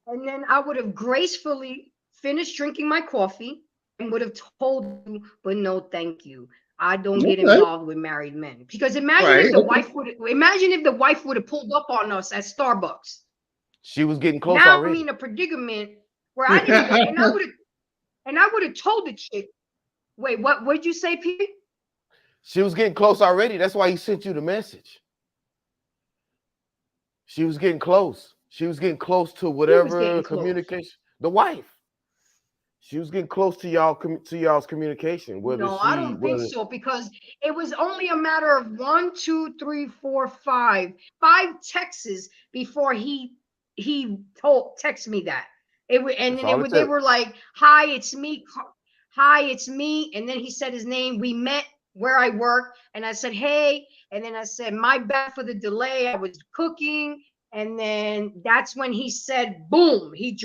And then I would have gracefully finished drinking my coffee and would have told you, but no, thank you. I don't get involved with married men. Because imagine if the wife would have pulled up on us at Starbucks. She was getting close now already. I'm in a predicament where I didn't and I would have told the chick, wait, what'd you say, Pete? She was getting close already. That's why he sent you the message. She was getting close. She was getting close to whatever communication. The wife. She was getting close to y'all's communication. No, I don't think so, because it was only a matter of 1, 2, 3, 4, 5 texts before he texted me that. They were like, "Hi, it's me. Hi, it's me." And then he said his name. We met where I work, and I said, "Hey," and then I said, "My bad for the delay. I was cooking." And then that's when he said, boom, he's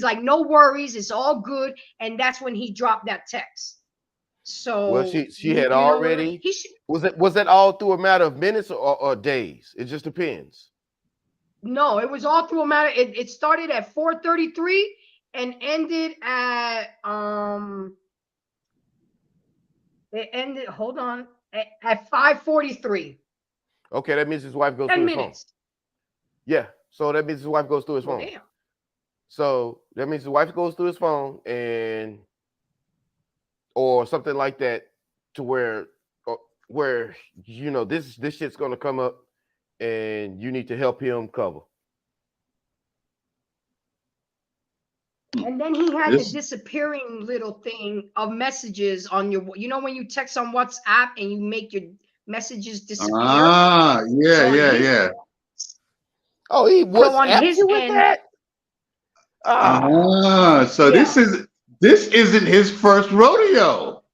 like, "No worries, it's all good." And that's when he dropped that text. So well, she had already. Was that all through a matter of minutes or days? It just depends. No, it was all through a matter. It started at 4:33 and ended at hold on, at 5:43. Okay, that means his wife goes through his phone. Yeah, so that means his wife goes through his phone. Damn. So that means his wife goes through his phone or something like that, to where this shit's gonna come up, and you need to help him cover. And then he had the disappearing little thing of messages on your, when you text on WhatsApp and you make your messages disappear. Yeah. Oh, he was happy with that. So this isn't his first rodeo.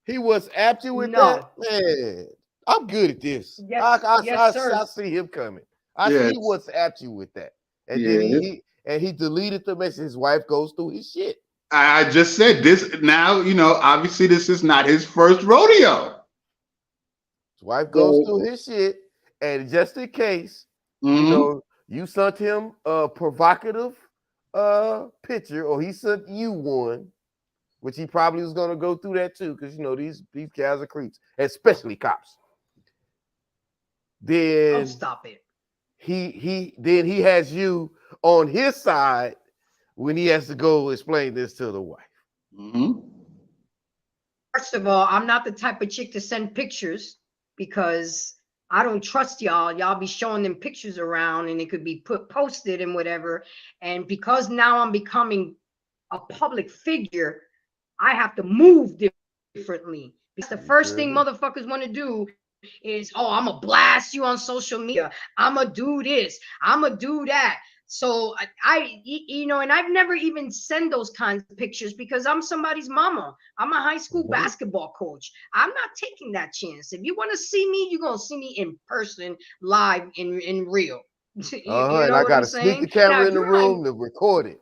He was happy with that. Man, I'm good at this. Yes, I see him coming. I see he was happy with that, and then he deleted the message. His wife goes through his shit. I just said this now. Obviously this is not his first rodeo. His wife goes through his shit, and just in case, you sent him a provocative picture, or he sent you one, which he probably was gonna go through that too, because these guys are creeps, especially cops. Then stop it. He has you on his side when he has to go explain this to the wife. First of all, I'm not the type of chick to send pictures, because I don't trust y'all. Y'all be showing them pictures around, and it could be posted and whatever. And because now I'm becoming a public figure, I have to move differently. Because the first thing motherfuckers want to do is, I'm gonna blast you on social media. I'm gonna do this. I'm gonna do that. So and I've never even sent those kinds of pictures, because I'm somebody's mama. I'm a high school basketball coach. I'm not taking that chance. If you want to see me, you're gonna see me in person, live, in real. And I gotta sneak the camera in the room to record it.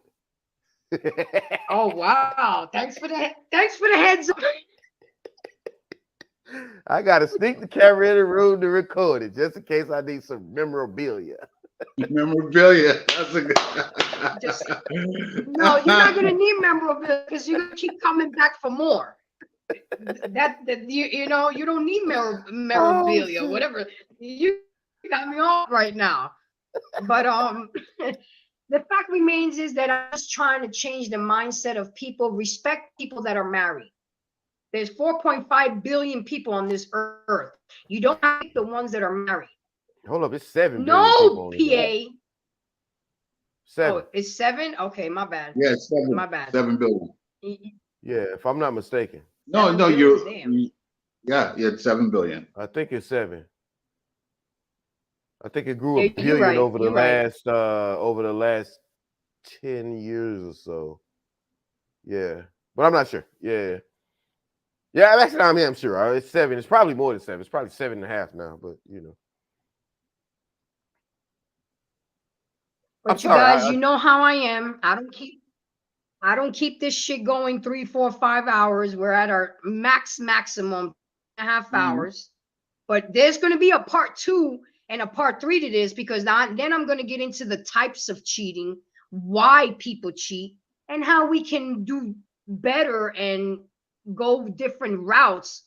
Oh wow! Thanks for the heads up. I gotta sneak the camera in the room to record it, just in case I need some memorabilia. Memorabilia. That's a good. No, you're not gonna need memorabilia, because you're gonna keep coming back for more. You don't need memorabilia. Whatever, you got me off right now. But the fact remains is that I'm just trying to change the mindset of people. Respect people that are married. There's 4.5 billion people on this earth. You don't like the ones that are married. Hold up, it's 7 billion people No, on this earth. PA. 7. Oh, it's 7? Okay, my bad. Yeah, it's 7. My bad. 7 billion. Yeah, if I'm not mistaken. No, 7 no, billion, yeah, it's 7 billion. I think it's 7. I think it grew Yeah, a you're billion right, over the you're right. last 10 years or so. Yeah, but I'm not sure. Yeah, actually, I mean, I'm sure. It's 7. It's probably more than 7. It's probably 7.5 now. But you know, But I'm you sorry. guys, you know how I am. I don't keep this shit going 3, 4, 5 hours. We're at our maximum 2.5 hours. But there's going to be a part 2 and a part 3 to this, because then I'm going to get into the types of cheating, why people cheat, and how we can do better and go different routes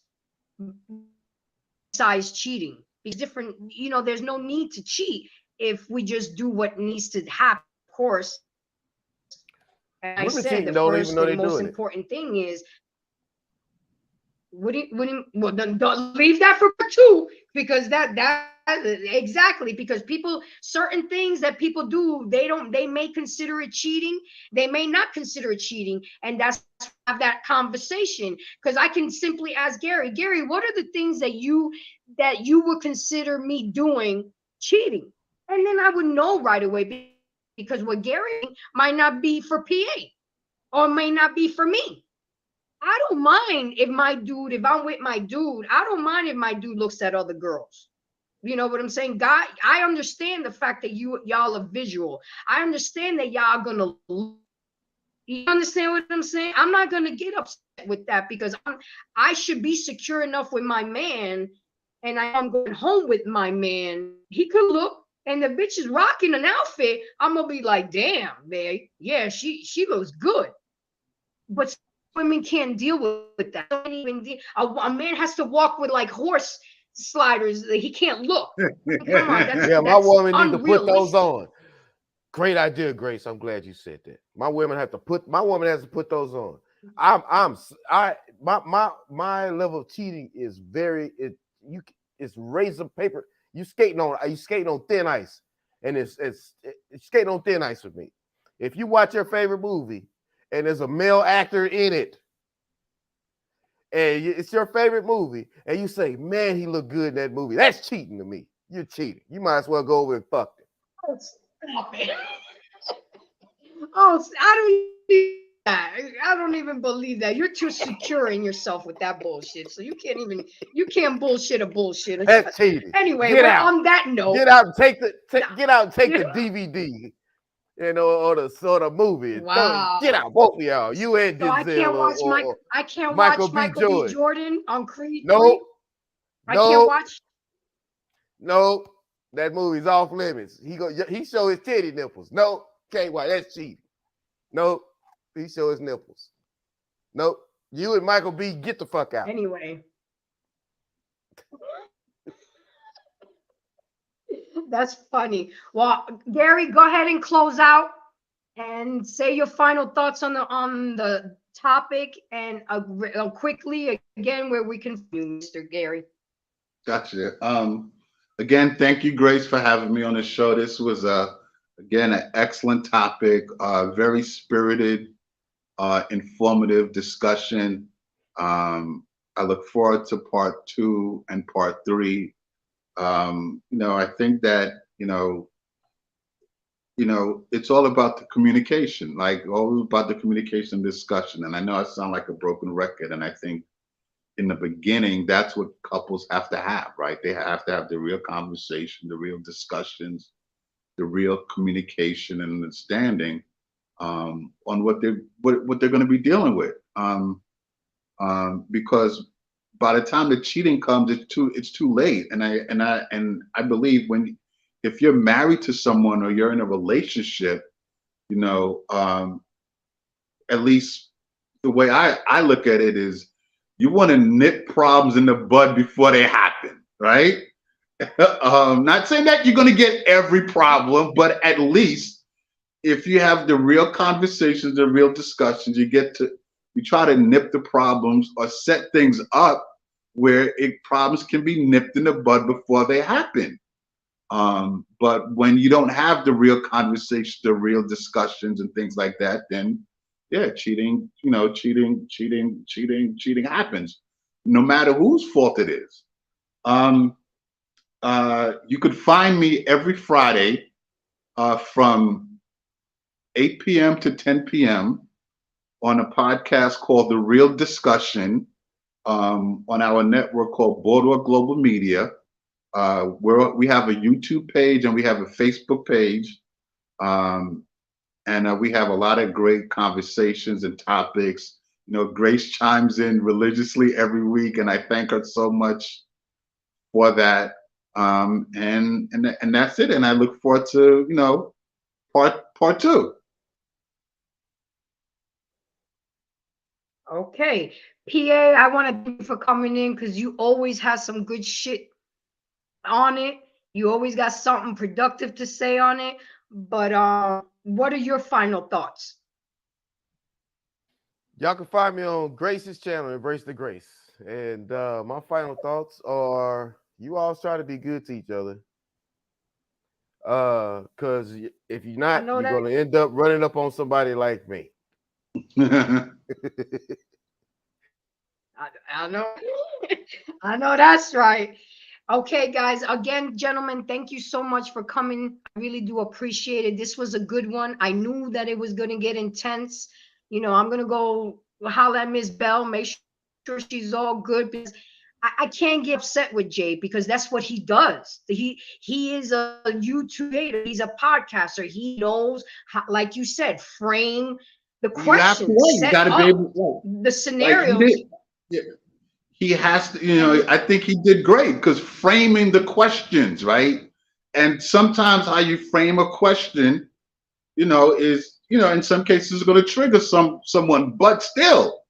besides cheating. Because different, there's no need to cheat if we just do what needs to happen. Of course, and I Women said cheating the don't even first know and they're most doing it. important thing is, well, then don't leave that for part 2, because that exactly, because people, certain things that people do, they may consider it cheating, they may not consider it cheating, and that's have that conversation. Because I can simply ask Gary, what are the things that you would consider me doing cheating? And then I would know right away, because what Gary might not be for PA or may not be for me. I don't mind if I'm with my dude, I don't mind if my dude looks at other girls. You know what I'm saying? God, I understand the fact that y'all are visual. I understand that y'all gonna, you understand what I'm saying? I'm not gonna get upset with that, because I should be secure enough with my man, and I'm going home with my man. He could look, and the bitch is rocking an outfit. I'm gonna be like, damn, man, yeah, she looks good. But women can't deal with that. A man has to walk with like horse sliders. He can't look. Come on, Yeah, my that's woman need to put those unrealistic. on. Great idea, Grace. I'm glad you said that. My woman has to put those on. My level of cheating is it's razor paper. You skating on thin ice, and it's skating on thin ice with me. If you watch your favorite movie and there's a male actor in it, and it's your favorite movie, and you say, man, he looked good in that movie, that's cheating to me. You're cheating. You might as well go over and fuck him. Oh, stop it. Oh, I don't even believe that. You're too secure in yourself with that bullshit. So you can't bullshit a bullshit. That's cheating. Anyway, Get out. on that note, Get out and take the DVD, or the movie. Wow. Get out, both of y'all. You and so Denzel. I can't Michael watch B. Michael B. Jordan on Creed. Nope. I can't watch. Nope. That movie's off limits. He show his titty nipples. Nope. Can't watch. That's cheating. Nope. He show his nipples. Nope. You and Michael B. get the fuck out. Anyway. That's funny. Well, Gary, go ahead and close out and say your final thoughts on the topic, and quickly again where we can find you, Mr. Gary. Gotcha. Again, thank you, Grace, for having me on the show. This was again an excellent topic, very spirited, informative discussion. I look forward to part 2 and part 3. I think that it's all about the communication, like all about the communication discussion. And I know I sound like a broken record, and I think in the beginning, that's what couples have to have, right? They have to have the real conversation, the real discussions, the real communication and understanding on what they're going to be dealing with. Because by the time the cheating comes, it's too late. And I believe if you're married to someone or you're in a relationship, at least the way I look at it is, you want to nip problems in the bud before they happen, right? Not saying that you're going to get every problem, but at least if you have the real conversations, the real discussions, you try to nip the problems or set things up where problems can be nipped in the bud before they happen. But when you don't have the real conversations, the real discussions and things like that, then yeah, cheating happens, no matter whose fault it is. You could find me every Friday from 8 p.m. to 10 p.m. on a podcast called The Real Discussion on our network called Boardwalk Global Media. We have a YouTube page and we have a Facebook page. And we have a lot of great conversations and topics. Grace chimes in religiously every week, and I thank her so much for that. And that's it. And I look forward to part two. Okay, PA, I want to thank you for coming in because you always have some good shit on it. You always got something productive to say on it. But what are your final thoughts? Y'all can find me on Grace's channel, Embrace the Grace. And my final thoughts are, you all try to be good to each other. Because if you're not, you're going to end up running up on somebody like me. I know. I know that's right. Okay, guys. Again, gentlemen, thank you so much for coming. I really do appreciate it. This was a good one. I knew that it was going to get intense. I'm going to go holler at Miss Bell, make sure she's all good, because I can't get upset with Jay because that's what he does. He is a YouTube creator. He's a podcaster. He knows how, like you said, frame the questions, set up the scenarios. He has to, I think he did great because framing the questions, right? And sometimes how you frame a question, is, in some cases going to trigger someone, but still,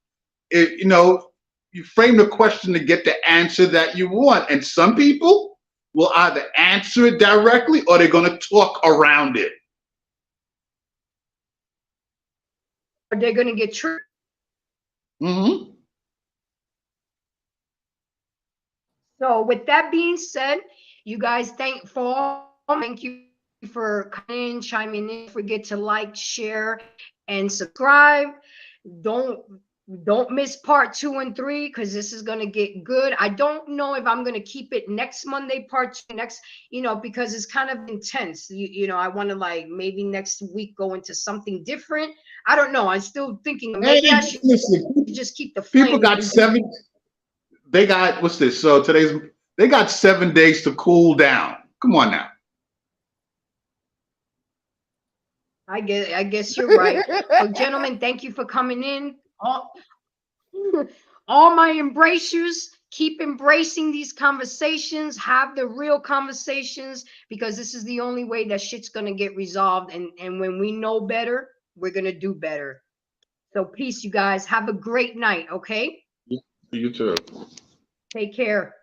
you frame the question to get the answer that you want. And some people will either answer it directly or they're going to talk around it. Or they're going to get triggered. Mm-hmm. So with that being said, you guys, thank you for coming in, chiming in. Don't forget to like, share, and subscribe. Don't miss part 2 and 3 because this is going to get good. I don't know if I'm going to keep it next Monday, part 2, because it's kind of intense. I want to maybe next week go into something different. I don't know. I'm still thinking maybe I should just keep the flame. People got they got, what's this? So they got 7 days to cool down. Come on now. I guess you're right. So gentlemen, thank you for coming in. All my embracers, keep embracing these conversations, have the real conversations, because this is the only way that shit's gonna get resolved. And when we know better, we're gonna do better. So peace, you guys. Have a great night, okay? You too. Take care.